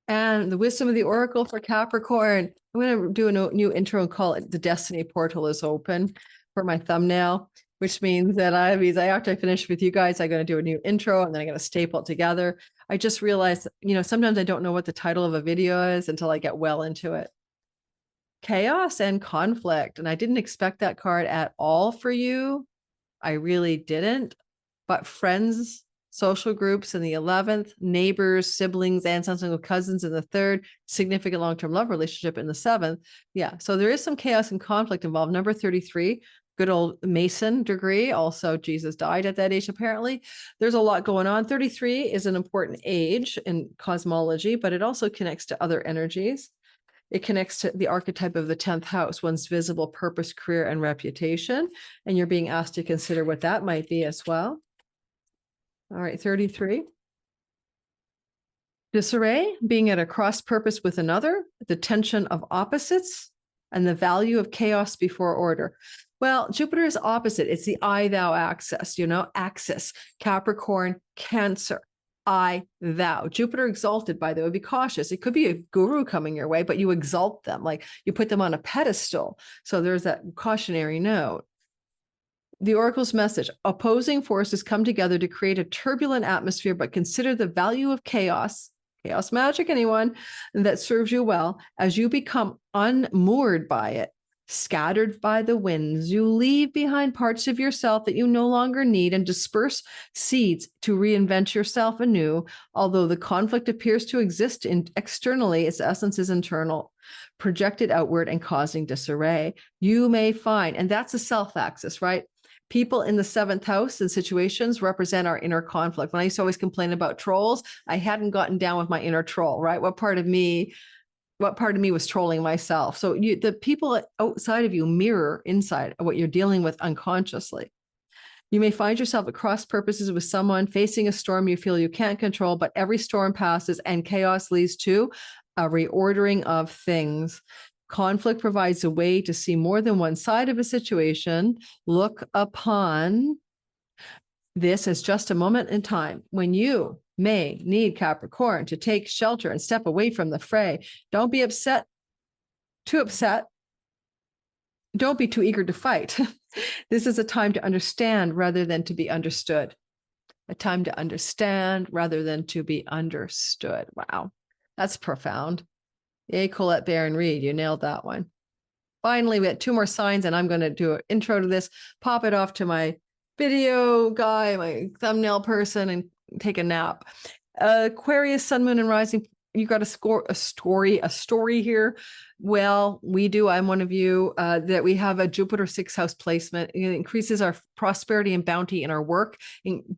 And the wisdom of the Oracle for Capricorn. I'm going to do a new intro and call it The Destiny Portal is Open for my thumbnail, which means that after I finish with you guys, I'm going to do a new intro and then I'm going to staple it together. I just realized, sometimes I don't know what the title of a video is until I get well into it. Chaos and conflict. And I didn't expect that card at all for you. I really didn't. But friends, social groups in the 11th, neighbors, siblings, aunts, uncles, cousins in the 3rd, significant long-term love relationship in the 7th. Yeah, so there is some chaos and conflict involved. Number 33, good old Mason degree. Also, Jesus died at that age, apparently. There's a lot going on. 33 is an important age in cosmology, but it also connects to other energies. It connects to the archetype of the 10th house, one's visible purpose, career, and reputation. And you're being asked to consider what that might be as well. All right, 33. Disarray, being at a cross purpose with another, the tension of opposites, and the value of chaos before order. Well, Jupiter is opposite. It's the I, thou axis, axis, Capricorn, Cancer, I, thou. Jupiter exalted, by the way, be cautious. It could be a guru coming your way, but you exalt them, like you put them on a pedestal. So there's that cautionary note. The Oracle's message: opposing forces come together to create a turbulent atmosphere, but consider the value of chaos magic, anyone, that serves you well as you become unmoored by it. Scattered by the winds, you leave behind parts of yourself that you no longer need and disperse seeds to reinvent yourself anew. Although the conflict appears to exist externally, its essence is internal, projected outward and causing disarray. You may find, and that's the self-axis, right? People in the 7th house and situations represent our inner conflict. When I used to always complain about trolls, I hadn't gotten down with my inner troll, right? What part of me was trolling myself? So the people outside of you mirror inside what you're dealing with unconsciously. You may find yourself at cross purposes with someone, facing a storm you feel you can't control, but every storm passes and chaos leads to a reordering of things. Conflict provides a way to see more than one side of a situation. Look upon this as just a moment in time when you may need Capricorn to take shelter and step away from the fray. Don't be too upset. Don't be too eager to fight. This is a time to understand rather than to be understood. A time to understand rather than to be understood. Wow, that's profound. Yay, Colette Baron Reed, you nailed that one. Finally, we had 2 more signs, and I'm going to do an intro to this, pop it off to my video guy, my thumbnail person, and take a nap. Aquarius, Sun, Moon, and Rising. You got a story here. Well, we do. I'm one of you. That we have a Jupiter 6th house placement. It increases our prosperity and bounty in our work,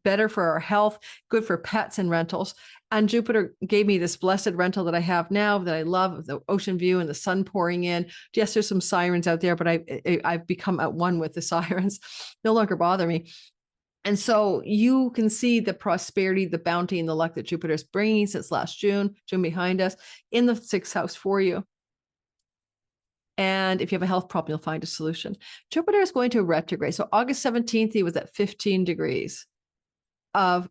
better for our health, good for pets and rentals. And Jupiter gave me this blessed rental that I have now that I love, the ocean view and the sun pouring in. Yes, there's some sirens out there, but I've become at one with the sirens. No longer bother me. And so you can see the prosperity, the bounty, and the luck that Jupiter is bringing since last June behind us, in the 6th house for you. And if you have a health problem, you'll find a solution. Jupiter is going to retrograde. So August 17th, he was at 15 degrees of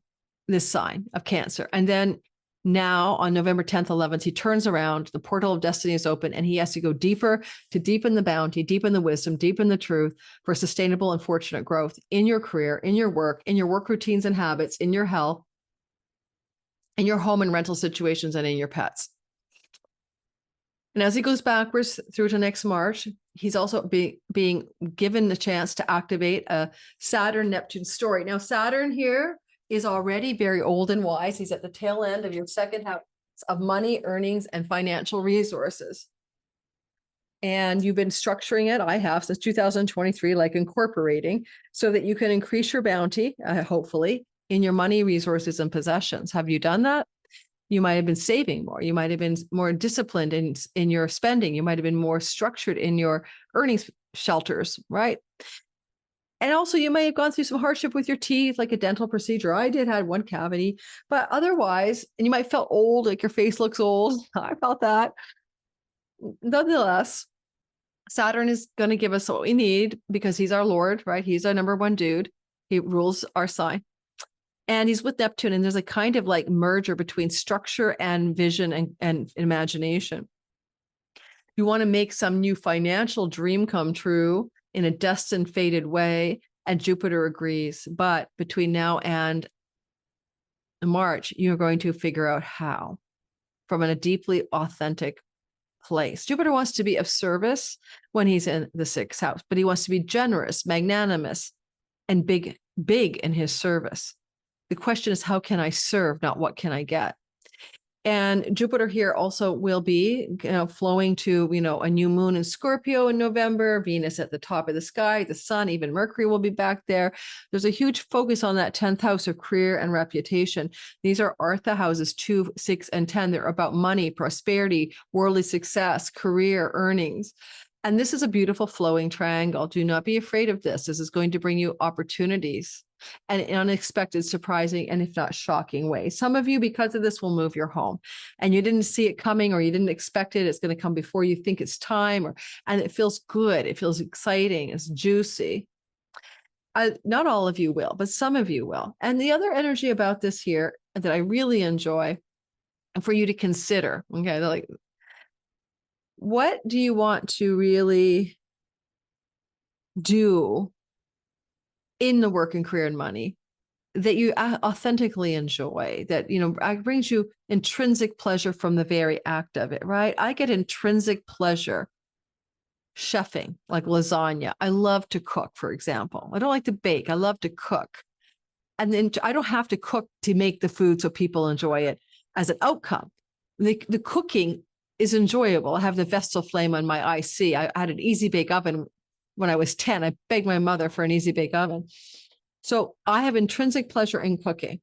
this sign of Cancer. And then now on November 10th, 11th, he turns around, the portal of destiny is open, and he has to go deeper to deepen the bounty, deepen the wisdom, deepen the truth for sustainable and fortunate growth in your career, in your work routines and habits, in your health, in your home and rental situations, and in your pets. And as he goes backwards through to next March, he's also being given the chance to activate a Saturn-Neptune story. Now, Saturn here is already very old and wise. He's at the tail end of your 2nd house of money, earnings, and financial resources. And you've been structuring it, I have, since 2023, like incorporating, so that you can increase your bounty, hopefully, in your money, resources, and possessions. Have you done that? You might have been saving more. You might have been more disciplined in your spending. You might have been more structured in your earnings shelters, right? And also you may have gone through some hardship with your teeth, like a dental procedure. I had 1 cavity, but otherwise, and you might felt old, like your face looks old. I felt that. Nonetheless, Saturn is going to give us what we need because he's our Lord, right? He's our number 1 dude. He rules our sign. And he's with Neptune, and there's a kind of like merger between structure and vision and imagination. You want to make some new financial dream come true in a destined, fated way, and Jupiter agrees. But between now and March, you're going to figure out how, from a deeply authentic place. Jupiter wants to be of service when he's in the 6th house, but he wants to be generous, magnanimous, and big in his service. The question is, how can I serve, not what can I get? And Jupiter here also will be, flowing to, a new moon in Scorpio in November, Venus at the top of the sky, the sun, even Mercury will be back there. There's a huge focus on that 10th house of career and reputation. These are Artha houses 2, 6, and 10. They're about money, prosperity, worldly success, career, earnings. And this is a beautiful flowing triangle. Do not be afraid of this. This is going to bring you opportunities and in unexpected, surprising, and if not shocking ways. Some of you, because of this, will move your home and you didn't see it coming or you didn't expect it. It's going to come before you think it's time, and it feels good. It feels exciting. It's juicy. Not all of you will, but some of you will. And the other energy about this here that I really enjoy, and for you to consider, okay, like, what do you want to really do in the work and career and money that you authentically enjoy, that, brings you intrinsic pleasure from the very act of it, right? I get intrinsic pleasure chefing, like lasagna. I love to cook, for example. I don't like to bake. I love to cook. And then I don't have to cook to make the food so people enjoy it as an outcome. The cooking is enjoyable. I have the Vestal flame on my IC. I had an easy bake oven when I was 10. I begged my mother for an easy bake oven. So I have intrinsic pleasure in cooking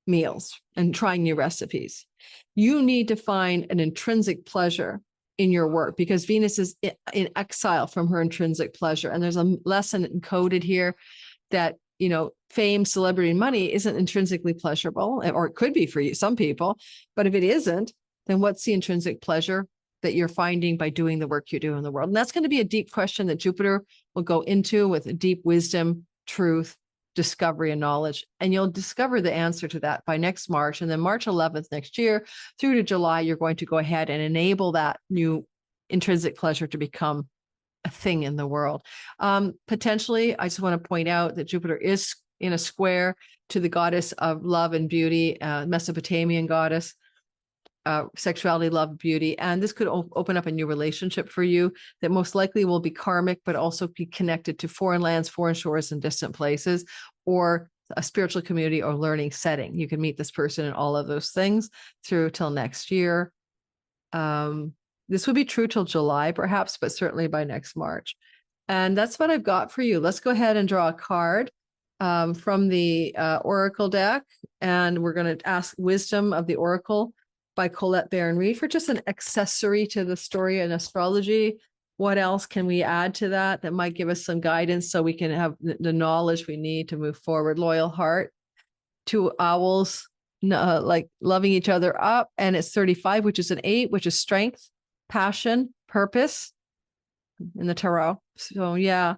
meals and trying new recipes. You need to find an intrinsic pleasure in your work because Venus is in exile from her intrinsic pleasure. And there's a lesson encoded here that, you know, fame, celebrity, and money isn't intrinsically pleasurable, or it could be for you, some people. But if it isn't, then what's the intrinsic pleasure that you're finding by doing the work you do in the world? And that's going to be a deep question that Jupiter will go into with a deep wisdom, truth, discovery, and knowledge. And you'll discover the answer to that by next March. And then March 11th next year through to July, you're going to go ahead and enable that new intrinsic pleasure to become a thing in the world. Potentially, I just want to point out that Jupiter is in a square to the goddess of love and beauty, Mesopotamian goddess, sexuality, love, beauty. And this could open up a new relationship for you that most likely will be karmic, but also be connected to foreign lands, foreign shores, and distant places, or a spiritual community or learning setting. You can meet this person in all of those things through till next year. This would be true till July, perhaps, but certainly by next March. And that's what I've got for you. Let's go ahead and draw a card from the Oracle deck. And we're going to ask Wisdom of the Oracle by Colette Baron-Reid for just an accessory to the story and astrology. What else can we add to that that might give us some guidance so we can have the knowledge we need to move forward? Loyal heart, 2 owls, like loving each other up. And it's 35, which is an 8, which is strength, passion, purpose in the tarot. So yeah,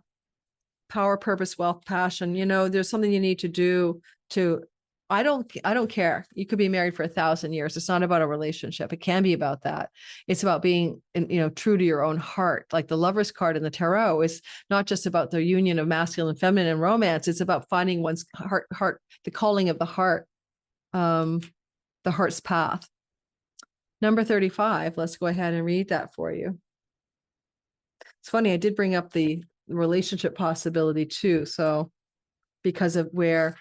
power, purpose, wealth, passion. You know, there's something you need to do to, I don't care. You could be married for 1,000 years. It's not about a relationship. It can be about that. It's about being, you know, true to your own heart. Like the Lover's card in the tarot is not just about the union of masculine and feminine and romance. It's about finding one's heart, the calling of the heart, the heart's path. Number 35. Let's go ahead and read that for you. It's funny. I did bring up the relationship possibility too. So because of where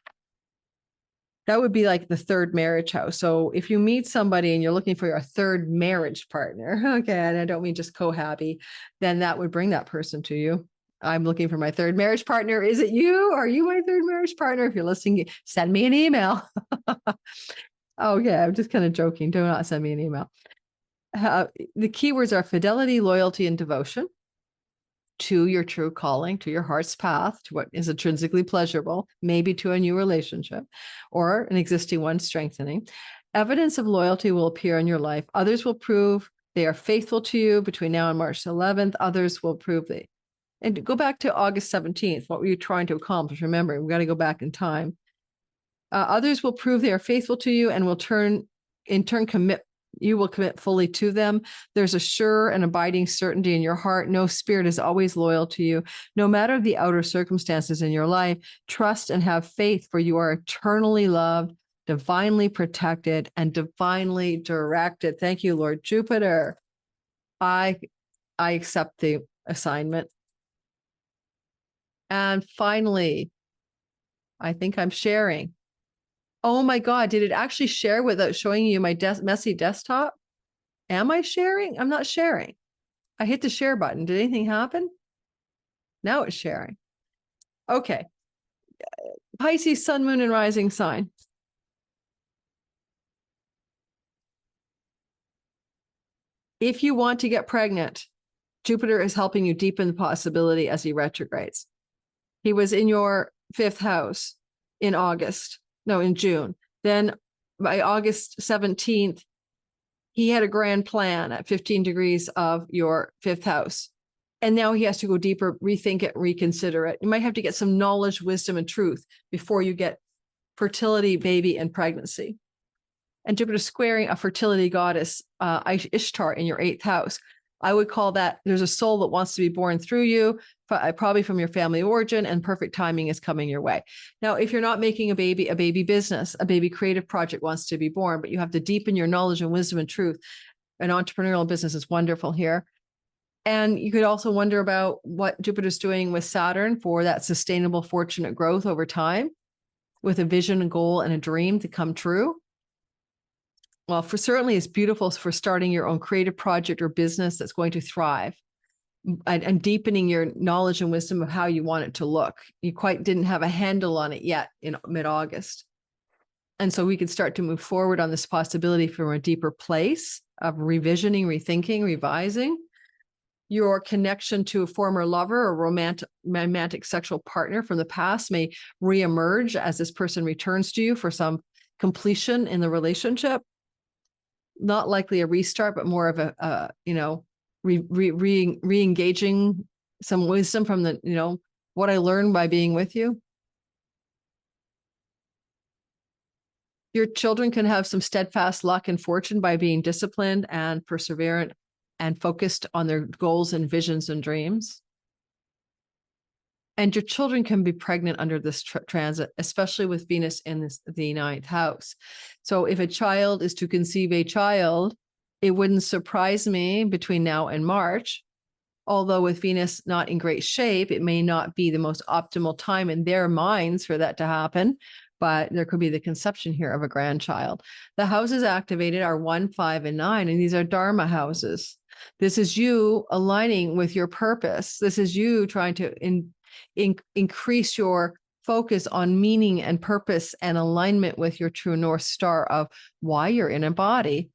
that would be like the third marriage house. So if you meet somebody and you're looking for your third marriage partner, okay, and I don't mean just cohabby, then that would bring that person to you. I'm looking for my third marriage partner. Is it you? Are you my third marriage partner? If you're listening, send me an email. Okay, I'm just kind of joking. Do not send me an email. The keywords are fidelity, loyalty, and devotion to your true calling, to your heart's path, to what is intrinsically pleasurable, maybe to a new relationship or an existing one strengthening. Evidence of loyalty will appear in your life. Others will prove they are faithful to you between now and March 11th. Others will prove they. And go back to August 17th. What were you trying to accomplish? Remember, we've got to go back in time. Others will prove they are faithful to you and will in turn commit. You will commit fully to them. There's a sure and abiding certainty in your heart. No spirit is always loyal to you. No matter the outer circumstances in your life, trust and have faith, for you are eternally loved, divinely protected, and divinely directed. Thank you, Lord Jupiter. I accept the assignment. And finally, I think I'm sharing. Oh my God, did it actually share without showing you my messy desktop? Am I sharing? I'm not sharing. I hit the share button. Did anything happen? Now it's sharing. Okay. Pisces, sun, moon, and rising sign. If you want to get pregnant, Jupiter is helping you deepen the possibility as he retrogrades. He was in your 5th house in June. Then by August 17th, he had a grand plan at 15 degrees of your 5th house. And now he has to go deeper, rethink it, reconsider it. You might have to get some knowledge, wisdom, and truth before you get fertility, baby, and pregnancy. And Jupiter squaring a fertility goddess, Ishtar, in your 8th house. I would call that there's a soul that wants to be born through you, probably from your family origin, and perfect timing is coming your way. Now, if you're not making a baby business, a baby creative project wants to be born, but you have to deepen your knowledge and wisdom and truth. An entrepreneurial business is wonderful here. And you could also wonder about what Jupiter's doing with Saturn for that sustainable, fortunate growth over time, with a vision, a goal, and a dream to come true. Well, for certainly it's beautiful for starting your own creative project or business that's going to thrive, and deepening your knowledge and wisdom of how you want it to look. You quite didn't have a handle on it yet in mid-August. And so we could start to move forward on this possibility from a deeper place of revisioning, rethinking, revising. Your connection to a former lover or romantic sexual partner from the past may reemerge as this person returns to you for some completion in the relationship. Not likely a restart, but more of a re-engaging some wisdom from the, what I learned by being with you. Your children can have some steadfast luck and fortune by being disciplined and perseverant and focused on their goals and visions and dreams. And your children can be pregnant under this transit, especially with Venus in the 9th house. So if a child is to conceive a child, it wouldn't surprise me between now and March. Although with Venus not in great shape, it may not be the most optimal time in their minds for that to happen, but there could be the conception here of a grandchild. The houses activated are 1, 5, and 9, and these are Dharma houses. This is you aligning with your purpose. This is you trying to increase your focus on meaning and purpose and alignment with your true North Star of why you're in a body.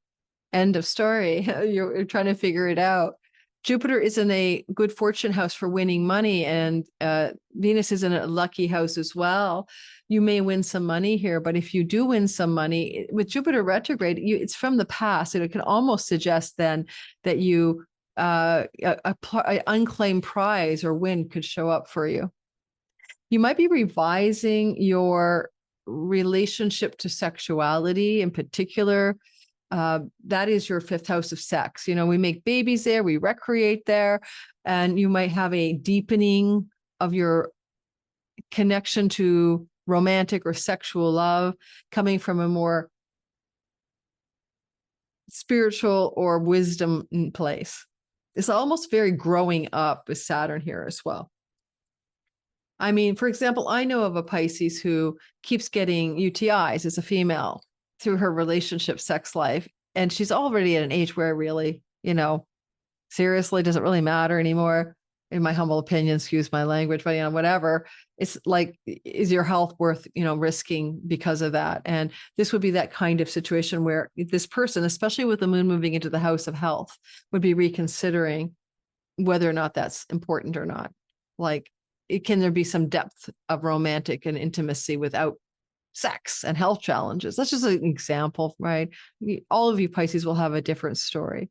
End of story. You're trying to figure it out. Jupiter is in a good fortune house for winning money, and Venus is in a lucky house as well. You may win some money here, but if you do win some money with Jupiter retrograde, it's from the past. And it can almost suggest then that you an unclaimed prize or win could show up for you. You might be revising your relationship to sexuality in particular. That is your 5th house of sex. We make babies there, we recreate there, and you might have a deepening of your connection to romantic or sexual love coming from a more spiritual or wisdom place. It's almost very growing up with Saturn here as well. I mean, for example, I know of a Pisces who keeps getting UTIs as a female through her relationship sex life. And she's already at an age where really, seriously, doesn't really matter anymore. In my humble opinion, excuse my language, but whatever. It's like, is your health worth, risking because of that? And this would be that kind of situation where this person, especially with the moon moving into the house of health, would be reconsidering whether or not that's important or not. Like, can there be some depth of romantic and intimacy without sex and health challenges? That's just an example, right? All of you Pisces will have a different story.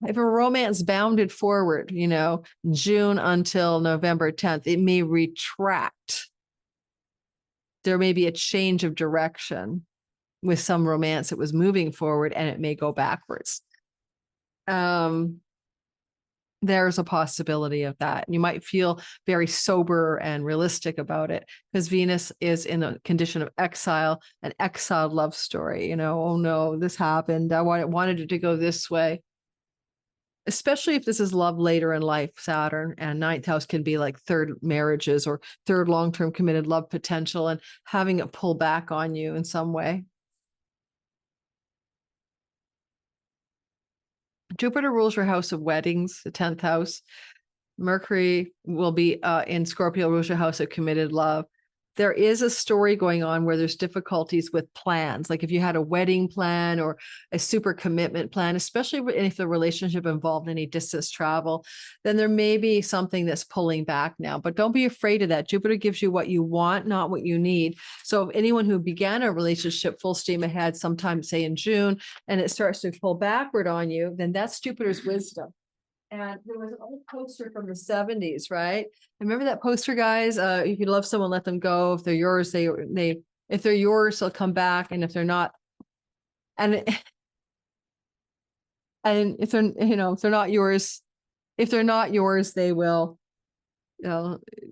If a romance bounded forward, June until November 10th, it may retract. There may be a change of direction with some romance that was moving forward, and it may go backwards. There's a possibility of that. You might feel very sober and realistic about it because Venus is in a condition of exile, an exiled love story. Oh no, this happened. I wanted it to go this way. Especially if this is love later in life, Saturn, and 9th house can be like 3rd marriages or 3rd long-term committed love potential, and having it pull back on you in some way. Jupiter rules your house of weddings, the 10th house. Mercury will be in Scorpio, rules your house of committed love. There is a story going on where there's difficulties with plans. Like if you had a wedding plan or a super commitment plan, especially if the relationship involved any distance travel, then there may be something that's pulling back now. But don't be afraid of that. Jupiter gives you what you want, not what you need. So if anyone who began a relationship full steam ahead sometime, say in June, and it starts to pull backward on you, then that's Jupiter's wisdom. And there was an old poster from the 70s, right? Remember that poster, guys? If you love someone, let them go. If they're yours, if they're yours, they'll come back. And if they're not, and if they're, if they're not yours, they will,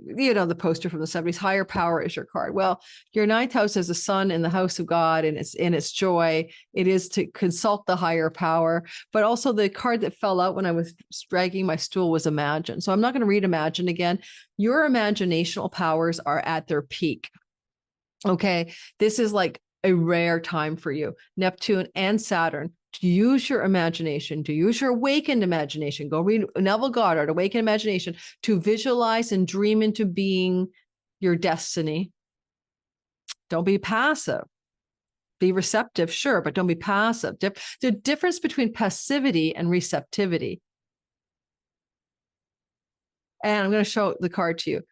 you know, the poster from the 70s, higher power is your card. Well, your ninth house is the sun in the house of God, and it's in its joy. It is to consult the higher power. But also the card that fell out when I was dragging my stool was Imagine. So I'm not going to read Imagine again. Your imaginational powers are at their peak. Okay. This is like a rare time for you. Neptune and Saturn. To use your imagination, to use your awakened imagination. Go read Neville Goddard, Awakened Imagination, to visualize and dream into being your destiny. Don't be passive. Be receptive, sure, but don't be passive. The difference between passivity and receptivity. And I'm going to show the card to you.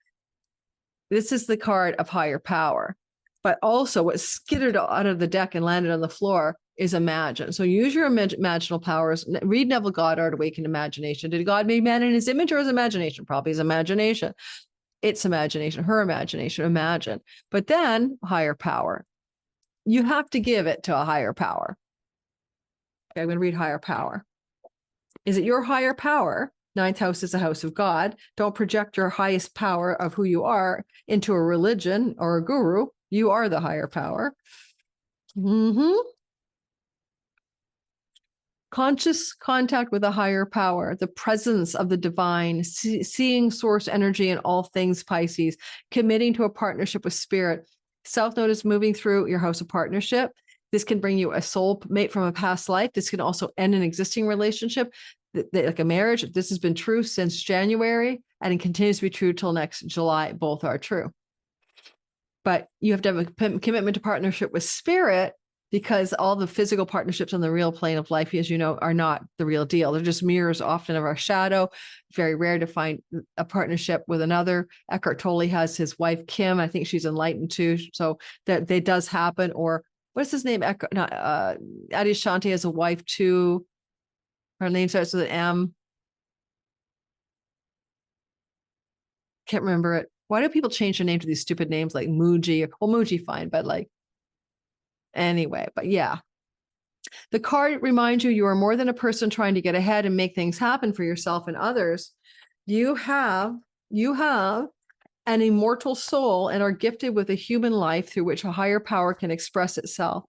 This is the card of higher power, but also what skittered out of the deck and landed on the floor is Imagine. So use your imaginal powers. Read Neville Goddard, Awakened Imagination. Did God make man in his image or his imagination? Probably his imagination. It's imagination, her imagination, Imagine. But then higher power. You have to give it to a higher power. Okay, I'm going to read higher power. Is it your higher power? Ninth house is the house of God. Don't project your highest power of who you are into a religion or a guru. You are the higher power. Conscious contact with a higher power, the presence of the divine, seeing source energy in all things Pisces, committing to a partnership with spirit. Self-notice moving through your house of partnership. This can bring you a soul mate from a past life. This can also end an existing relationship, like a marriage. This has been true since January, and it continues to be true till next July. Both are true. But you have to have a commitment to partnership with spirit, because all the physical partnerships on the real plane of life, as you know, are not the real deal. They're just mirrors often of our shadow. Very rare to find a partnership with another. Eckhart Tolle has his wife, Kim. I think she's enlightened too. So that does happen. Or what's his name? Adyashanti has a wife too. Her name starts with an M. Can't remember it. Why do people change their name to these stupid names like Muji? Well, Muji, fine, but like, anyway, but yeah. The card reminds you are more than a person trying to get ahead and make things happen for yourself and others. You have an immortal soul and are gifted with a human life through which a higher power can express itself.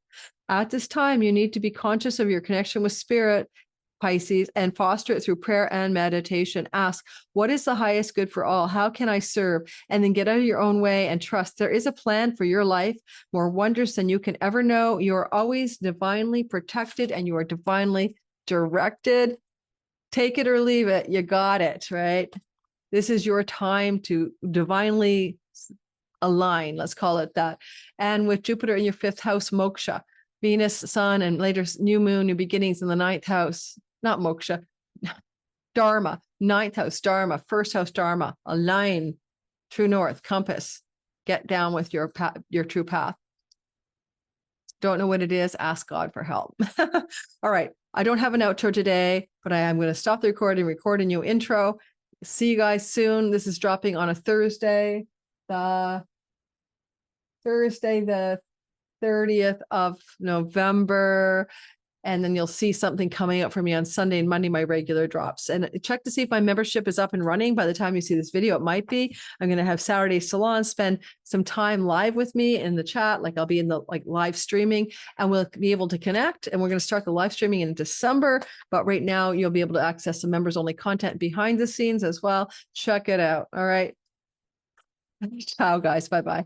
At this time, you need to be conscious of your connection with spirit, Pisces, and foster it through prayer and meditation. Ask, what is the highest good for all? How can I serve? And then get out of your own way and trust there is a plan for your life, more wondrous than you can ever know. You are always divinely protected and you are divinely directed. Take it or leave it. You got it, right? This is your time to divinely align, let's call it that. And with Jupiter in your fifth house, moksha, Venus, sun, and later new moon, new beginnings in the ninth house. Not moksha, dharma, ninth house, dharma, first house, dharma, align, true north, compass, get down with your true path. Don't know what it is, ask God for help. All right, I don't have an outro today, but I am going to stop the recording, record a new intro. See you guys soon. This is dropping on a Thursday, the 30th of November. And then you'll see something coming up for me on Sunday and Monday, my regular drops. And check to see if my membership is up and running. By the time you see this video, it might be. I'm going to have Saturday Salon spend some time live with me in the chat. Like I'll be in the live streaming, and we'll be able to connect. And we're going to start the live streaming in December. But right now you'll be able to access some members only content behind the scenes as well. Check it out. All right. Ciao, guys. Bye-bye.